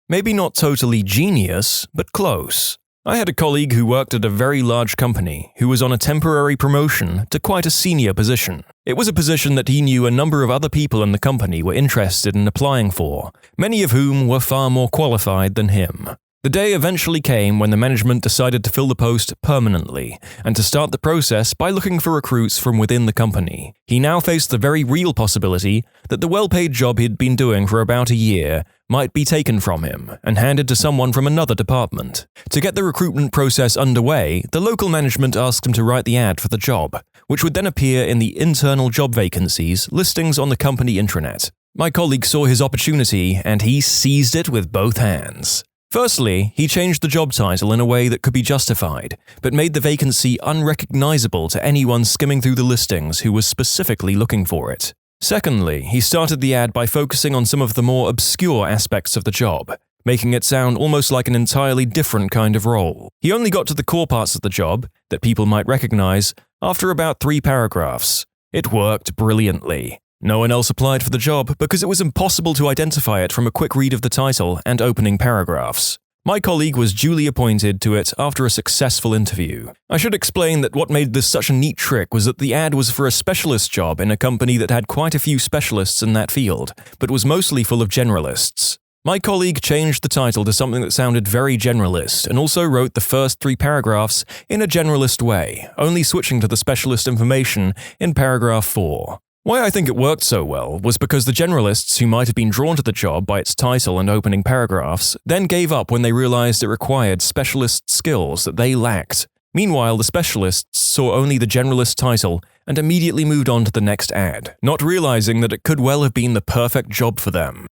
Maybe not totally genius, but close. I had a colleague who worked at a very large company who was on a temporary promotion to quite a senior position. It was a position that he knew a number of other people in the company were interested in applying for, many of whom were far more qualified than him. The day eventually came when the management decided to fill the post permanently and to start the process by looking for recruits from within the company. He now faced the very real possibility that the well-paid job he'd been doing for about a year might be taken from him and handed to someone from another department. To get the recruitment process underway, the local management asked him to write the ad for the job, which would then appear in the internal job vacancies listings on the company intranet. My colleague saw his opportunity and he seized it with both hands. Firstly, he changed the job title in a way that could be justified, but made the vacancy unrecognizable to anyone skimming through the listings who was specifically looking for it. Secondly, he started the ad by focusing on some of the more obscure aspects of the job, making it sound almost like an entirely different kind of role. He only got to the core parts of the job, that people might recognize, after about 3 paragraphs. It worked brilliantly. No one else applied for the job because it was impossible to identify it from a quick read of the title and opening paragraphs. My colleague was duly appointed to it after a successful interview. I should explain that what made this such a neat trick was that the ad was for a specialist job in a company that had quite a few specialists in that field, but was mostly full of generalists. My colleague changed the title to something that sounded very generalist and also wrote the first 3 paragraphs in a generalist way, only switching to the specialist information in paragraph 4. Why I think it worked so well was because the generalists who might have been drawn to the job by its title and opening paragraphs then gave up when they realized it required specialist skills that they lacked. Meanwhile, the specialists saw only the generalist title and immediately moved on to the next ad, not realizing that it could well have been the perfect job for them.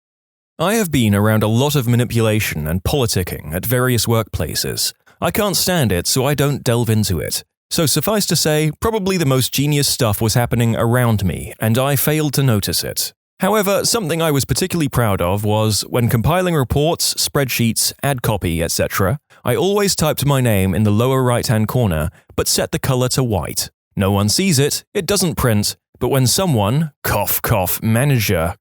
I have been around a lot of manipulation and politicking at various workplaces. I can't stand it, so I don't delve into it. So suffice to say, probably the most genius stuff was happening around me, and I failed to notice it. However, something I was particularly proud of was, when compiling reports, spreadsheets, ad copy, etc., I always typed my name in the lower right-hand corner, but set the color to white. No one sees it, it doesn't print, but when someone, manager,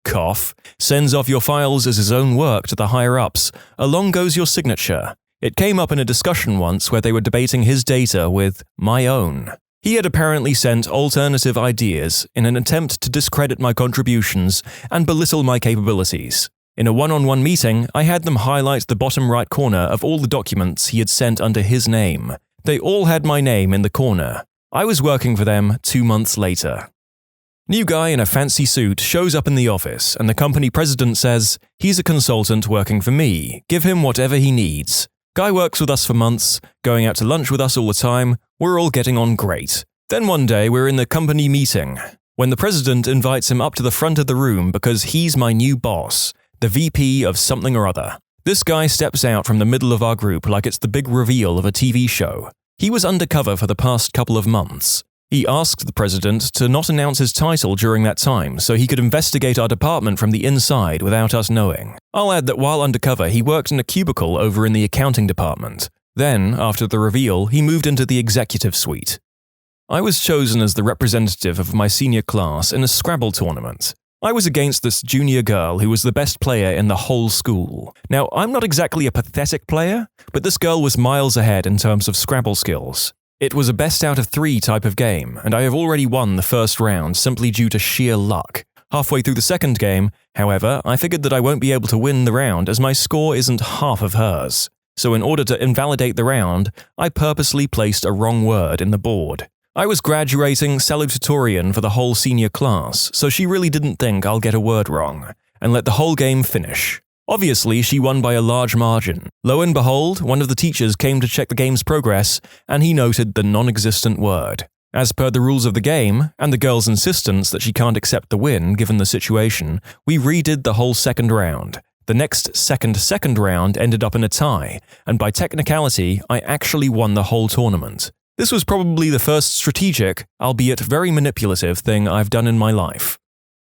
sends off your files as his own work to the higher-ups, along goes your signature. It came up in a discussion once where they were debating his data with my own. He had apparently sent alternative ideas in an attempt to discredit my contributions and belittle my capabilities. In a one-on-one meeting, I had them highlight the bottom right corner of all the documents he had sent under his name. They all had my name in the corner. I was working for them 2 months later. New guy in a fancy suit shows up in the office, and the company president says, "He's a consultant working for me. Give him whatever he needs." Guy works with us for months, going out to lunch with us all the time. We're all getting on great. Then one day we're in the company meeting, when the president invites him up to the front of the room because he's my new boss, the VP of something or other. This guy steps out from the middle of our group like it's the big reveal of a TV show. He was undercover for the past couple of months. He asked the president to not announce his title during that time so he could investigate our department from the inside without us knowing. I'll add that while undercover, he worked in a cubicle over in the accounting department. Then, after the reveal, he moved into the executive suite. I was chosen as the representative of my senior class in a Scrabble tournament. I was against this junior girl who was the best player in the whole school. Now, I'm not exactly a pathetic player, but this girl was miles ahead in terms of Scrabble skills. It was a best out of 3 type of game, and I have already won the first round simply due to sheer luck. Halfway through the second game, however, I figured that I won't be able to win the round as my score isn't half of hers. So in order to invalidate the round, I purposely placed a wrong word in the board. I was graduating salutatorian for the whole senior class, so she really didn't think I'll get a word wrong, and let the whole game finish. Obviously, she won by a large margin. Lo and behold, one of the teachers came to check the game's progress, and he noted the non-existent word. As per the rules of the game, and the girl's insistence that she can't accept the win given the situation, we redid the whole second round. The next second round ended up in a tie, and by technicality, I actually won the whole tournament. This was probably the first strategic, albeit very manipulative thing I've done in my life.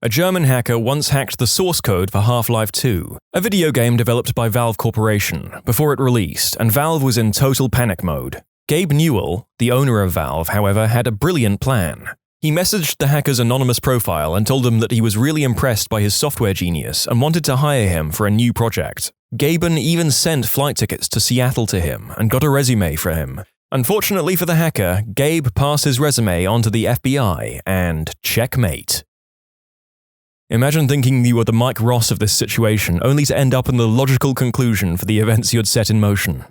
A German hacker once hacked the source code for Half-Life 2, a video game developed by Valve Corporation, before it released, and Valve was in total panic mode. Gabe Newell, the owner of Valve, however, had a brilliant plan. He messaged the hacker's anonymous profile and told him that he was really impressed by his software genius and wanted to hire him for a new project. Gaben even sent flight tickets to Seattle to him and got a resume for him. Unfortunately for the hacker, Gabe passed his resume on to the FBI and checkmate. Imagine thinking you were the Mike Ross of this situation, only to end up in the logical conclusion for the events you had set in motion.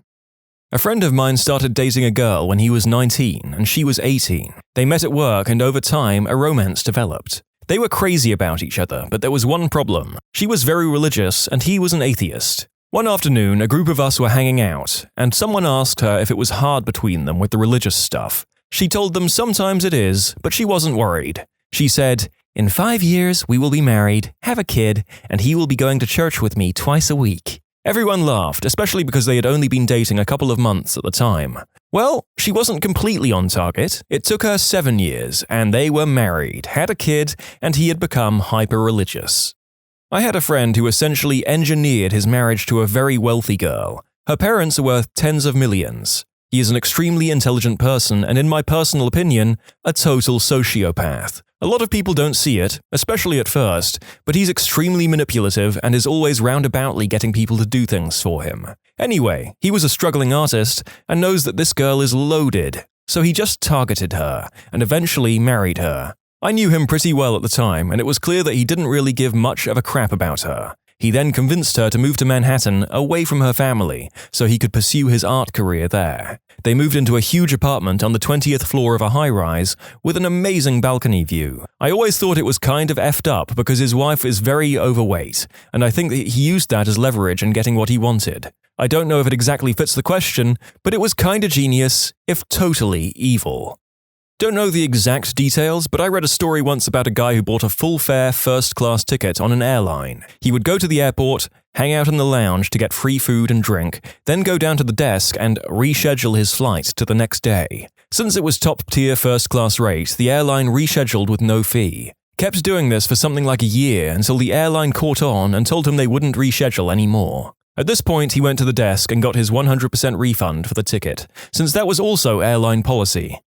A friend of mine started dating a girl when he was 19 and she was 18. They met at work and over time a romance developed. They were crazy about each other, but there was one problem. She was very religious and he was an atheist. One afternoon, a group of us were hanging out, and someone asked her if it was hard between them with the religious stuff. She told them sometimes it is, but she wasn't worried. She said, "In 5 years, we will be married, have a kid, and he will be going to church with me twice a week." Everyone laughed, especially because they had only been dating a couple of months at the time. Well, she wasn't completely on target. It took her 7 years, and they were married, had a kid, and he had become hyper-religious. I had a friend who essentially engineered his marriage to a very wealthy girl. Her parents are worth tens of millions. He is an extremely intelligent person and, in my personal opinion, a total sociopath. A lot of people don't see it, especially at first, but he's extremely manipulative and is always roundaboutly getting people to do things for him. Anyway, he was a struggling artist and knows that this girl is loaded, so he just targeted her and eventually married her. I knew him pretty well at the time, and it was clear that he didn't really give much of a crap about her. He then convinced her to move to Manhattan, away from her family, so he could pursue his art career there. They moved into a huge apartment on the 20th floor of a high-rise with an amazing balcony view. I always thought it was kind of effed up because his wife is very overweight, and I think that he used that as leverage in getting what he wanted. I don't know if it exactly fits the question, but it was kinda genius, if totally evil. Don't know the exact details, but I read a story once about a guy who bought a full-fare first-class ticket on an airline. He would go to the airport, hang out in the lounge to get free food and drink, then go down to the desk and reschedule his flight to the next day. Since it was top-tier first-class rate, the airline rescheduled with no fee. Kept doing this for something like a year until the airline caught on and told him they wouldn't reschedule anymore. At this point, he went to the desk and got his 100% refund for the ticket, since that was also airline policy.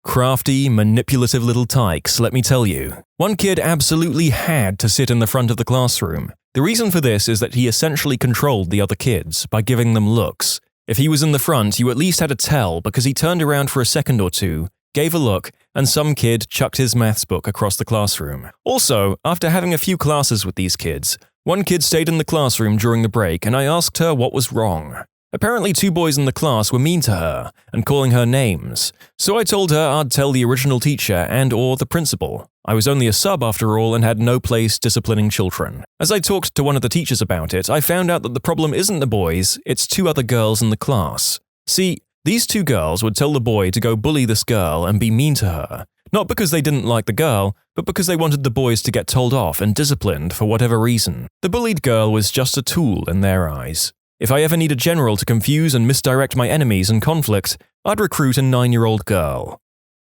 Crafty, manipulative little tykes, let me tell you. One kid absolutely had to sit in the front of the classroom. The reason for this is that he essentially controlled the other kids by giving them looks. If he was in the front, you at least had to tell because he turned around for a second or two, gave a look, and some kid chucked his maths book across the classroom. Also, after having a few classes with these kids, one kid stayed in the classroom during the break and I asked her what was wrong. Apparently 2 boys in the class were mean to her and calling her names, so I told her I'd tell the original teacher and/or the principal. I was only a sub after all and had no place disciplining children. As I talked to one of the teachers about it, I found out that the problem isn't the boys, it's 2 other girls in the class. See, these 2 girls would tell the boy to go bully this girl and be mean to her, not because they didn't like the girl, but because they wanted the boys to get told off and disciplined for whatever reason. The bullied girl was just a tool in their eyes. If I ever need a general to confuse and misdirect my enemies in conflict, I'd recruit a 9-year-old girl.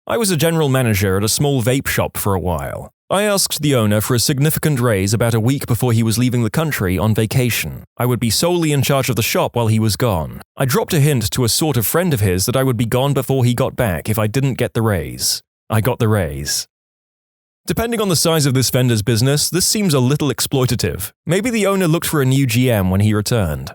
I was a general manager at a small vape shop for a while. I asked the owner for a significant raise about a week before he was leaving the country on vacation. I would be solely in charge of the shop while he was gone. I dropped a hint to a sort of friend of his that I would be gone before he got back if I didn't get the raise. I got the raise. Depending on the size of this vendor's business, this seems a little exploitative. Maybe the owner looked for a new GM when he returned.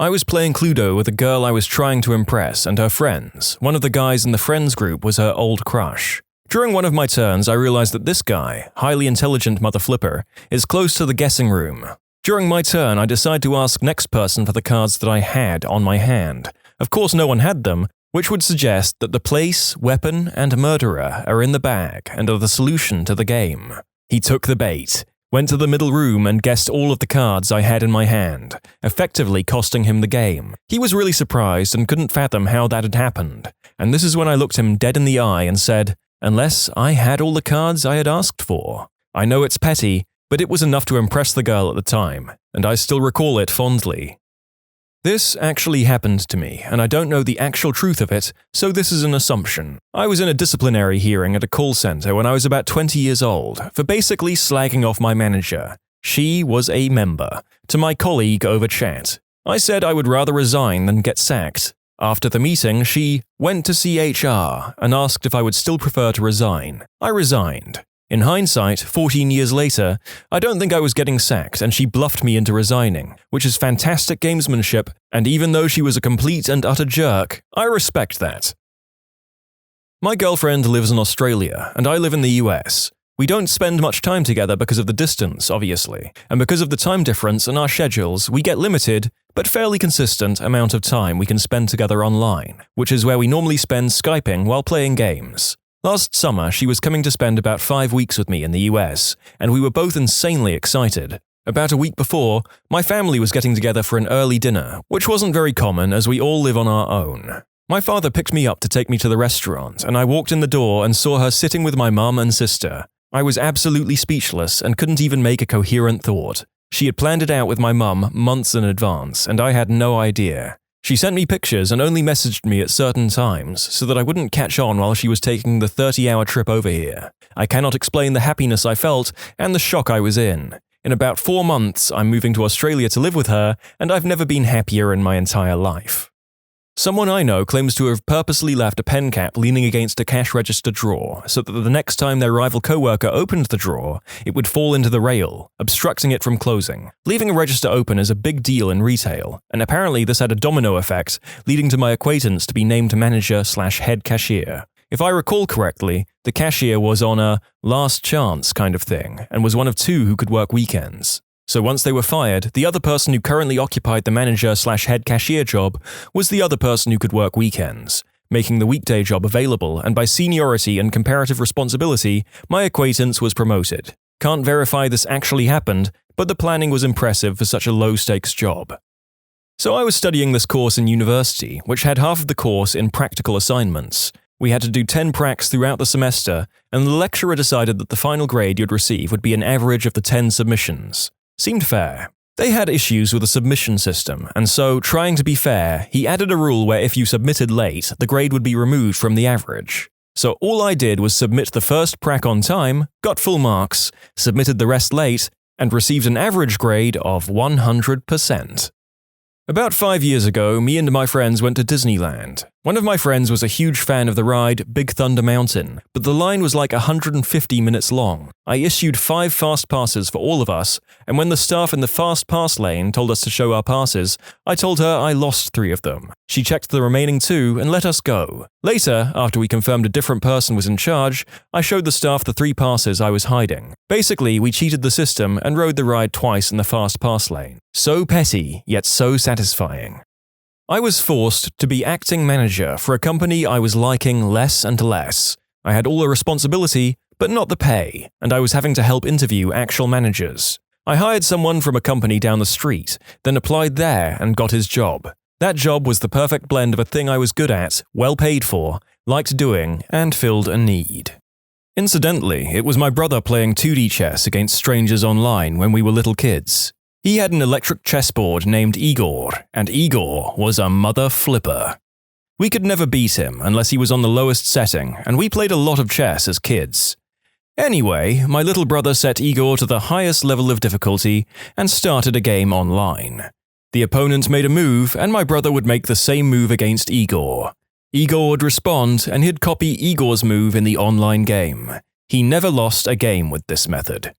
I was playing Cluedo with a girl I was trying to impress and her friends. One of the guys in the friends group was her old crush. During one of my turns, I realized that this guy, highly intelligent mother flipper, is close to the guessing room. During my turn, I decide to ask next person for the cards that I had on my hand. Of course, no one had them, which would suggest that the place, weapon, and murderer are in the bag and are the solution to the game. He took the bait. Went to the middle room and guessed all of the cards I had in my hand, effectively costing him the game. He was really surprised and couldn't fathom how that had happened, and this is when I looked him dead in the eye and said, "Unless I had all the cards I had asked for." I know it's petty, but it was enough to impress the girl at the time, and I still recall it fondly. This actually happened to me, and I don't know the actual truth of it, so this is an assumption. I was in a disciplinary hearing at a call center when I was about 20 years old for basically slagging off my manager. She was a member, to my colleague over chat. I said I would rather resign than get sacked. After the meeting, she went to see HR and asked if I would still prefer to resign. I resigned. In hindsight, 14 years later, I don't think I was getting sacked and she bluffed me into resigning, which is fantastic gamesmanship, and even though she was a complete and utter jerk, I respect that. My girlfriend lives in Australia, and I live in the US. We don't spend much time together because of the distance, obviously, and because of the time difference in our schedules, we get limited, but fairly consistent amount of time we can spend together online, which is where we normally spend Skyping while playing games. Last summer, she was coming to spend about 5 weeks with me in the US, and we were both insanely excited. About a week before, my family was getting together for an early dinner, which wasn't very common as we all live on our own. My father picked me up to take me to the restaurant, and I walked in the door and saw her sitting with my mum and sister. I was absolutely speechless and couldn't even make a coherent thought. She had planned it out with my mum months in advance, and I had no idea. She sent me pictures and only messaged me at certain times so that I wouldn't catch on while she was taking the 30-hour trip over here. I cannot explain the happiness I felt and the shock I was in. In about 4 months, I'm moving to Australia to live with her, and I've never been happier in my entire life. Someone I know claims to have purposely left a pen cap leaning against a cash register drawer so that the next time their rival coworker opened the drawer, it would fall into the rail, obstructing it from closing. Leaving a register open is a big deal in retail, and apparently this had a domino effect, leading to my acquaintance to be named manager/head cashier. If I recall correctly, the cashier was on a last chance kind of thing, and was one of 2 who could work weekends. So once they were fired, the other person who currently occupied the manager/head cashier job was the other person who could work weekends, making the weekday job available, and by seniority and comparative responsibility, my acquaintance was promoted. Can't verify this actually happened, but the planning was impressive for such a low-stakes job. So I was studying this course in university, which had half of the course in practical assignments. We had to do 10 pracs throughout the semester, and the lecturer decided that the final grade you'd receive would be an average of the 10 submissions. Seemed fair. They had issues with the submission system, and so, trying to be fair, he added a rule where if you submitted late, the grade would be removed from the average. So all I did was submit the first prac on time, got full marks, submitted the rest late, and received an average grade of 100%. About 5 years ago, me and my friends went to Disneyland. One of my friends was a huge fan of the ride Big Thunder Mountain, but the line was like 150 minutes long. I issued 5 fast passes for all of us, and when the staff in the fast pass lane told us to show our passes, I told her I lost 3 of them. She checked the remaining 2 and let us go. Later, after we confirmed a different person was in charge, I showed the staff the 3 passes I was hiding. Basically, we cheated the system and rode the ride twice in the fast pass lane. So petty, yet so satisfying. I was forced to be acting manager for a company I was liking less and less. I had all the responsibility, but not the pay, and I was having to help interview actual managers. I hired someone from a company down the street, then applied there and got his job. That job was the perfect blend of a thing I was good at, well paid for, liked doing, and filled a need. Incidentally, it was my brother playing 2D chess against strangers online when we were little kids. He had an electric chessboard named Igor, and Igor was a mother flipper. We could never beat him unless he was on the lowest setting, and we played a lot of chess as kids. Anyway, my little brother set Igor to the highest level of difficulty and started a game online. The opponent made a move, and my brother would make the same move against Igor. Igor would respond, and he'd copy Igor's move in the online game. He never lost a game with this method.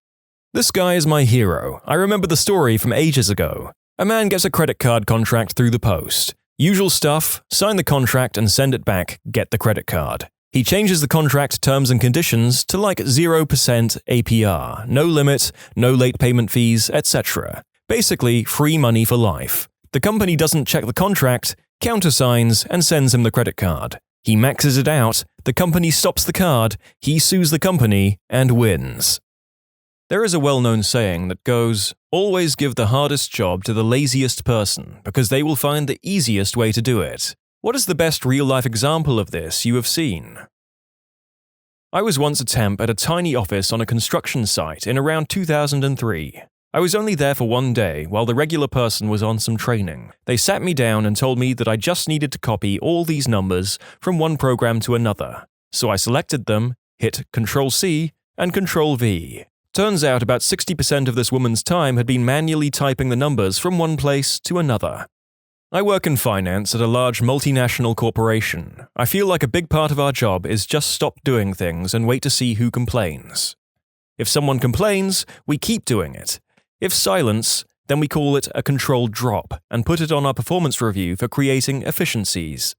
This guy is my hero. I remember the story from ages ago. A man gets a credit card contract through the post. Usual stuff, sign the contract and send it back, get the credit card. He changes the contract terms and conditions to like 0% APR, no limit, no late payment fees, etc. Basically, free money for life. The company doesn't check the contract, countersigns, and sends him the credit card. He maxes it out, the company stops the card, he sues the company, and wins. There is a well-known saying that goes, always give the hardest job to the laziest person because they will find the easiest way to do it. What is the best real-life example of this you have seen? I was once a temp at a tiny office on a construction site in around 2003. I was only there for 1 day while the regular person was on some training. They sat me down and told me that I just needed to copy all these numbers from one program to another. So I selected them, hit Ctrl-C and Ctrl-V. Turns out about 60% of this woman's time had been manually typing the numbers from one place to another. I work in finance at a large multinational corporation. I feel like a big part of our job is just stop doing things and wait to see who complains. If someone complains, we keep doing it. If silence, then we call it a controlled drop and put it on our performance review for creating efficiencies.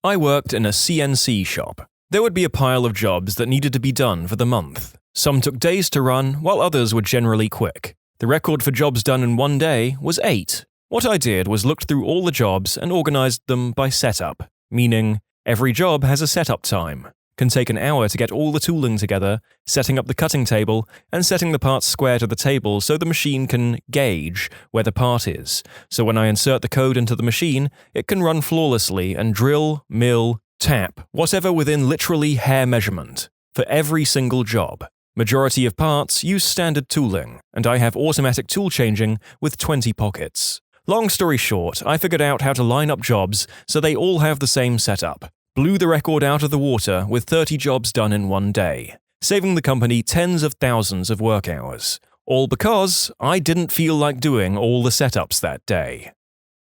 I worked in a CNC shop. There would be a pile of jobs that needed to be done for the month. Some took days to run, while others were generally quick. The record for jobs done in 1 day was 8. What I did was looked through all the jobs and organized them by setup, meaning every job has a setup time. Can take an hour to get all the tooling together, setting up the cutting table, and setting the parts square to the table so the machine can gauge where the part is. So when I insert the code into the machine, it can run flawlessly and drill, mill, tap, whatever within literally hair measurement, for every single job. Majority of parts use standard tooling, and I have automatic tool changing with 20 pockets. Long story short, I figured out how to line up jobs so they all have the same setup. Blew the record out of the water with 30 jobs done in 1 day, saving the company tens of thousands of work hours. All because I didn't feel like doing all the setups that day.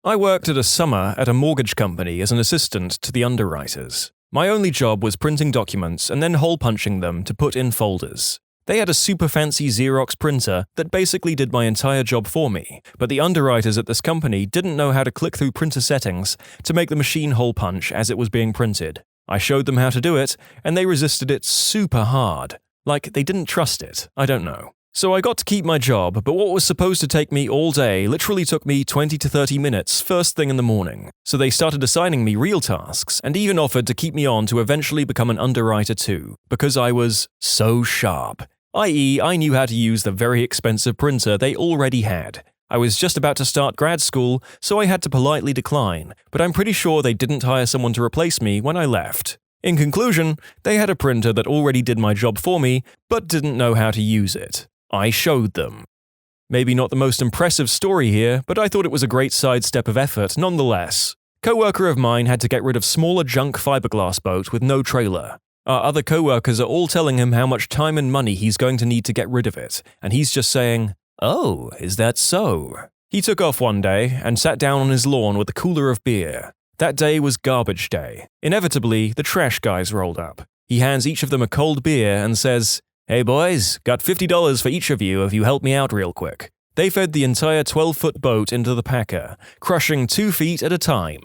I worked at a summer at a mortgage company as an assistant to the underwriters. My only job was printing documents and then hole punching them to put in folders. They had a super fancy Xerox printer that basically did my entire job for me, but the underwriters at this company didn't know how to click through printer settings to make the machine hole punch as it was being printed. I showed them how to do it, and they resisted it super hard. Like they didn't trust it, I don't know. So I got to keep my job, but what was supposed to take me all day literally took me 20 to 30 minutes first thing in the morning. So they started assigning me real tasks and even offered to keep me on to eventually become an underwriter too, because I was so sharp. I.e., I knew how to use the very expensive printer they already had. I was just about to start grad school, so I had to politely decline, but I'm pretty sure they didn't hire someone to replace me when I left. In conclusion, they had a printer that already did my job for me, but didn't know how to use it. I showed them. Maybe not the most impressive story here, but I thought it was a great sidestep of effort nonetheless. Coworker of mine had to get rid of smaller junk fiberglass boat with no trailer. Our other coworkers are all telling him how much time and money he's going to need to get rid of it, and he's just saying, "Oh, is that so?" He took off one day and sat down on his lawn with a cooler of beer. That day was garbage day. Inevitably, the trash guys rolled up. He hands each of them a cold beer and says, "Hey boys, got $50 for each of you if you help me out real quick." They fed the entire 12-foot boat into the packer, crushing 2 feet at a time.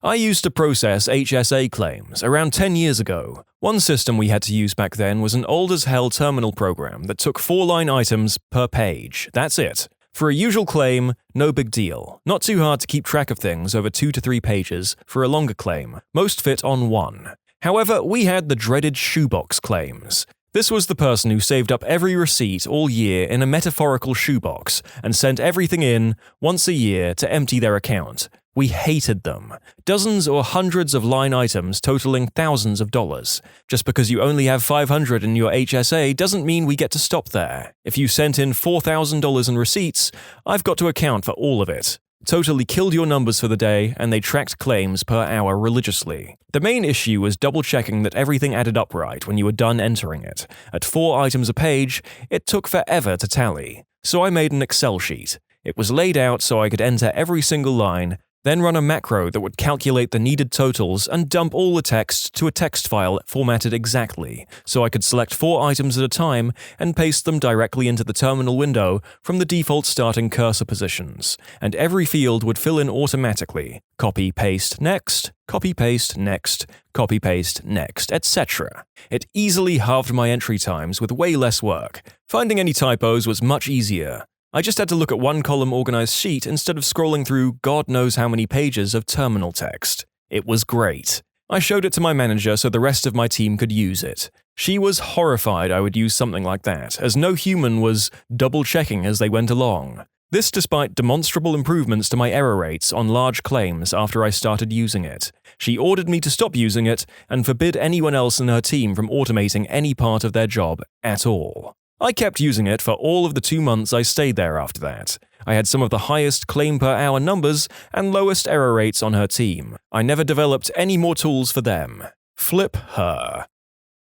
I used to process HSA claims around 10 years ago. One system we had to use back then was an old-as-hell terminal program that took 4-line items per page. That's it. For a usual claim, no big deal. Not too hard to keep track of things over 2 to 3 pages. For a longer claim, most fit on 1. However, we had the dreaded shoebox claims. This was the person who saved up every receipt all year in a metaphorical shoebox and sent everything in once a year to empty their account. We hated them. Dozens or hundreds of line items totaling thousands of dollars. Just because you only have $500 in your HSA doesn't mean we get to stop there. If you sent in $4,000 in receipts, I've got to account for all of it. Totally killed your numbers for the day, and they tracked claims per hour religiously. The main issue was double-checking that everything added up right when you were done entering it. At 4 items a page, it took forever to tally. So I made an Excel sheet. It was laid out so I could enter every single line, then run a macro that would calculate the needed totals and dump all the text to a text file formatted exactly, so I could select 4 items at a time and paste them directly into the terminal window from the default starting cursor positions, and every field would fill in automatically. Copy, paste, next, copy, paste, next, copy, paste, next, etc. It easily halved my entry times with way less work. Finding any typos was much easier. I just had to look at one column organized sheet instead of scrolling through God knows how many pages of terminal text. It was great. I showed it to my manager so the rest of my team could use it. She was horrified I would use something like that, as no human was double-checking as they went along. This despite demonstrable improvements to my error rates on large claims after I started using it. She ordered me to stop using it and forbid anyone else in her team from automating any part of their job at all. I kept using it for all of the 2 months I stayed there after that. I had some of the highest claim per hour numbers and lowest error rates on her team. I never developed any more tools for them. Flip her.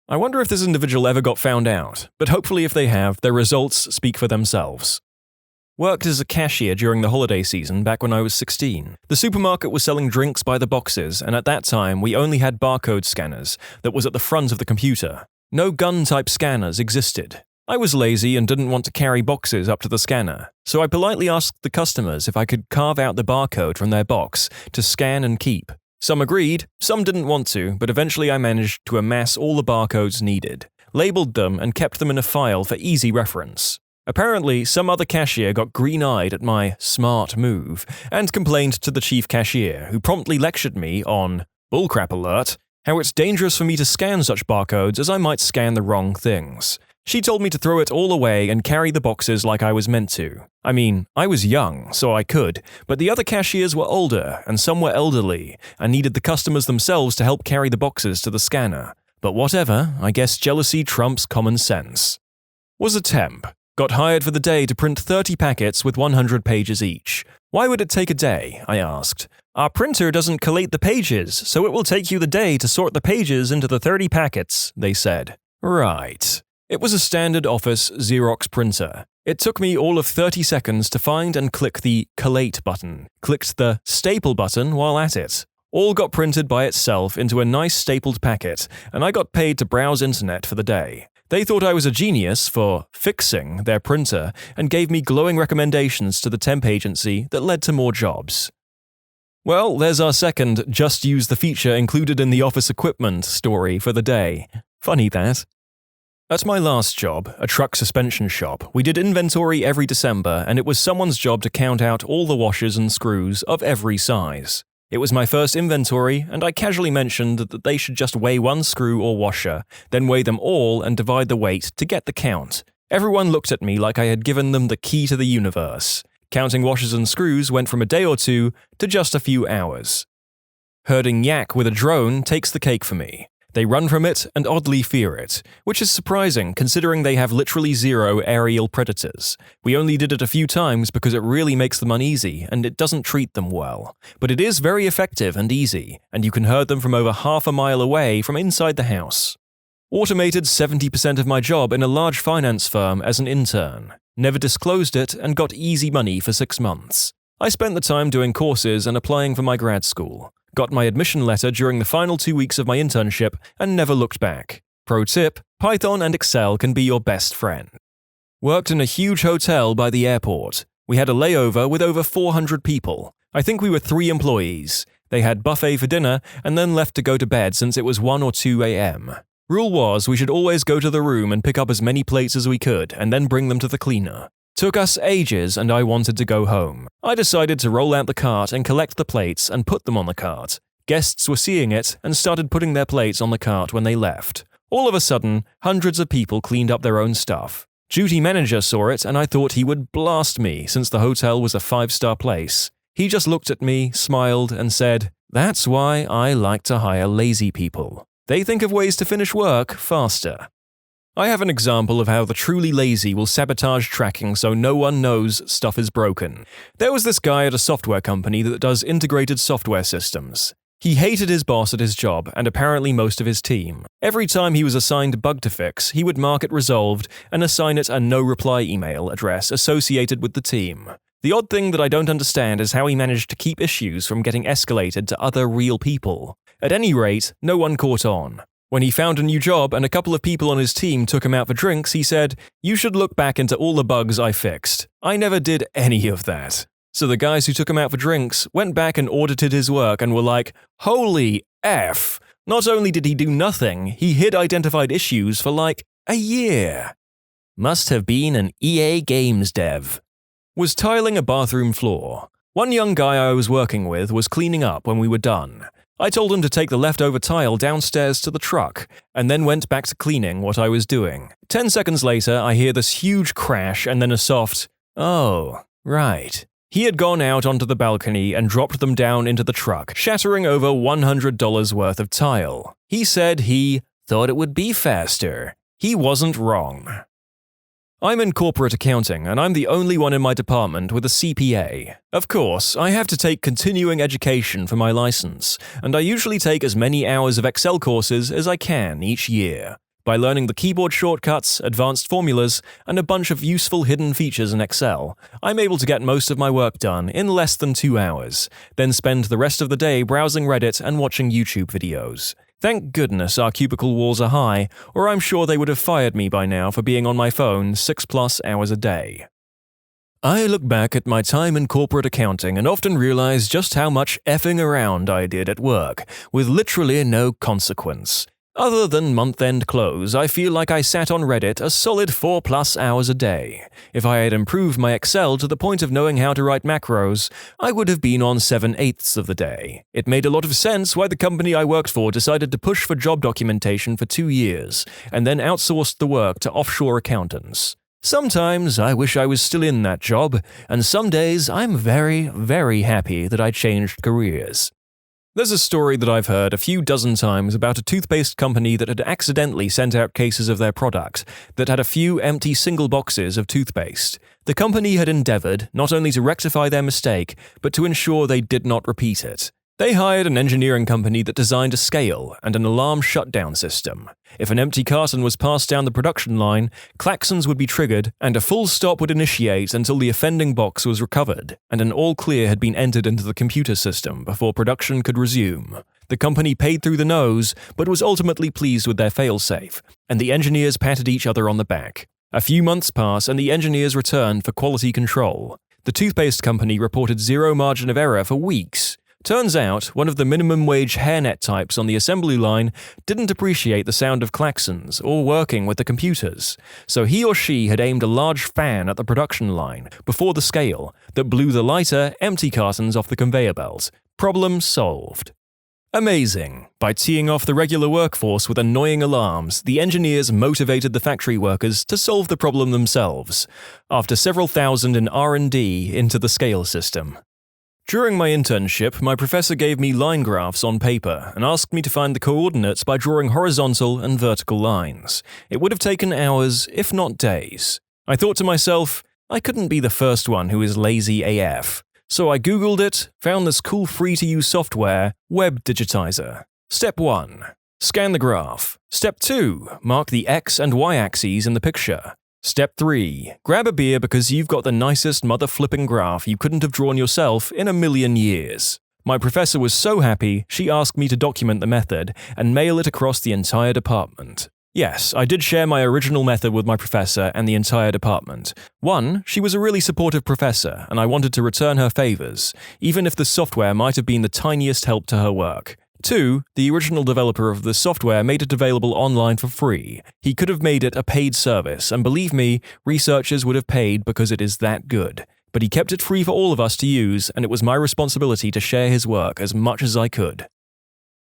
I wonder if this individual ever got found out, but hopefully if they have, their results speak for themselves. Worked as a cashier during the holiday season back when I was 16. The supermarket was selling drinks by the boxes, and at that time we only had barcode scanners that was at the front of the computer. No gun-type scanners existed. I was lazy and didn't want to carry boxes up to the scanner, so I politely asked the customers if I could carve out the barcode from their box to scan and keep. Some agreed, some didn't want to, but eventually I managed to amass all the barcodes needed, labeled them and kept them in a file for easy reference. Apparently, some other cashier got green-eyed at my smart move and complained to the chief cashier, who promptly lectured me on, bullcrap alert, how it's dangerous for me to scan such barcodes as I might scan the wrong things. She told me to throw it all away and carry the boxes like I was meant to. I mean, I was young, so I could, but the other cashiers were older and some were elderly and needed the customers themselves to help carry the boxes to the scanner. But whatever, I guess jealousy trumps common sense. Was a temp. Got hired for the day to print 30 packets with 100 pages each. Why would it take a day? I asked. Our printer doesn't collate the pages, so it will take you the day to sort the pages into the 30 packets, they said. Right. It was a standard office Xerox printer. It took me all of 30 seconds to find and click the collate button. Clicked the staple button while at it. All got printed by itself into a nice stapled packet, and I got paid to browse internet for the day. They thought I was a genius for fixing their printer and gave me glowing recommendations to the temp agency that led to more jobs. Well, there's our second just use the feature included in the office equipment story for the day. Funny that. At my last job, a truck suspension shop, we did inventory every December, and it was someone's job to count out all the washers and screws of every size. It was my first inventory, and I casually mentioned that they should just weigh one screw or washer, then weigh them all and divide the weight to get the count. Everyone looked at me like I had given them the key to the universe. Counting washers and screws went from a day or two to just a few hours. Herding yak with a drone takes the cake for me. They run from it and oddly fear it, which is surprising considering they have literally 0 aerial predators. We only did it a few times because it really makes them uneasy and it doesn't treat them well. But it is very effective and easy, and you can herd them from over half a mile away from inside the house. Automated 70% of my job in a large finance firm as an intern. Never disclosed it and got easy money for 6 months. I spent the time doing courses and applying for my grad school. Got my admission letter during the final 2 weeks of my internship and never looked back. Pro tip, Python and Excel can be your best friend. Worked in a huge hotel by the airport. We had a layover with over 400 people. I think we were 3 employees. They had buffet for dinner and then left to go to bed since it was 1 or 2 a.m. Rule was we should always go to the room and pick up as many plates as we could and then bring them to the cleaner. Took us ages and I wanted to go home. I decided to roll out the cart and collect the plates and put them on the cart. Guests were seeing it and started putting their plates on the cart when they left. All of a sudden, hundreds of people cleaned up their own stuff. Duty manager saw it and I thought he would blast me since the hotel was a 5-star place. He just looked at me, smiled, and said, "That's why I like to hire lazy people. They think of ways to finish work faster." I have an example of how the truly lazy will sabotage tracking so no one knows stuff is broken. There was this guy at a software company that does integrated software systems. He hated his boss at his job and apparently most of his team. Every time he was assigned a bug to fix, he would mark it resolved and assign it a no-reply email address associated with the team. The odd thing that I don't understand is how he managed to keep issues from getting escalated to other real people. At any rate, no one caught on. When he found a new job and a couple of people on his team took him out for drinks, he said, "You should look back into all the bugs I fixed. I never did any of that." So the guys who took him out for drinks went back and audited his work and were like, "Holy F! Not only did he do nothing, he hid identified issues for like a year." Must have been an EA Games dev. Was tiling a bathroom floor. One young guy I was working with was cleaning up when we were done. I told him to take the leftover tile downstairs to the truck, and then went back to cleaning what I was doing. 10 seconds later, I hear this huge crash and then a soft, "Oh, right." He had gone out onto the balcony and dropped them down into the truck, shattering over $100 worth of tile. He said he thought it would be faster. He wasn't wrong. I'm in corporate accounting, and I'm the only one in my department with a CPA. Of course, I have to take continuing education for my license, and I usually take as many hours of Excel courses as I can each year. By learning the keyboard shortcuts, advanced formulas, and a bunch of useful hidden features in Excel, I'm able to get most of my work done in less than 2 hours, then spend the rest of the day browsing Reddit and watching YouTube videos. Thank goodness our cubicle walls are high, or I'm sure they would have fired me by now for being on my phone 6+ hours a day. I look back at my time in corporate accounting and often realize just how much effing around I did at work, with literally no consequence. Other than month-end close, I feel like I sat on Reddit a solid 4+ hours a day. If I had improved my Excel to the point of knowing how to write macros, I would have been on 7/8 of the day. It made a lot of sense why the company I worked for decided to push for job documentation for 2 years, and then outsourced the work to offshore accountants. Sometimes I wish I was still in that job, and some days I'm very, very happy that I changed careers. There's a story that I've heard a few dozen times about a toothpaste company that had accidentally sent out cases of their product that had a few empty single boxes of toothpaste. The company had endeavored not only to rectify their mistake, but to ensure they did not repeat it. They hired an engineering company that designed a scale and an alarm shutdown system. If an empty carton was passed down the production line, klaxons would be triggered and a full stop would initiate until the offending box was recovered and an all clear had been entered into the computer system before production could resume. The company paid through the nose, but was ultimately pleased with their failsafe, and the engineers patted each other on the back. A few months pass and the engineers returned for quality control. The toothpaste company reported zero margin of error for weeks. Turns out, one of the minimum wage hairnet types on the assembly line didn't appreciate the sound of klaxons or working with the computers, so he or she had aimed a large fan at the production line before the scale that blew the lighter, empty cartons off the conveyor belt. Problem solved. Amazing. By teeing off the regular workforce with annoying alarms, the engineers motivated the factory workers to solve the problem themselves, after several thousand in R&D into the scale system. During my internship, my professor gave me line graphs on paper and asked me to find the coordinates by drawing horizontal and vertical lines. It would have taken hours, if not days. I thought to myself, I couldn't be the first one who is lazy AF. So I googled it, found this cool free-to-use software, Web Digitizer. Step 1. Scan the graph. Step 2. Mark the X and Y axes in the picture. Step 3. Grab a beer because you've got the nicest mother-flipping graph you couldn't have drawn yourself in a million years. My professor was so happy, she asked me to document the method and mail it across the entire department. Yes, I did share my original method with my professor and the entire department. 1. She was a really supportive professor, and I wanted to return her favors, even if the software might have been the tiniest help to her work. 2. The original developer of the software made it available online for free. He could have made it a paid service, and believe me, researchers would have paid because it is that good. But he kept it free for all of us to use, and it was my responsibility to share his work as much as I could.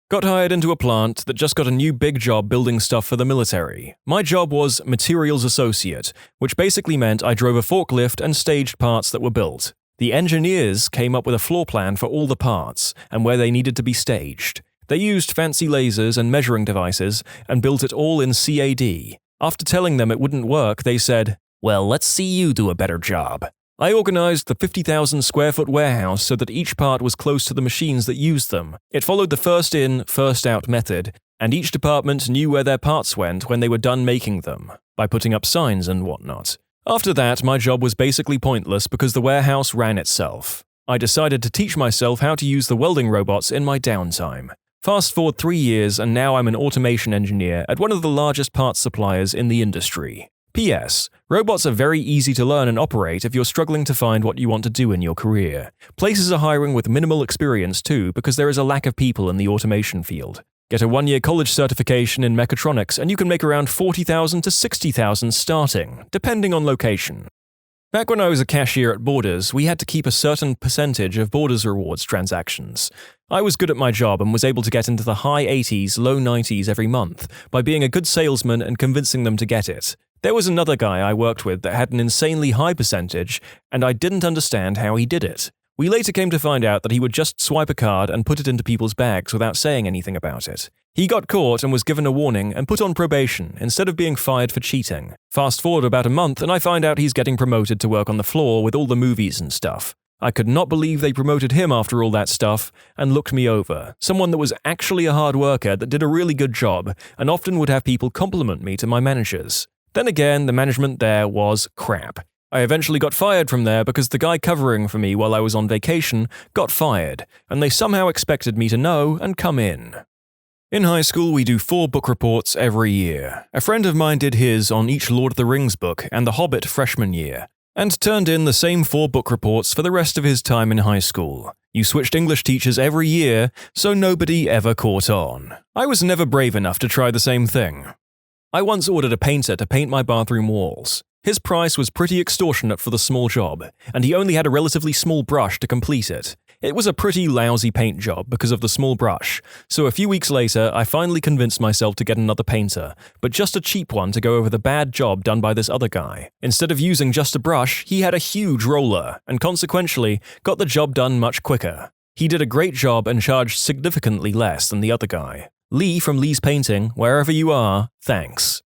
Got hired into a plant that just got a new big job building stuff for the military. My job was materials associate, which basically meant I drove a forklift and staged parts that were built. The engineers came up with a floor plan for all the parts and where they needed to be staged. They used fancy lasers and measuring devices and built it all in CAD. After telling them it wouldn't work, they said, "Well, let's see you do a better job." I organized the 50,000 square foot warehouse so that each part was close to the machines that used them. It followed the first in, first out method, and each department knew where their parts went when they were done making them, by putting up signs and whatnot. After that, my job was basically pointless because the warehouse ran itself. I decided to teach myself how to use the welding robots in my downtime. Fast forward 3 years and now I'm an automation engineer at one of the largest parts suppliers in the industry. P.S. Robots are very easy to learn and operate if you're struggling to find what you want to do in your career. Places are hiring with minimal experience too because there is a lack of people in the automation field. Get a 1-year college certification in mechatronics and you can make around $40,000 to $60,000 starting, depending on location. Back when I was a cashier at Borders, we had to keep a certain percentage of Borders rewards transactions. I was good at my job and was able to get into the high 80s, low 90s every month by being a good salesman and convincing them to get it. There was another guy I worked with that had an insanely high percentage, and I didn't understand how he did it. We later came to find out that he would just swipe a card and put it into people's bags without saying anything about it. He got caught and was given a warning and put on probation instead of being fired for cheating. Fast forward about a month and I find out he's getting promoted to work on the floor with all the movies and stuff. I could not believe they promoted him after all that stuff and looked me over. Someone that was actually a hard worker that did a really good job and often would have people compliment me to my managers. Then again, the management there was crap. I eventually got fired from there because the guy covering for me while I was on vacation got fired, and they somehow expected me to know and come in. In high school, we do 4 book reports every year. A friend of mine did his on each Lord of the Rings book and The Hobbit freshman year, and turned in the same 4 book reports for the rest of his time in high school. You switched English teachers every year, so nobody ever caught on. I was never brave enough to try the same thing. I once ordered a painter to paint my bathroom walls. His price was pretty extortionate for the small job, and he only had a relatively small brush to complete it. It was a pretty lousy paint job because of the small brush, so a few weeks later I finally convinced myself to get another painter, but just a cheap one to go over the bad job done by this other guy. Instead of using just a brush, he had a huge roller, and consequentially got the job done much quicker. He did a great job and charged significantly less than the other guy. Lee from Lee's Painting, wherever you are, thanks.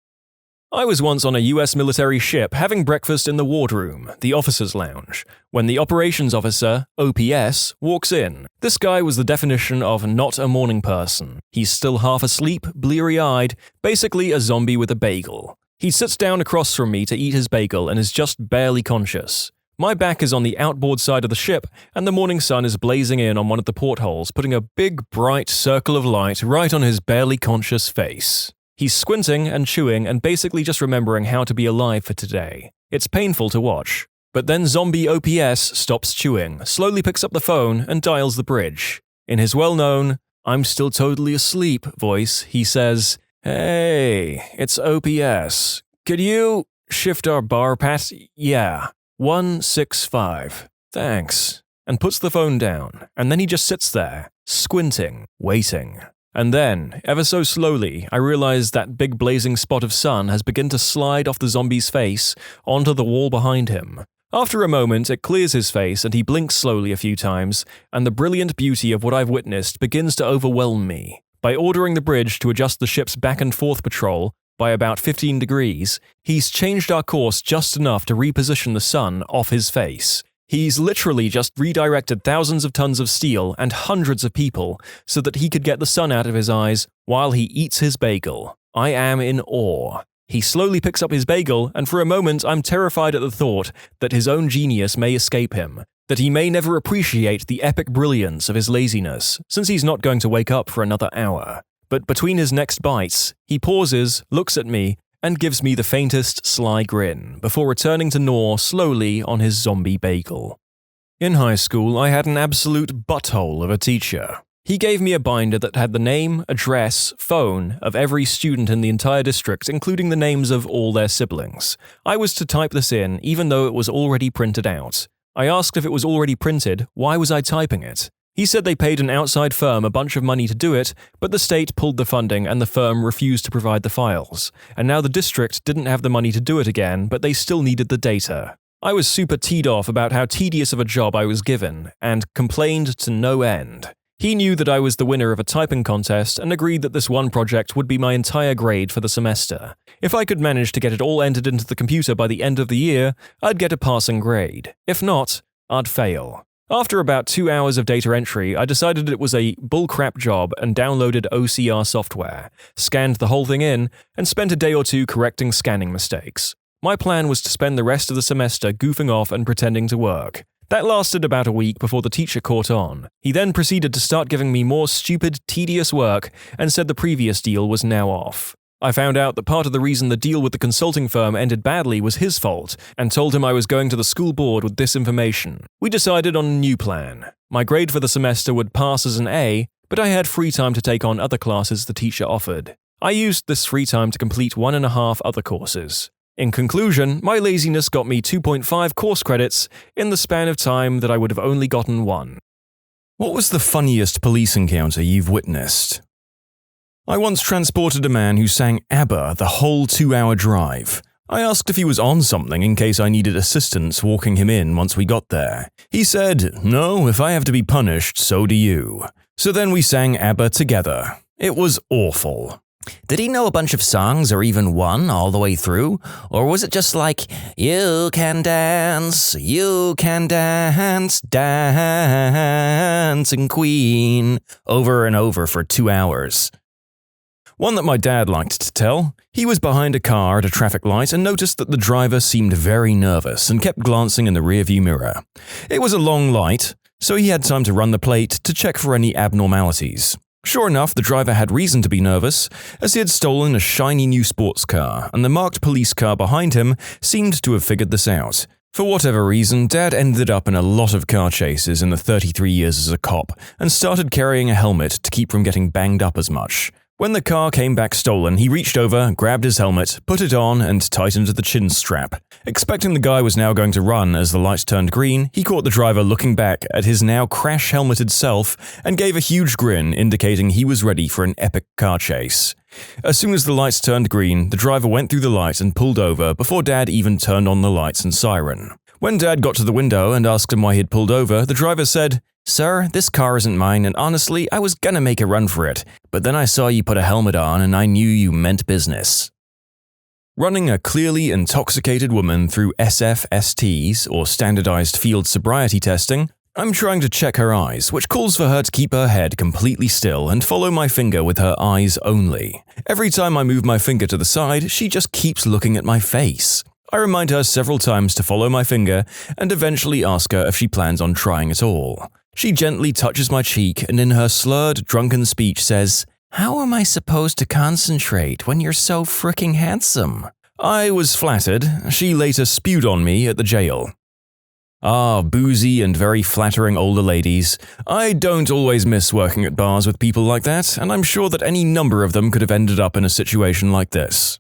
I was once on a US military ship having breakfast in the wardroom, the officer's lounge, when the operations officer, OPS, walks in. This guy was the definition of not a morning person. He's still half asleep, bleary-eyed, basically a zombie with a bagel. He sits down across from me to eat his bagel and is just barely conscious. My back is on the outboard side of the ship, and the morning sun is blazing in on one of the portholes, putting a big, bright circle of light right on his barely conscious face. He's squinting and chewing and basically just remembering how to be alive for today. It's painful to watch. But then zombie OPS stops chewing, slowly picks up the phone and dials the bridge. In his well-known, "I'm still totally asleep" voice, he says, "Hey, it's OPS. Could you shift our bar pat? Yeah, 165. Thanks." And puts the phone down, and then he just sits there, squinting, waiting. And then, ever so slowly, I realize that big blazing spot of sun has begun to slide off the zombie's face onto the wall behind him. After a moment, it clears his face and he blinks slowly a few times, and the brilliant beauty of what I've witnessed begins to overwhelm me. By ordering the bridge to adjust the ship's back and forth patrol by about 15 degrees, he's changed our course just enough to reposition the sun off his face. He's literally just redirected thousands of tons of steel and hundreds of people so that he could get the sun out of his eyes while he eats his bagel. I am in awe. He slowly picks up his bagel, and for a moment I'm terrified at the thought that his own genius may escape him, that he may never appreciate the epic brilliance of his laziness, since he's not going to wake up for another hour. But between his next bites, he pauses, looks at me, and gives me the faintest sly grin, before returning to gnaw slowly on his zombie bagel. In high school, I had an absolute butthole of a teacher. He gave me a binder that had the name, address, phone of every student in the entire district, including the names of all their siblings. I was to type this in, even though it was already printed out. I asked if it was already printed, why was I typing it? He said they paid an outside firm a bunch of money to do it, but the state pulled the funding and the firm refused to provide the files. And now the district didn't have the money to do it again, but they still needed the data. I was super teed off about how tedious of a job I was given, and complained to no end. He knew that I was the winner of a typing contest and agreed that this one project would be my entire grade for the semester. If I could manage to get it all entered into the computer by the end of the year, I'd get a passing grade. If not, I'd fail. After about 2 hours of data entry, I decided it was a bullcrap job and downloaded OCR software, scanned the whole thing in, and spent a day or two correcting scanning mistakes. My plan was to spend the rest of the semester goofing off and pretending to work. That lasted about a week before the teacher caught on. He then proceeded to start giving me more stupid, tedious work and said the previous deal was now off. I found out that part of the reason the deal with the consulting firm ended badly was his fault, and told him I was going to the school board with this information. We decided on a new plan. My grade for the semester would pass as an A, but I had free time to take on other classes the teacher offered. I used this free time to complete 1.5 other courses. In conclusion, my laziness got me 2.5 course credits in the span of time that I would have only gotten 1. What was the funniest police encounter you've witnessed? I once transported a man who sang ABBA the whole 2-hour drive. I asked if he was on something in case I needed assistance walking him in once we got there. He said, "No, if I have to be punished, so do you." So then we sang ABBA together. It was awful. Did he know a bunch of songs or even one all the way through? Or was it just like, you can dance, dancing queen, over and over for 2 hours? One that my dad liked to tell. He was behind a car at a traffic light and noticed that the driver seemed very nervous and kept glancing in the rearview mirror. It was a long light, so he had time to run the plate to check for any abnormalities. Sure enough, the driver had reason to be nervous, as he had stolen a shiny new sports car, and the marked police car behind him seemed to have figured this out. For whatever reason, Dad ended up in a lot of car chases in the 33 years as a cop, and started carrying a helmet to keep from getting banged up as much. When the car came back stolen, he reached over, grabbed his helmet, put it on, and tightened the chin strap. Expecting the guy was now going to run as the lights turned green, he caught the driver looking back at his now crash-helmeted self and gave a huge grin, indicating he was ready for an epic car chase. As soon as the lights turned green, the driver went through the light and pulled over before Dad even turned on the lights and siren. When Dad got to the window and asked him why he had pulled over, the driver said, "Sir, this car isn't mine, and honestly, I was gonna make a run for it, but then I saw you put a helmet on and I knew you meant business." Running a clearly intoxicated woman through SFSTs, or standardized field sobriety testing, I'm trying to check her eyes, which calls for her to keep her head completely still and follow my finger with her eyes only. Every time I move my finger to the side, she just keeps looking at my face. I remind her several times to follow my finger and eventually ask her if she plans on trying at all. She gently touches my cheek and in her slurred, drunken speech says, "How am I supposed to concentrate when you're so fricking handsome?" I was flattered. She later spewed on me at the jail. Ah, boozy and very flattering older ladies. I don't always miss working at bars with people like that, and I'm sure that any number of them could have ended up in a situation like this.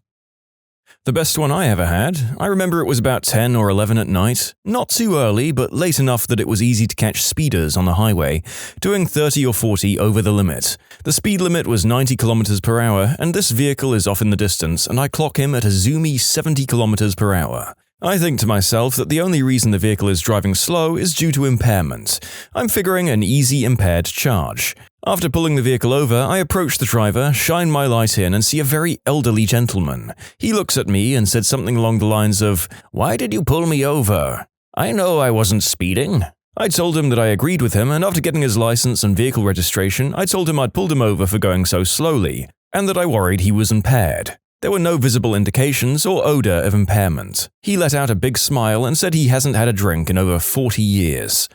The best one I ever had, I remember it was about 10 or 11 at night, not too early, but late enough that it was easy to catch speeders on the highway, doing 30 or 40 over the limit. The speed limit was 90 km per hour, and this vehicle is off in the distance, and I clock him at a zoomy 70 km per hour. I think to myself that the only reason the vehicle is driving slow is due to impairment. I'm figuring an easy impaired charge. After pulling the vehicle over, I approach the driver, shine my light in, and see a very elderly gentleman. He looks at me and said something along the lines of, "Why did you pull me over?" I know I wasn't speeding. I told him that I agreed with him, and after getting his license and vehicle registration, I told him I'd pulled him over for going so slowly, and that I worried he was impaired. There were no visible indications or odor of impairment. He let out a big smile and said he hasn't had a drink in over 40 years.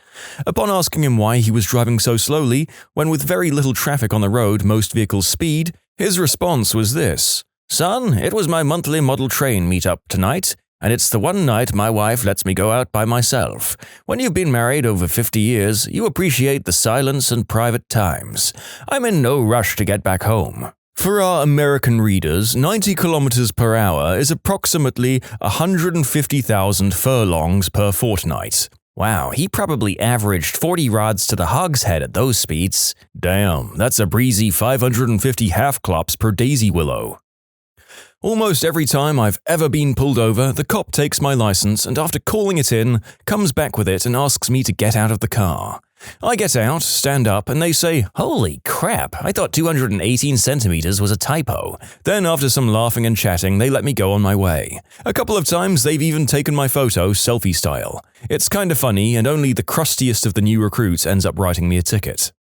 Upon asking him why he was driving so slowly, when with very little traffic on the road most vehicles speed, his response was this: "Son, it was my monthly model train meetup tonight, and it's the one night my wife lets me go out by myself. When you've been married over 50 years, you appreciate the silence and private times. I'm in no rush to get back home." For our American readers, 90 kilometers per hour is approximately 150,000 furlongs per fortnight. Wow, he probably averaged 40 rods to the hogshead at those speeds. Damn, that's a breezy 550 half-clops per daisy willow. Almost every time I've ever been pulled over, the cop takes my license and after calling it in, comes back with it and asks me to get out of the car. I get out, stand up, and they say, "Holy crap, I thought 218 centimeters was a typo." Then after some laughing and chatting, they let me go on my way. A couple of times they've even taken my photo selfie style. It's kinda funny, and only the crustiest of the new recruits ends up writing me a ticket.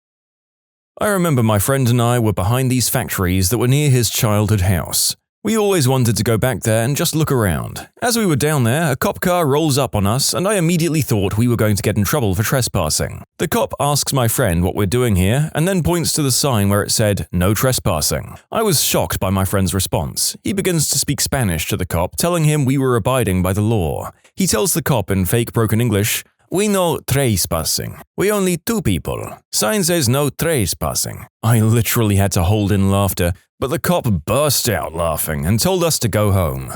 I remember my friend and I were behind these factories that were near his childhood house. We always wanted to go back there and just look around. As we were down there, a cop car rolls up on us and I immediately thought we were going to get in trouble for trespassing. The cop asks my friend what we're doing here and then points to the sign where it said, "No trespassing." I was shocked by my friend's response. He begins to speak Spanish to the cop, telling him we were abiding by the law. He tells the cop in fake broken English, "We no trespassing. We only two people. Sign says no trespassing." I literally had to hold in laughter, but the cop burst out laughing and told us to go home.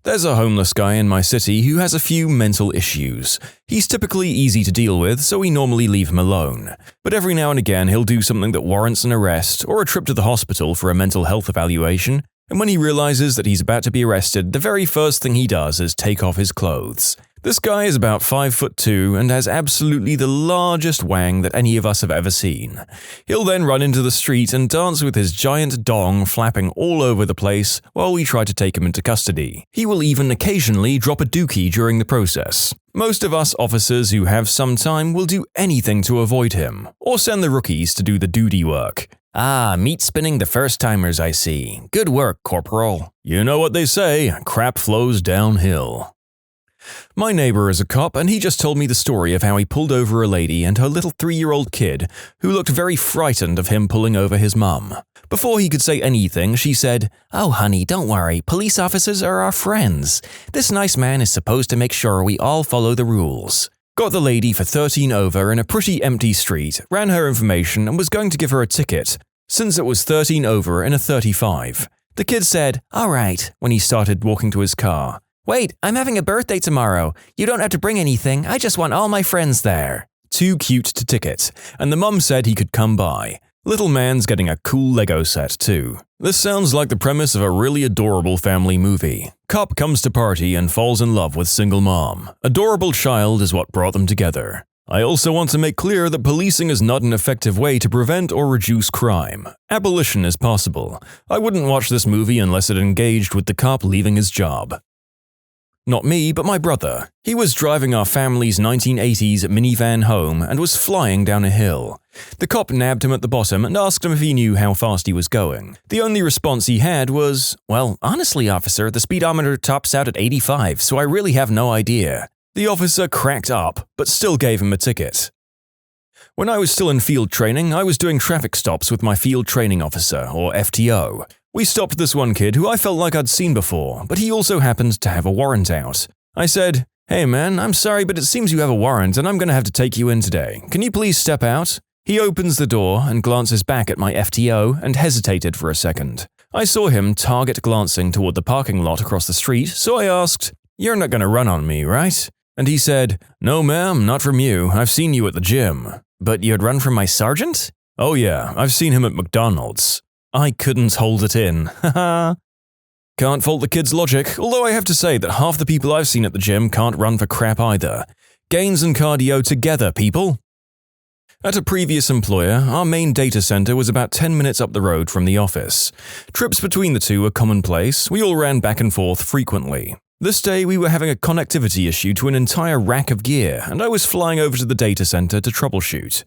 There's a homeless guy in my city who has a few mental issues. He's typically easy to deal with, so we normally leave him alone. But every now and again he'll do something that warrants an arrest or a trip to the hospital for a mental health evaluation, and when he realizes that he's about to be arrested, the very first thing he does is take off his clothes. This guy is about 5'2" and has absolutely the largest wang that any of us have ever seen. He'll then run into the street and dance with his giant dong flapping all over the place while we try to take him into custody. He will even occasionally drop a dookie during the process. Most of us officers who have some time will do anything to avoid him, or send the rookies to do the duty work. Ah, meat spinning the first-timers I see. Good work, Corporal. You know what they say, crap flows downhill. My neighbor is a cop and he just told me the story of how he pulled over a lady and her little 3-year-old kid who looked very frightened of him pulling over his mum. Before he could say anything, she said, "Oh, honey, don't worry. Police officers are our friends. This nice man is supposed to make sure we all follow the rules." Got the lady for 13 over in a pretty empty street, ran her information and was going to give her a ticket, since it was 13 over in a 35. The kid said, "All right," when he started walking to his car. "Wait, I'm having a birthday tomorrow. You don't have to bring anything. I just want all my friends there." Too cute to ticket, and the mum said he could come by. Little man's getting a cool Lego set too. This sounds like the premise of a really adorable family movie. Cop comes to party and falls in love with single mom. Adorable child is what brought them together. I also want to make clear that policing is not an effective way to prevent or reduce crime. Abolition is possible. I wouldn't watch this movie unless it engaged with the cop leaving his job. Not me, but my brother. He was driving our family's 1980s minivan home and was flying down a hill. The cop nabbed him at the bottom and asked him if he knew how fast he was going. The only response he had was, "Well, honestly, officer, the speedometer tops out at 85, so I really have no idea." The officer cracked up, but still gave him a ticket. When I was still in field training, I was doing traffic stops with my field training officer, or FTO. We stopped this one kid who I felt like I'd seen before, but he also happened to have a warrant out. I said, "Hey man, I'm sorry, but it seems you have a warrant and I'm going to have to take you in today. Can you please step out?" He opens the door and glances back at my FTO and hesitated for a second. I saw him target glancing toward the parking lot across the street, so I asked, "You're not going to run on me, right?" And he said, "No ma'am, not from you. I've seen you at the gym." "But you'd run from my sergeant?" "Oh yeah, I've seen him at McDonald's." I couldn't hold it in. Haha. Can't fault the kid's logic, although I have to say that half the people I've seen at the gym can't run for crap either. Gains and cardio together, people. At a previous employer, our main data center was about 10 minutes up the road from the office. Trips between the two were commonplace, we all ran back and forth frequently. This day, we were having a connectivity issue to an entire rack of gear, and I was flying over to the data center to troubleshoot.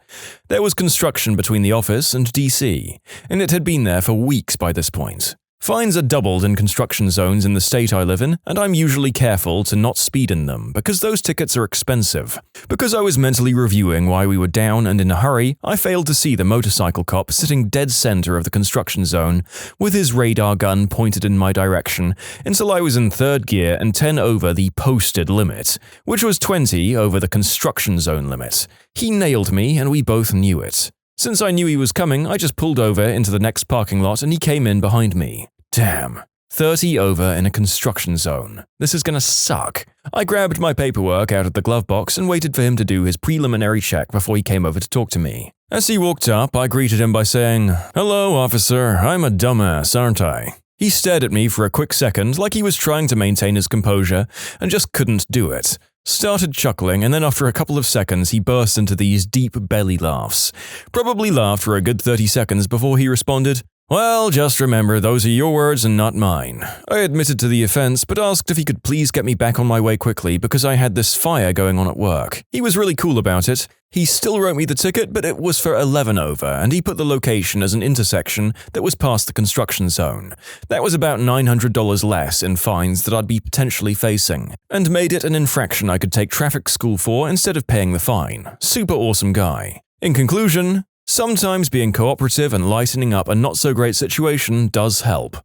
There was construction between the office and DC, and it had been there for weeks by this point. Fines are doubled in construction zones in the state I live in, and I'm usually careful to not speed in them because those tickets are expensive. Because I was mentally reviewing why we were down and in a hurry, I failed to see the motorcycle cop sitting dead center of the construction zone with his radar gun pointed in my direction until I was in third gear and 10 over the posted limit, which was 20 over the construction zone limit. He nailed me and we both knew it. Since I knew he was coming, I just pulled over into the next parking lot and he came in behind me. Damn. 30 over in a construction zone. This is gonna suck. I grabbed my paperwork out of the glove box and waited for him to do his preliminary check before he came over to talk to me. As he walked up, I greeted him by saying, "Hello, officer. I'm a dumbass, aren't I?" He stared at me for a quick second like he was trying to maintain his composure and just couldn't do it. Started chuckling, and then after a couple of seconds he burst into these deep belly laughs. Probably laughed for a good 30 seconds before he responded, "Well, just remember, those are your words and not mine." I admitted to the offense, but asked if he could please get me back on my way quickly because I had this fire going on at work. He was really cool about it. He still wrote me the ticket, but it was for 11 over, and he put the location as an intersection that was past the construction zone. That was about $900 less in fines that I'd be potentially facing, and made it an infraction I could take traffic school for instead of paying the fine. Super awesome guy. In conclusion, sometimes being cooperative and lightening up a not-so-great situation does help.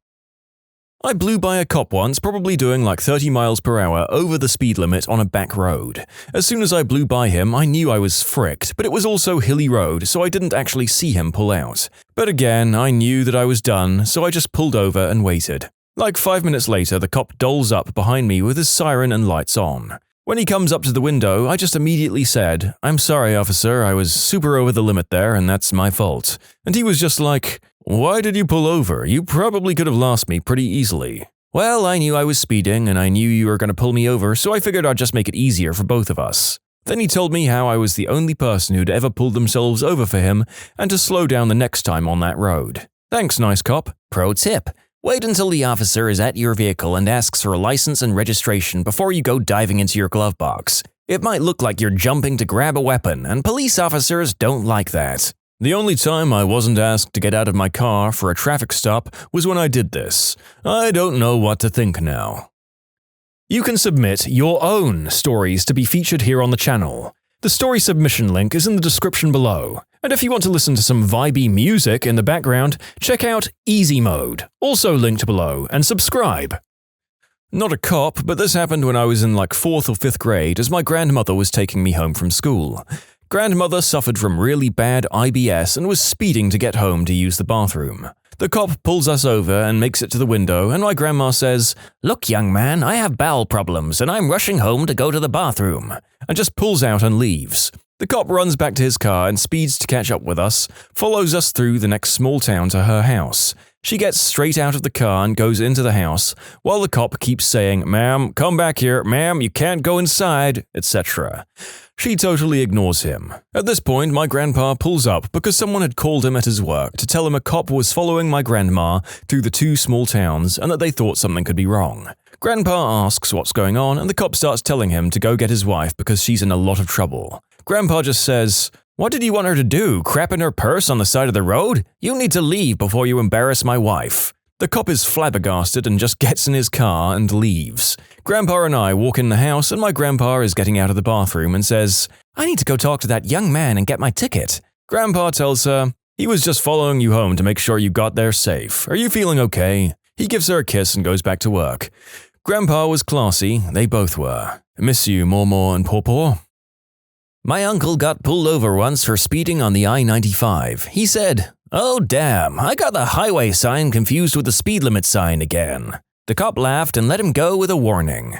I blew by a cop once, probably doing like 30 miles per hour over the speed limit on a back road. As soon as I blew by him, I knew I was fricked, but it was also hilly road, so I didn't actually see him pull out. But again, I knew that I was done, so I just pulled over and waited. Like 5 minutes later, the cop doles up behind me with his siren and lights on. When he comes up to the window, I just immediately said, "I'm sorry, officer, I was super over the limit there, and that's my fault." And he was just like, "Why did you pull over? You probably could have lost me pretty easily." "Well, I knew I was speeding, and I knew you were going to pull me over, so I figured I'd just make it easier for both of us." Then he told me how I was the only person who'd ever pulled themselves over for him, and to slow down the next time on that road. Thanks, nice cop. Pro tip. Wait until the officer is at your vehicle and asks for a license and registration before you go diving into your glove box. It might look like you're jumping to grab a weapon, and police officers don't like that. The only time I wasn't asked to get out of my car for a traffic stop was when I did this. I don't know what to think now. You can submit your own stories to be featured here on the channel. The story submission link is in the description below. And if you want to listen to some vibey music in the background, check out easymode, also linked below, and subscribe. Not a cop, but this happened when I was in like 4th or 5th grade as my grandmother was taking me home from school. Grandmother suffered from really bad IBS and was speeding to get home to use the bathroom. The cop pulls us over and makes it to the window, and my grandma says, "Look, young man, I have bowel problems and I'm rushing home to go to the bathroom," and just pulls out and leaves. The cop runs back to his car and speeds to catch up with us, follows us through the next small town to her house. She gets straight out of the car and goes into the house, while the cop keeps saying, "Ma'am, come back here, ma'am, you can't go inside," etc. She totally ignores him. At this point, my grandpa pulls up because someone had called him at his work to tell him a cop was following my grandma through the 2 small towns and that they thought something could be wrong. Grandpa asks what's going on, and the cop starts telling him to go get his wife because she's in a lot of trouble. Grandpa just says, "What did you want her to do, crap in her purse on the side of the road? You need to leave before you embarrass my wife." The cop is flabbergasted and just gets in his car and leaves. Grandpa and I walk in the house, and my grandpa is getting out of the bathroom and says, "I need to go talk to that young man and get my ticket." Grandpa tells her, "He was just following you home to make sure you got there safe. Are you feeling okay?" He gives her a kiss and goes back to work. Grandpa was classy, they both were. Miss you, Mormor and Pawpaw. My uncle got pulled over once for speeding on the I-95. He said, "Oh damn, I got the highway sign confused with the speed limit sign again." The cop laughed and let him go with a warning.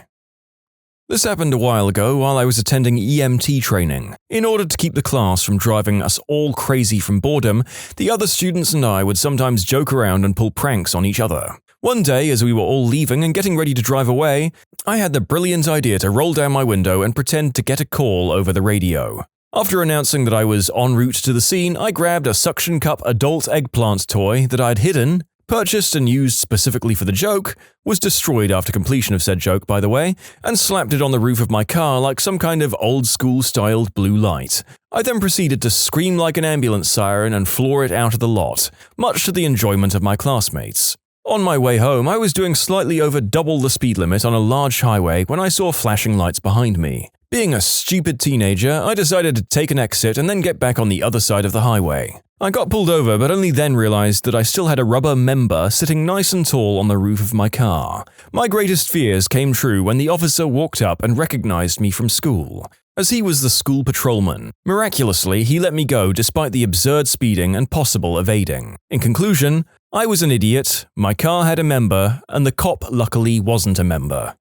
This happened a while ago while I was attending EMT training. In order to keep the class from driving us all crazy from boredom, the other students and I would sometimes joke around and pull pranks on each other. One day, as we were all leaving and getting ready to drive away, I had the brilliant idea to roll down my window and pretend to get a call over the radio. After announcing that I was en route to the scene, I grabbed a suction cup adult eggplant toy that I'd hidden, purchased and used specifically for the joke, was destroyed after completion of said joke, by the way, and slapped it on the roof of my car like some kind of old-school-styled blue light. I then proceeded to scream like an ambulance siren and floor it out of the lot, much to the enjoyment of my classmates. On my way home, I was doing slightly over double the speed limit on a large highway when I saw flashing lights behind me. Being a stupid teenager, I decided to take an exit and then get back on the other side of the highway. I got pulled over, but only then realized that I still had a rubber member sitting nice and tall on the roof of my car. My greatest fears came true when the officer walked up and recognized me from school, as he was the school patrolman. Miraculously, he let me go despite the absurd speeding and possible evading. In conclusion, I was an idiot, my car had a member, and the cop luckily wasn't a member.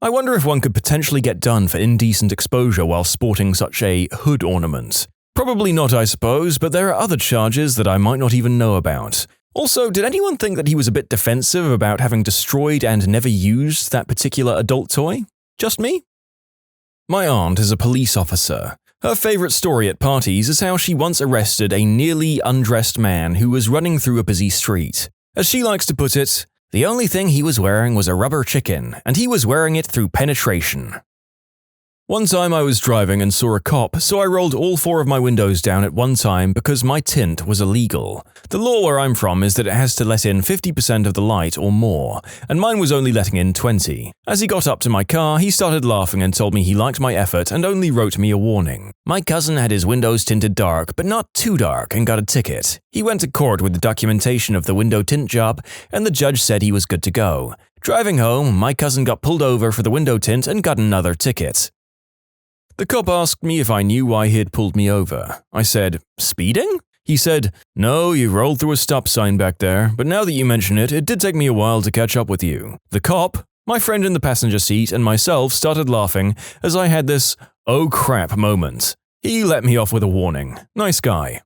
I wonder if one could potentially get done for indecent exposure while sporting such a hood ornament. Probably not, I suppose, but there are other charges that I might not even know about. Also, did anyone think that he was a bit defensive about having destroyed and never used that particular adult toy? Just me? My aunt is a police officer. Her favorite story at parties is how she once arrested a nearly undressed man who was running through a busy street. As she likes to put it, the only thing he was wearing was a rubber chicken, and he was wearing it through penetration. One time I was driving and saw a cop, so I rolled all 4 of my windows down at one time because my tint was illegal. The law where I'm from is that it has to let in 50% of the light or more, and mine was only letting in 20. As he got up to my car, he started laughing and told me he liked my effort and only wrote me a warning. My cousin had his windows tinted dark, but not too dark, and got a ticket. He went to court with the documentation of the window tint job, and the judge said he was good to go. Driving home, my cousin got pulled over for the window tint and got another ticket. The cop asked me if I knew why he had pulled me over. I said, "Speeding?" He said, "No, you rolled through a stop sign back there, but now that you mention it, it did take me a while to catch up with you." The cop, my friend in the passenger seat, and myself started laughing as I had this "oh crap" moment. He let me off with a warning. Nice guy.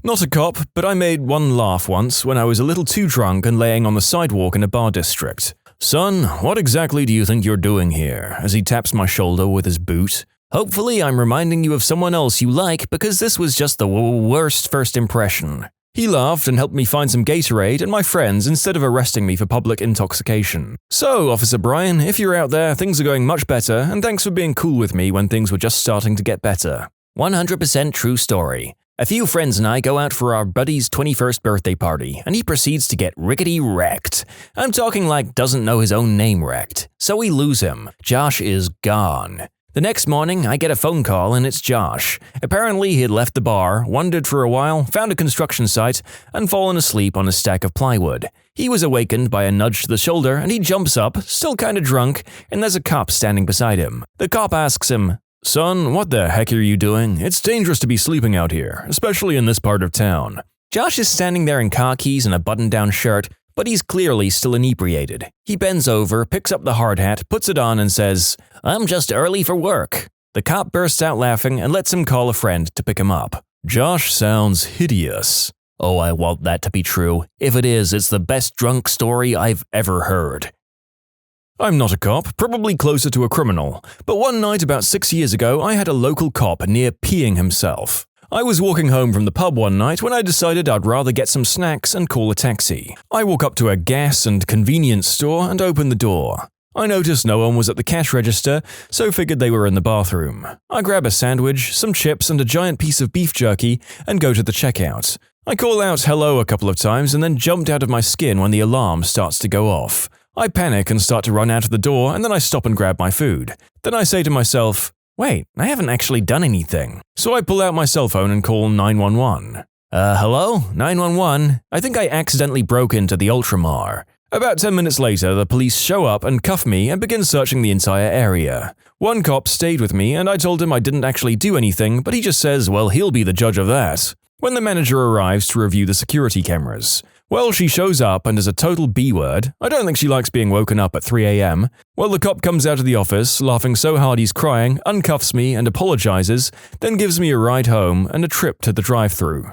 Not a cop, but I made one laugh once when I was a little too drunk and laying on the sidewalk in a bar district. "Son, what exactly do you think you're doing here?" as he taps my shoulder with his boot. "Hopefully I'm reminding you of someone else you like because this was just the worst first impression." He laughed and helped me find some Gatorade and my friends instead of arresting me for public intoxication. So, Officer Brian, if you're out there, things are going much better, and thanks for being cool with me when things were just starting to get better. 100% true story. A few friends and I go out for our buddy's 21st birthday party, and he proceeds to get rickety wrecked. I'm talking like doesn't know his own name wrecked. So we lose him. Josh is gone. The next morning, I get a phone call and it's Josh. Apparently, he had left the bar, wandered for a while, found a construction site, and fallen asleep on a stack of plywood. He was awakened by a nudge to the shoulder, and he jumps up, still kinda drunk, and there's a cop standing beside him. The cop asks him, "Son, what the heck are you doing? It's dangerous to be sleeping out here, especially in this part of town." Josh is standing there in khakis and a button-down shirt, but he's clearly still inebriated. He bends over, picks up the hard hat, puts it on, and says, "I'm just early for work." The cop bursts out laughing and lets him call a friend to pick him up. Josh sounds hideous. Oh, I want that to be true. If it is, it's the best drunk story I've ever heard. I'm not a cop, probably closer to a criminal, but one night about 6 years ago, I had a local cop near peeing himself. I was walking home from the pub one night when I decided I'd rather get some snacks and call a taxi. I walk up to a gas and convenience store and open the door. I noticed no one was at the cash register, so figured they were in the bathroom. I grab a sandwich, some chips, and a giant piece of beef jerky and go to the checkout. I call out hello a couple of times and then jumped out of my skin when the alarm starts to go off. I panic and start to run out of the door, and then I stop and grab my food. Then I say to myself, "Wait, I haven't actually done anything." So I pull out my cell phone and call 911. Hello? 911? I think I accidentally broke into the Ultramar. About 10 minutes later, the police show up and cuff me and begin searching the entire area. One cop stayed with me, and I told him I didn't actually do anything, but he just says, well, he'll be the judge of that. When the manager arrives to review the security cameras, well, she shows up and is a total B-word. I don't think she likes being woken up at 3 a.m. Well, the cop comes out of the office, laughing so hard he's crying, uncuffs me and apologizes, then gives me a ride home and a trip to the drive-thru.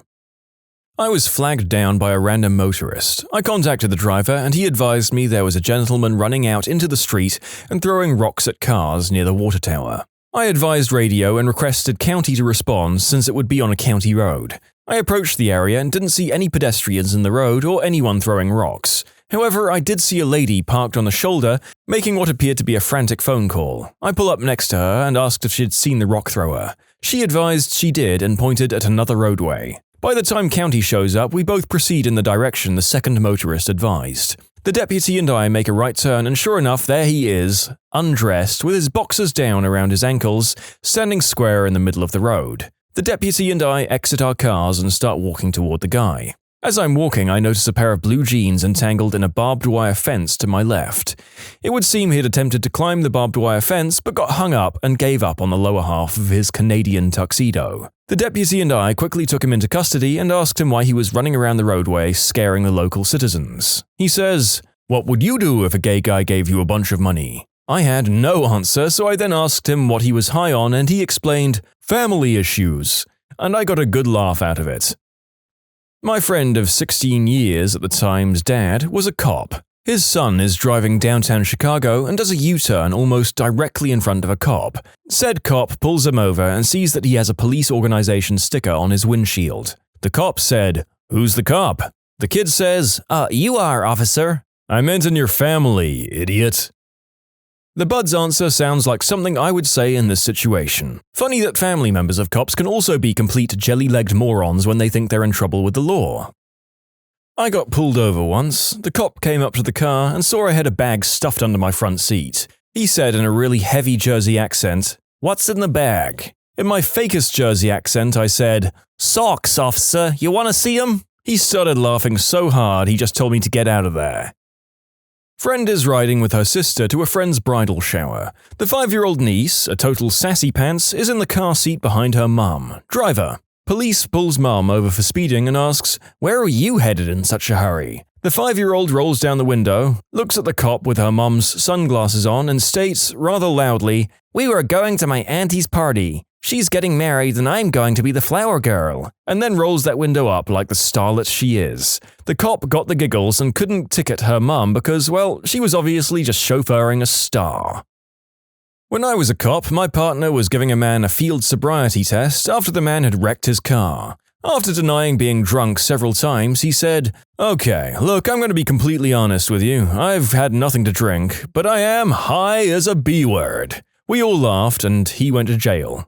I was flagged down by a random motorist. I contacted the driver and he advised me there was a gentleman running out into the street and throwing rocks at cars near the water tower. I advised radio and requested county to respond since it would be on a county road. I approached the area and didn't see any pedestrians in the road or anyone throwing rocks. However, I did see a lady parked on the shoulder, making what appeared to be a frantic phone call. I pull up next to her and asked if she'd seen the rock thrower. She advised she did and pointed at another roadway. By the time County shows up, we both proceed in the direction the second motorist advised. The deputy and I make a right turn, and sure enough, there he is, undressed, with his boxers down around his ankles, standing square in the middle of the road. The deputy and I exit our cars and start walking toward the guy. As I'm walking, I notice a pair of blue jeans entangled in a barbed wire fence to my left. It would seem he had attempted to climb the barbed wire fence but got hung up and gave up on the lower half of his Canadian tuxedo. The deputy and I quickly took him into custody and asked him why he was running around the roadway scaring the local citizens. He says, "What would you do if a gay guy gave you a bunch of money?" I had no answer, so I then asked him what he was high on, and he explained, "Family issues," and I got a good laugh out of it. My friend of 16 years at the time's dad was a cop. His son is driving downtown Chicago and does a U-turn almost directly in front of a cop. Said cop pulls him over and sees that he has a police organization sticker on his windshield. The cop said, "Who's the cop?" The kid says, "You are, officer." "I meant in your family, idiot." The bud's answer sounds like something I would say in this situation. Funny that family members of cops can also be complete jelly-legged morons when they think they're in trouble with the law. I got pulled over once. The cop came up to the car and saw I had a bag stuffed under my front seat. He said in a really heavy Jersey accent, "What's in the bag?" In my fakest Jersey accent, I said, "Socks, officer, you want to see 'em?" He started laughing so hard he just told me to get out of there. Friend is riding with her sister to a friend's bridal shower. The 5-year-old niece, a total sassy pants, is in the car seat behind her mum. Driver. Police pulls mum over for speeding and asks, "Where are you headed in such a hurry?" The 5-year-old rolls down the window, looks at the cop with her mum's sunglasses on and states, rather loudly, "We were going to my auntie's party. She's getting married and I'm going to be the flower girl," and then rolls that window up like the starlet she is. The cop got the giggles and couldn't ticket her mum because, well, she was obviously just chauffeuring a star. When I was a cop, my partner was giving a man a field sobriety test after the man had wrecked his car. After denying being drunk several times, he said, "Okay, look, I'm going to be completely honest with you. I've had nothing to drink, but I am high as a B-word." We all laughed and he went to jail.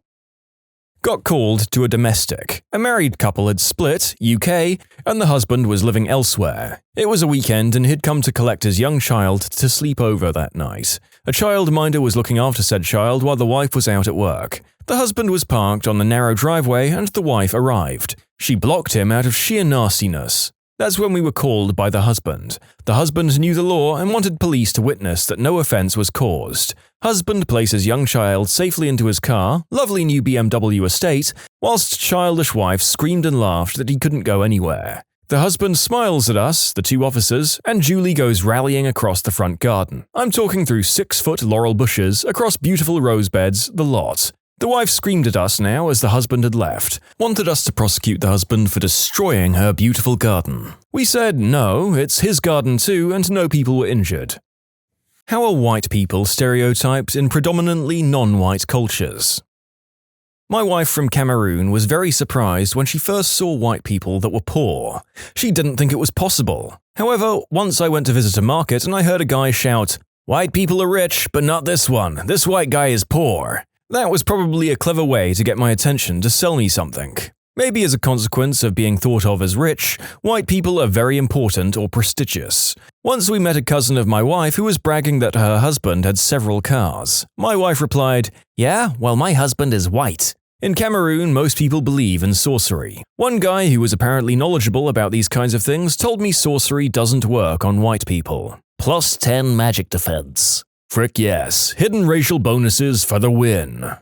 Got called to a domestic. A married couple had split, UK, and the husband was living elsewhere. It was a weekend and he'd come to collect his young child to sleep over that night. A childminder was looking after said child while the wife was out at work. The husband was parked on the narrow driveway and the wife arrived. She blocked him out of sheer nastiness. That's when we were called by the husband. The husband knew the law and wanted police to witness that no offense was caused. Husband places young child safely into his car, lovely new BMW estate, whilst childish wife screamed and laughed that he couldn't go anywhere. The husband smiles at us, the 2 officers, and Julie goes rallying across the front garden. I'm talking through 6-foot laurel bushes, across beautiful rose beds, the lot. The wife screamed at us now as the husband had left, wanted us to prosecute the husband for destroying her beautiful garden. We said no, it's his garden too, and no people were injured. How are white people stereotyped in predominantly non-white cultures? My wife from Cameroon was very surprised when she first saw white people that were poor. She didn't think it was possible. However, once I went to visit a market and I heard a guy shout, "White people are rich, but not this one. This white guy is poor." That was probably a clever way to get my attention to sell me something. Maybe as a consequence of being thought of as rich, white people are very important or prestigious. Once we met a cousin of my wife who was bragging that her husband had several cars. My wife replied, "Yeah, well, my husband is white." In Cameroon, most people believe in sorcery. One guy who was apparently knowledgeable about these kinds of things told me sorcery doesn't work on white people. +10 magic defense. Frick yes, hidden racial bonuses for the win.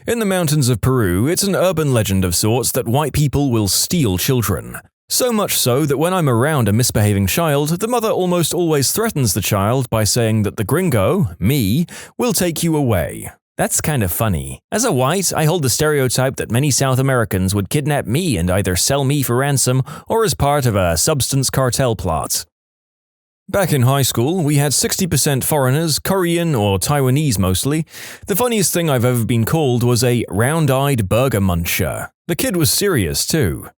In the mountains of Peru, it's an urban legend of sorts that white people will steal children. So much so that when I'm around a misbehaving child, the mother almost always threatens the child by saying that the gringo, me, will take you away. That's kind of funny. As a white, I hold the stereotype that many South Americans would kidnap me and either sell me for ransom or as part of a substance cartel plot. Back in high school, we had 60% foreigners, Korean or Taiwanese mostly. The funniest thing I've ever been called was a round-eyed burger muncher. The kid was serious too.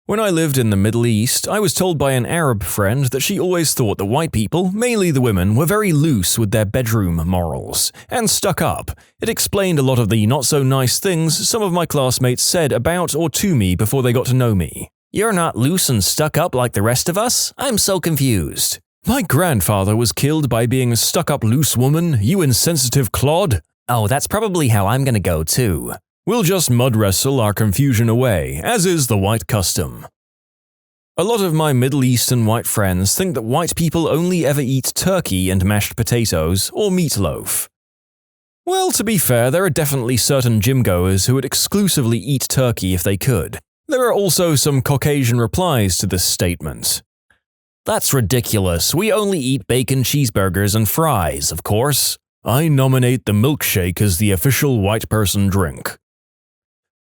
When I lived in the Middle East, I was told by an Arab friend that she always thought that white people, mainly the women, were very loose with their bedroom morals, and stuck up. It explained a lot of the not-so-nice things some of my classmates said about or to me before they got to know me. You're not loose and stuck up like the rest of us? I'm so confused. My grandfather was killed by being a stuck-up loose woman, you insensitive clod. Oh, that's probably how I'm gonna go too. We'll just mud wrestle our confusion away, as is the white custom. A lot of my Middle Eastern white friends think that white people only ever eat turkey and mashed potatoes or meatloaf. Well, to be fair, there are definitely certain gym-goers who would exclusively eat turkey if they could. There are also some Caucasian replies to this statement. That's ridiculous. We only eat bacon cheeseburgers and fries, of course. I nominate the milkshake as the official white person drink.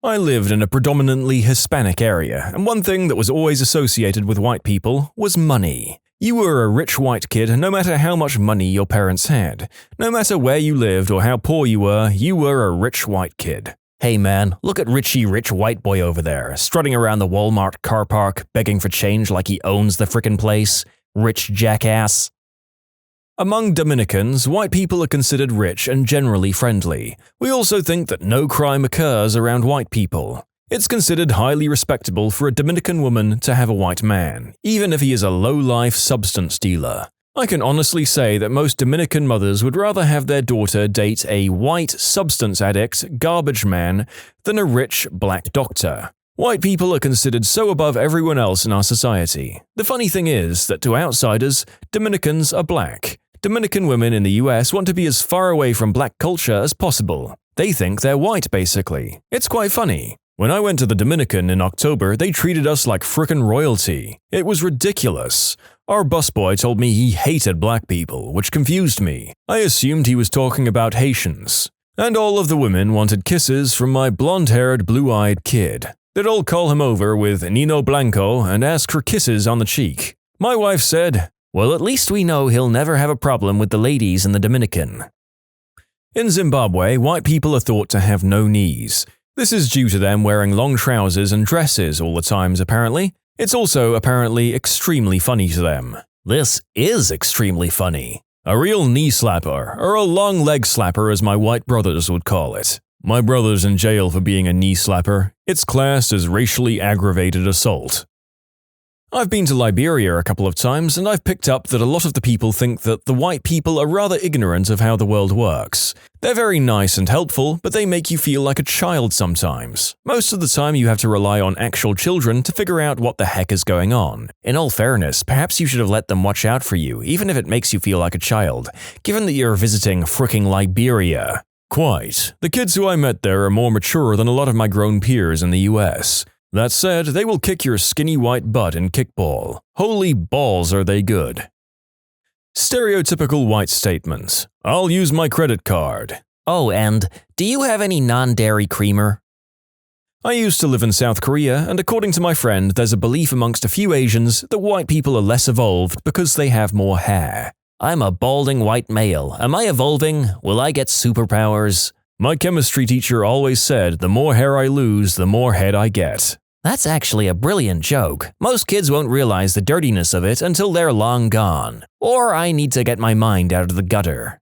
I lived in a predominantly Hispanic area, and one thing that was always associated with white people was money. You were a rich white kid no matter how much money your parents had. No matter where you lived or how poor you were a rich white kid. Hey man, look at Richie rich white boy over there, strutting around the Walmart car park, begging for change like he owns the frickin' place. Rich jackass. Among Dominicans, white people are considered rich and generally friendly. We also think that no crime occurs around white people. It's considered highly respectable for a Dominican woman to have a white man, even if he is a low-life substance dealer. I can honestly say that most Dominican mothers would rather have their daughter date a white substance addict, garbage man, than a rich black doctor. White people are considered so above everyone else in our society. The funny thing is that to outsiders, Dominicans are black. Dominican women in the US want to be as far away from black culture as possible. They think they're white, basically. It's quite funny. When I went to the Dominican in October, they treated us like frickin' royalty. It was ridiculous. Our busboy told me he hated black people, which confused me. I assumed he was talking about Haitians. And all of the women wanted kisses from my blonde-haired, blue-eyed kid. They'd all call him over with Nino Blanco and ask for kisses on the cheek. My wife said, "Well, at least we know he'll never have a problem with the ladies in the Dominican." In Zimbabwe, white people are thought to have no knees. This is due to them wearing long trousers and dresses all the times, apparently. It's also, apparently, extremely funny to them. This is extremely funny. A real knee slapper, or a long leg slapper as my white brothers would call it. My brother's in jail for being a knee slapper. It's classed as racially aggravated assault. I've been to Liberia a couple of times, and I've picked up that a lot of the people think that the white people are rather ignorant of how the world works. They're very nice and helpful, but they make you feel like a child sometimes. Most of the time you have to rely on actual children to figure out what the heck is going on. In all fairness, perhaps you should have let them watch out for you, even if it makes you feel like a child, given that you're visiting fricking Liberia. Quite. The kids who I met there are more mature than a lot of my grown peers in the US. That said, they will kick your skinny white butt in kickball. Holy balls are they good. Stereotypical white statement. I'll use my credit card. Oh, and do you have any non-dairy creamer? I used to live in South Korea, and according to my friend, there's a belief amongst a few Asians that white people are less evolved because they have more hair. I'm a balding white male. Am I evolving? Will I get superpowers? My chemistry teacher always said, the more hair I lose, the more head I get. That's actually a brilliant joke. Most kids won't realize the dirtiness of it until they're long gone. Or I need to get my mind out of the gutter.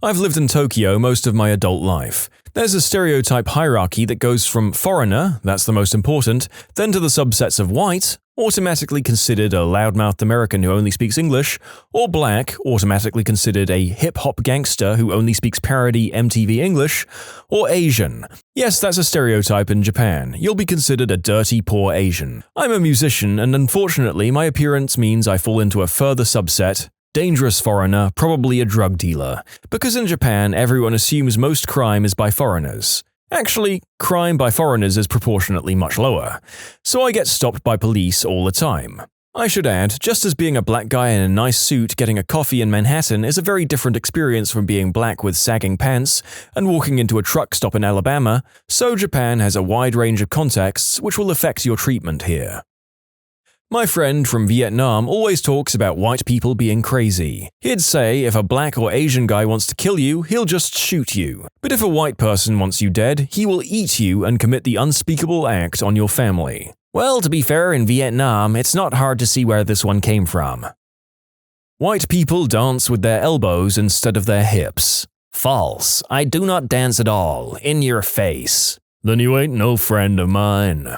I've lived in Tokyo most of my adult life. There's a stereotype hierarchy that goes from foreigner, that's the most important, then to the subsets of white, automatically considered a loudmouthed American who only speaks English, or black, automatically considered a hip-hop gangster who only speaks parody MTV English, or Asian. Yes, that's a stereotype in Japan. You'll be considered a dirty, poor Asian. I'm a musician, and unfortunately my appearance means I fall into a further subset, dangerous foreigner, probably a drug dealer. Because in Japan, everyone assumes most crime is by foreigners. Actually, crime by foreigners is proportionately much lower. So I get stopped by police all the time. I should add, just as being a black guy in a nice suit getting a coffee in Manhattan is a very different experience from being black with sagging pants and walking into a truck stop in Alabama, so Japan has a wide range of contexts which will affect your treatment here. My friend from Vietnam always talks about white people being crazy. He'd say if a black or Asian guy wants to kill you, he'll just shoot you. But if a white person wants you dead, he will eat you and commit the unspeakable act on your family. Well, to be fair, in Vietnam, it's not hard to see where this one came from. White people dance with their elbows instead of their hips. False. I do not dance at all. In your face. Then you ain't no friend of mine.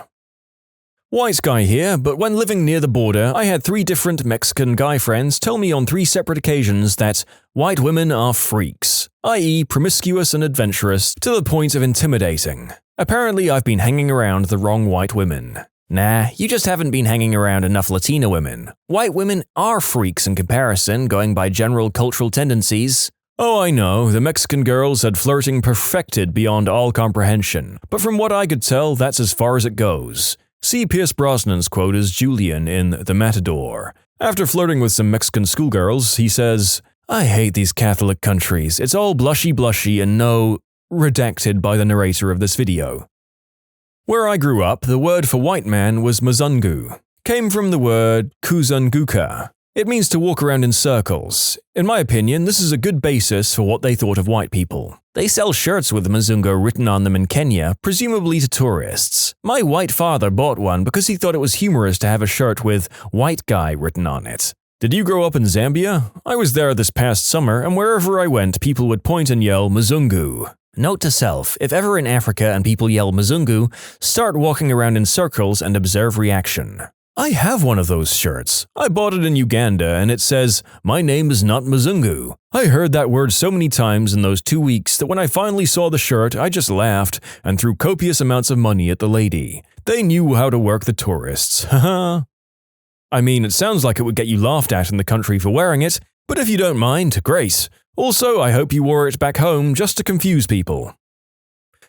White guy here, but when living near the border, I had 3 different Mexican guy friends tell me on 3 separate occasions that white women are freaks, i.e. promiscuous and adventurous to the point of intimidating. Apparently, I've been hanging around the wrong white women. Nah, you just haven't been hanging around enough Latina women. White women are freaks in comparison, going by general cultural tendencies. Oh, I know, the Mexican girls had flirting perfected beyond all comprehension, but from what I could tell, that's as far as it goes. See Pierce Brosnan's quote as Julian in The Matador. After flirting with some Mexican schoolgirls, he says, "I hate these Catholic countries. It's all blushy and no..." redacted by the narrator of this video. Where I grew up, the word for white man was mzungu. Came from the word kuzunguka. It means to walk around in circles. In my opinion, this is a good basis for what they thought of white people. They sell shirts with Mzungu written on them in Kenya, presumably to tourists. My white father bought one because he thought it was humorous to have a shirt with "white guy" written on it. Did you grow up in Zambia? I was there this past summer, and wherever I went, people would point and yell Mzungu. Note to self, if ever in Africa and people yell Mzungu, start walking around in circles and observe reaction. I have one of those shirts. I bought it in Uganda and it says, "My name is not Mzungu." I heard that word so many times in those 2 weeks that when I finally saw the shirt, I just laughed and threw copious amounts of money at the lady. They knew how to work the tourists, haha. I mean, it sounds like it would get you laughed at in the country for wearing it, but if you don't mind, great. Also, I hope you wore it back home just to confuse people.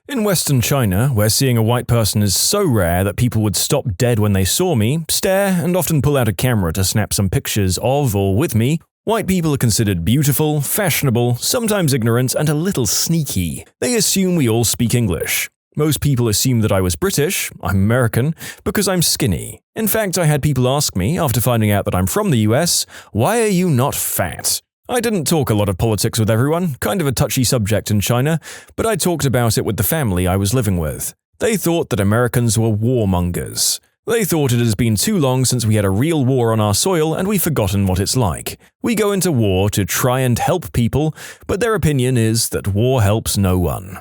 In Western China, where seeing a white person is so rare that people would stop dead when they saw me, stare, and often pull out a camera to snap some pictures of or with me, white people are considered beautiful, fashionable, sometimes ignorant, and a little sneaky. They assume we all speak English. Most people assume that I was British, I'm American, because I'm skinny. In fact, I had people ask me, after finding out that I'm from the US, "Why are you not fat?" I didn't talk a lot of politics with everyone, kind of a touchy subject in China, but I talked about it with the family I was living with. They thought that Americans were warmongers. They thought it has been too long since we had a real war on our soil and we've forgotten what it's like. We go into war to try and help people, but their opinion is that war helps no one.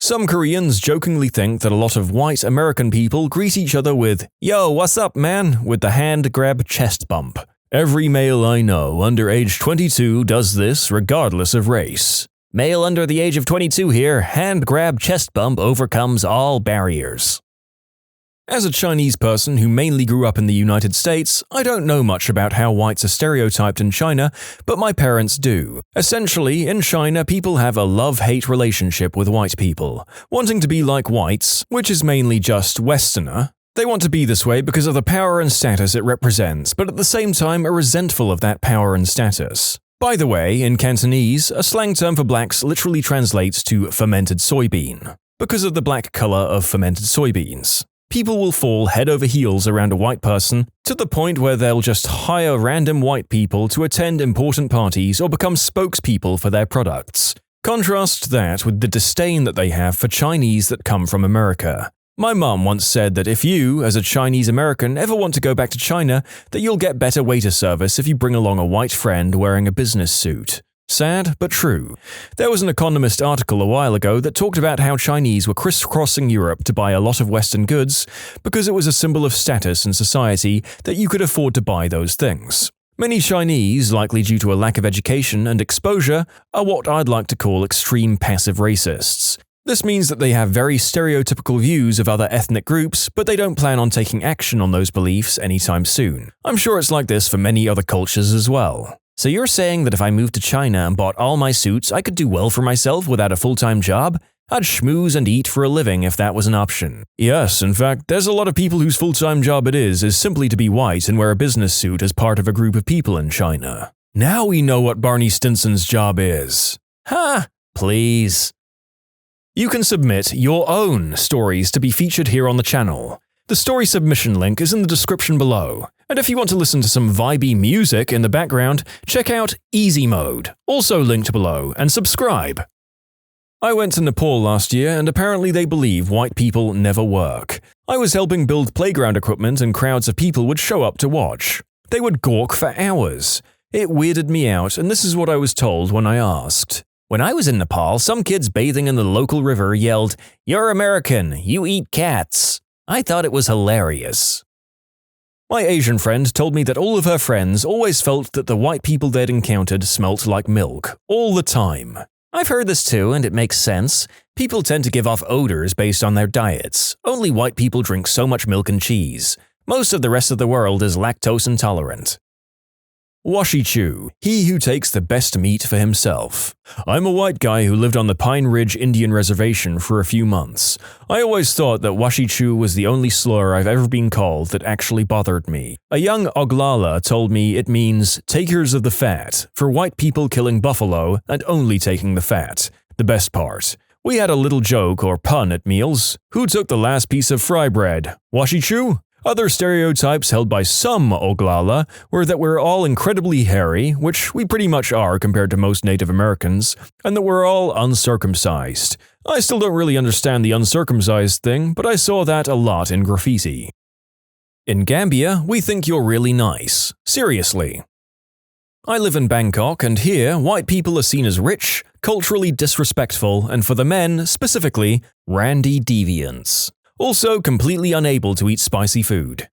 Some Koreans jokingly think that a lot of white American people greet each other with, "Yo, what's up, man?" with the hand grab chest bump. Every male I know under age 22 does this regardless of race. Male under the age of 22 here, hand grab chest bump overcomes all barriers. As a Chinese person who mainly grew up in the United States, I don't know much about how whites are stereotyped in China, but my parents do. Essentially, in China, people have a love-hate relationship with white people, wanting to be like whites, which is mainly just Westerner. They want to be this way because of the power and status it represents, but at the same time are resentful of that power and status. By the way, in Cantonese, a slang term for blacks literally translates to fermented soybean, because of the black color of fermented soybeans. People will fall head over heels around a white person to the point where they'll just hire random white people to attend important parties or become spokespeople for their products. Contrast that with the disdain that they have for Chinese that come from America. My mum once said that if you, as a Chinese American, ever want to go back to China, that you'll get better waiter service if you bring along a white friend wearing a business suit. Sad, but true. There was an Economist article a while ago that talked about how Chinese were crisscrossing Europe to buy a lot of Western goods because it was a symbol of status in society that you could afford to buy those things. Many Chinese, likely due to a lack of education and exposure, are what I'd like to call extreme passive racists. This means that they have very stereotypical views of other ethnic groups, but they don't plan on taking action on those beliefs anytime soon. I'm sure it's like this for many other cultures as well. So you're saying that if I moved to China and bought all my suits, I could do well for myself without a full-time job? I'd schmooze and eat for a living if that was an option. Yes, in fact, there's a lot of people whose full-time job it is simply to be white and wear a business suit as part of a group of people in China. Now we know what Barney Stinson's job is. Ha! Please. You can submit your own stories to be featured here on the channel. The story submission link is in the description below. And if you want to listen to some vibey music in the background, check out easymode, also linked below, and subscribe. I went to Nepal last year, and apparently they believe white people never work. I was helping build playground equipment, and crowds of people would show up to watch. They would gawk for hours. It weirded me out, and this is what I was told when I asked. When I was in Nepal, some kids bathing in the local river yelled, "You're American, you eat cats." I thought it was hilarious. My Asian friend told me that all of her friends always felt that the white people they'd encountered smelt like milk, all the time. I've heard this too, and it makes sense. People tend to give off odors based on their diets. Only white people drink so much milk and cheese. Most of the rest of the world is lactose intolerant. Washichu, he who takes the best meat for himself. I'm a white guy who lived on the Pine Ridge Indian Reservation for a few months. I always thought that Washichu was the only slur I've ever been called that actually bothered me. A young Oglala told me it means takers of the fat, for white people killing buffalo and only taking the fat. The best part. We had a little joke or pun at meals. Who took the last piece of fry bread? Washichu? Other stereotypes held by some Oglala were that we're all incredibly hairy, which we pretty much are compared to most Native Americans, and that we're all uncircumcised. I still don't really understand the uncircumcised thing, but I saw that a lot in graffiti. In Gambia, we think you're really nice. Seriously. I live in Bangkok, and here, white people are seen as rich, culturally disrespectful, and for the men, specifically, randy deviants. Also completely unable to eat spicy food.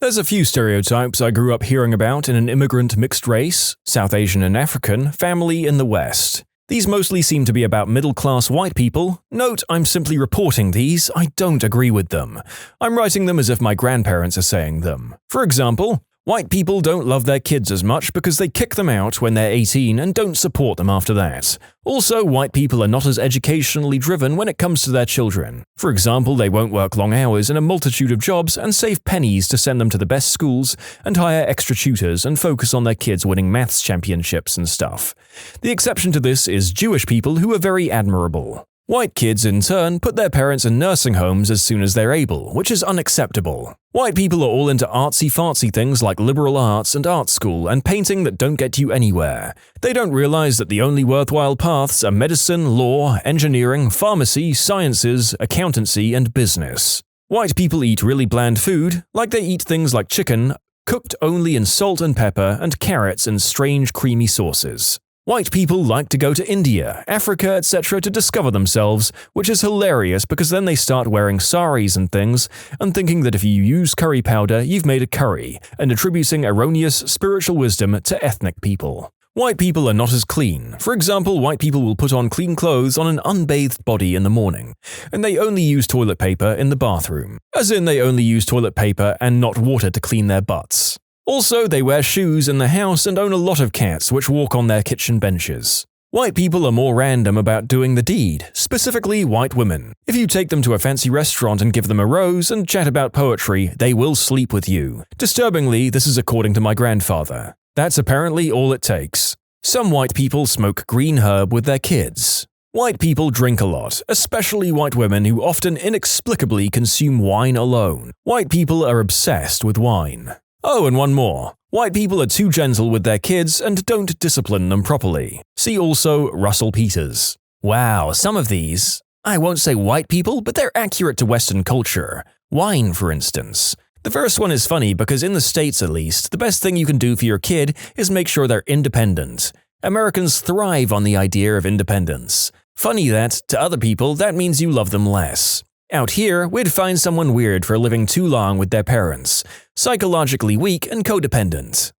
There's a few stereotypes I grew up hearing about in an immigrant mixed race, South Asian and African, family in the West. These mostly seem to be about middle-class white people. Note, I'm simply reporting these, I don't agree with them. I'm writing them as if my grandparents are saying them. For example, white people don't love their kids as much because they kick them out when they're 18 and don't support them after that. Also, white people are not as educationally driven when it comes to their children. For example, they won't work long hours in a multitude of jobs and save pennies to send them to the best schools and hire extra tutors and focus on their kids winning maths championships and stuff. The exception to this is Jewish people who are very admirable. White kids, in turn, put their parents in nursing homes as soon as they're able, which is unacceptable. White people are all into artsy-fartsy things like liberal arts and art school and painting that don't get you anywhere. They don't realize that the only worthwhile paths are medicine, law, engineering, pharmacy, sciences, accountancy, and business. White people eat really bland food, like they eat things like chicken, cooked only in salt and pepper, and carrots in strange creamy sauces. White people like to go to India, Africa, etc. to discover themselves, which is hilarious because then they start wearing saris and things and thinking that if you use curry powder, you've made a curry, and attributing erroneous spiritual wisdom to ethnic people. White people are not as clean. For example, white people will put on clean clothes on an unbathed body in the morning, and they only use toilet paper in the bathroom. As in, they only use toilet paper and not water to clean their butts. Also, they wear shoes in the house and own a lot of cats which walk on their kitchen benches. White people are more random about doing the deed, specifically white women. If you take them to a fancy restaurant and give them a rose and chat about poetry, they will sleep with you. Disturbingly, this is according to my grandfather. That's apparently all it takes. Some white people smoke green herb with their kids. White people drink a lot, especially white women who often inexplicably consume wine alone. White people are obsessed with wine. Oh, and one more. White people are too gentle with their kids and don't discipline them properly. See also Russell Peters. Wow, some of these, I won't say white people, but they're accurate to Western culture. Wine, for instance. The first one is funny because in the States at least, the best thing you can do for your kid is make sure they're independent. Americans thrive on the idea of independence. Funny that, to other people, that means you love them less. Out here, we'd find someone weird for living too long with their parents, psychologically weak and codependent.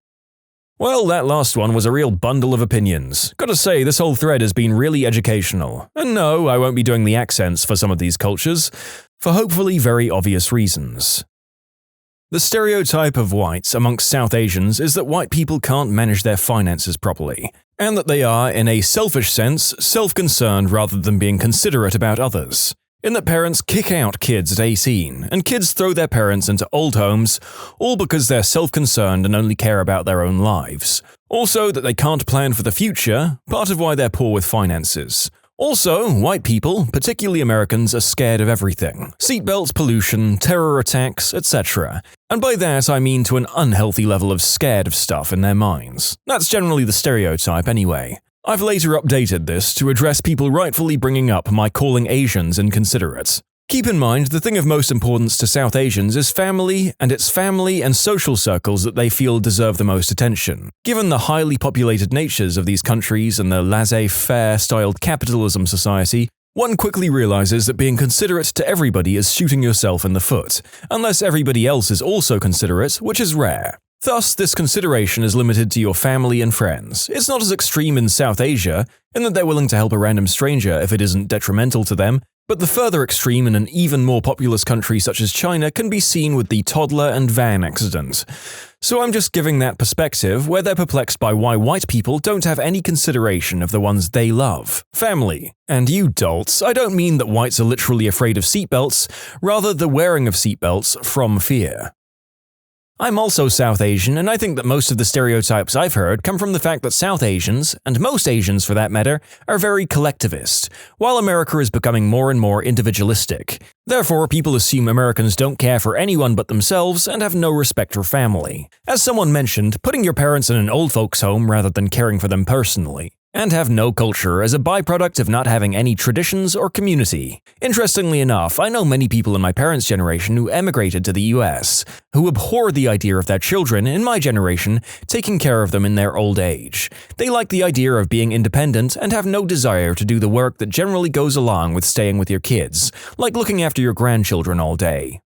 Well, that last one was a real bundle of opinions. Gotta say, this whole thread has been really educational. And no, I won't be doing the accents for some of these cultures, for hopefully very obvious reasons. The stereotype of whites amongst South Asians is that white people can't manage their finances properly, and that they are, in a selfish sense, self-concerned rather than being considerate about others. In that parents kick out kids at 18, and kids throw their parents into old homes, all because they're self-concerned and only care about their own lives. Also that they can't plan for the future, part of why they're poor with finances. Also, white people, particularly Americans, are scared of everything. Seatbelts, pollution, terror attacks, etc. And by that I mean to an unhealthy level of scared of stuff in their minds. That's generally the stereotype anyway. I've later updated this to address people rightfully bringing up my calling Asians inconsiderate. Keep in mind, the thing of most importance to South Asians is family, and it's family and social circles that they feel deserve the most attention. Given the highly populated natures of these countries and the laissez-faire styled capitalism society, one quickly realizes that being considerate to everybody is shooting yourself in the foot, unless everybody else is also considerate, which is rare. Thus, this consideration is limited to your family and friends. It's not as extreme in South Asia, in that they're willing to help a random stranger if it isn't detrimental to them, but the further extreme in an even more populous country such as China can be seen with the toddler and van accident. So I'm just giving that perspective where they're perplexed by why white people don't have any consideration of the ones they love, family. And you dolts, I don't mean that whites are literally afraid of seatbelts, rather the wearing of seatbelts from fear. I'm also South Asian, and I think that most of the stereotypes I've heard come from the fact that South Asians, and most Asians for that matter, are very collectivist, while America is becoming more and more individualistic. Therefore, people assume Americans don't care for anyone but themselves and have no respect for family. As someone mentioned, putting your parents in an old folks' home rather than caring for them personally. And have no culture as a byproduct of not having any traditions or community. Interestingly enough, I know many people in my parents' generation who emigrated to the US, who abhor the idea of their children, in my generation, taking care of them in their old age. They like the idea of being independent and have no desire to do the work that generally goes along with staying with your kids, like looking after your grandchildren all day.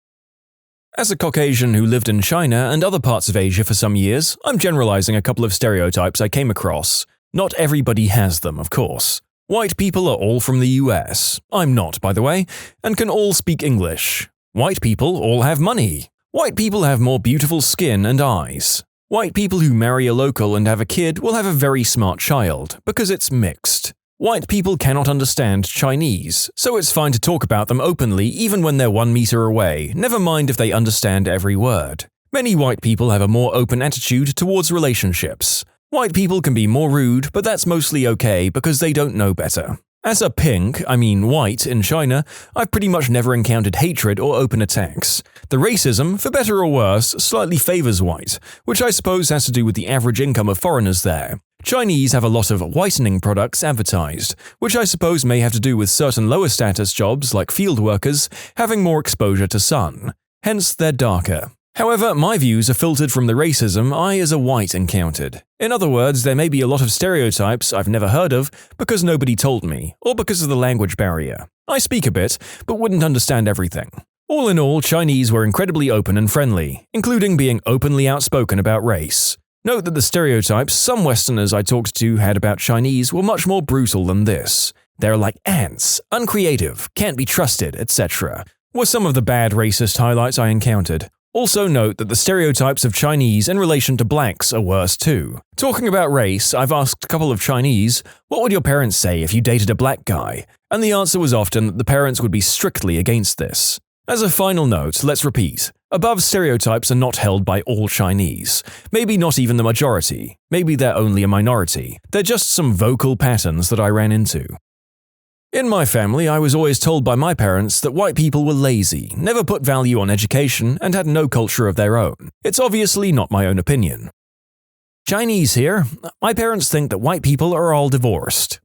As a Caucasian who lived in China and other parts of Asia for some years, I'm generalizing a couple of stereotypes I came across. Not everybody has them, of course. White people are all from the US. I'm not, by the way, and can all speak English. White people all have money. White people have more beautiful skin and eyes. White people who marry a local and have a kid will have a very smart child, because it's mixed. White people cannot understand Chinese, so it's fine to talk about them openly even when they're 1 meter away, never mind if they understand every word. Many white people have a more open attitude towards relationships. White people can be more rude, but that's mostly okay because they don't know better. As a pink, I mean white, in China, I've pretty much never encountered hatred or open attacks. The racism, for better or worse, slightly favors white, which I suppose has to do with the average income of foreigners there. Chinese have a lot of whitening products advertised, which I suppose may have to do with certain lower status jobs like field workers having more exposure to sun. Hence, they're darker. However, my views are filtered from the racism I as a white encountered. In other words, there may be a lot of stereotypes I've never heard of because nobody told me, or because of the language barrier. I speak a bit, but wouldn't understand everything. All in all, Chinese were incredibly open and friendly, including being openly outspoken about race. Note that the stereotypes some Westerners I talked to had about Chinese were much more brutal than this. They're like ants, uncreative, can't be trusted, etc. were some of the bad racist highlights I encountered. Also note that the stereotypes of Chinese in relation to blacks are worse too. Talking about race, I've asked a couple of Chinese, what would your parents say if you dated a black guy? And the answer was often that the parents would be strictly against this. As a final note, let's repeat. Above stereotypes are not held by all Chinese. Maybe not even the majority. Maybe they're only a minority. They're just some vocal patterns that I ran into. In my family, I was always told by my parents that white people were lazy, never put value on education, and had no culture of their own. It's obviously not my own opinion. Chinese here. My parents think that white people are all divorced.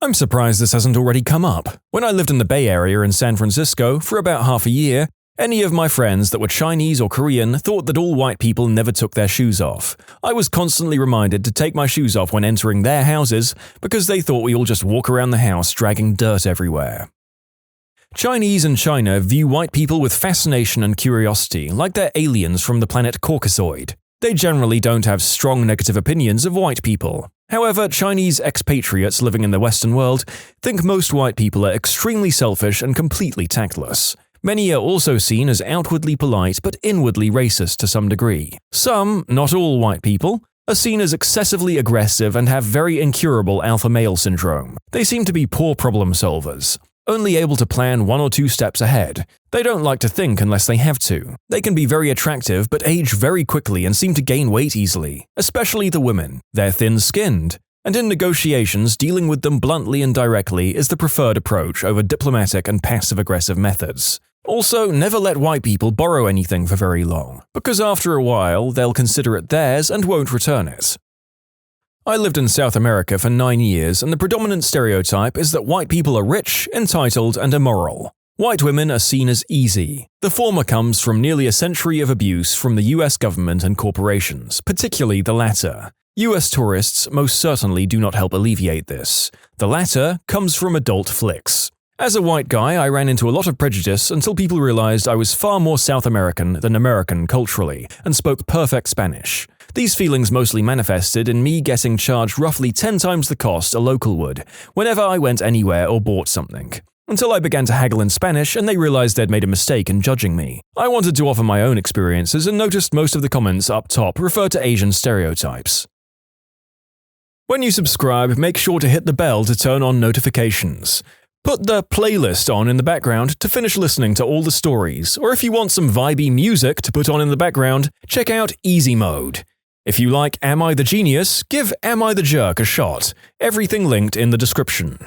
I'm surprised this hasn't already come up. When I lived in the Bay Area in San Francisco for about half a year, any of my friends that were Chinese or Korean thought that all white people never took their shoes off. I was constantly reminded to take my shoes off when entering their houses because they thought we all just walk around the house dragging dirt everywhere. Chinese in China view white people with fascination and curiosity, like they're aliens from the planet Caucasoid. They generally don't have strong negative opinions of white people. However, Chinese expatriates living in the Western world think most white people are extremely selfish and completely tactless. Many are also seen as outwardly polite but inwardly racist to some degree. Some, not all white people, are seen as excessively aggressive and have very incurable alpha male syndrome. They seem to be poor problem solvers, only able to plan 1 or 2 steps ahead. They don't like to think unless they have to. They can be very attractive but age very quickly and seem to gain weight easily, especially the women. They're thin-skinned. and in negotiations, dealing with them bluntly and directly is the preferred approach over diplomatic and passive-aggressive methods. Also, never let white people borrow anything for very long, because after a while, they'll consider it theirs and won't return it. I lived in South America for 9 years, and the predominant stereotype is that white people are rich, entitled, and immoral. White women are seen as easy. The former comes from nearly a century of abuse from the US government and corporations, particularly the latter. US tourists most certainly do not help alleviate this. The latter comes from adult flicks. As a white guy, I ran into a lot of prejudice until people realized I was far more South American than American culturally, and spoke perfect Spanish. These feelings mostly manifested in me getting charged roughly 10 times the cost a local would, whenever I went anywhere or bought something. Until I began to haggle in Spanish and they realized they'd made a mistake in judging me. I wanted to offer my own experiences and noticed most of the comments up top refer to Asian stereotypes. When you subscribe, make sure to hit the bell to turn on notifications. Put the playlist on in the background to finish listening to all the stories, or if you want some vibey music to put on in the background, check out easymode. If you like Am I the Genius, give Am I the Jerk a shot. Everything linked in the description.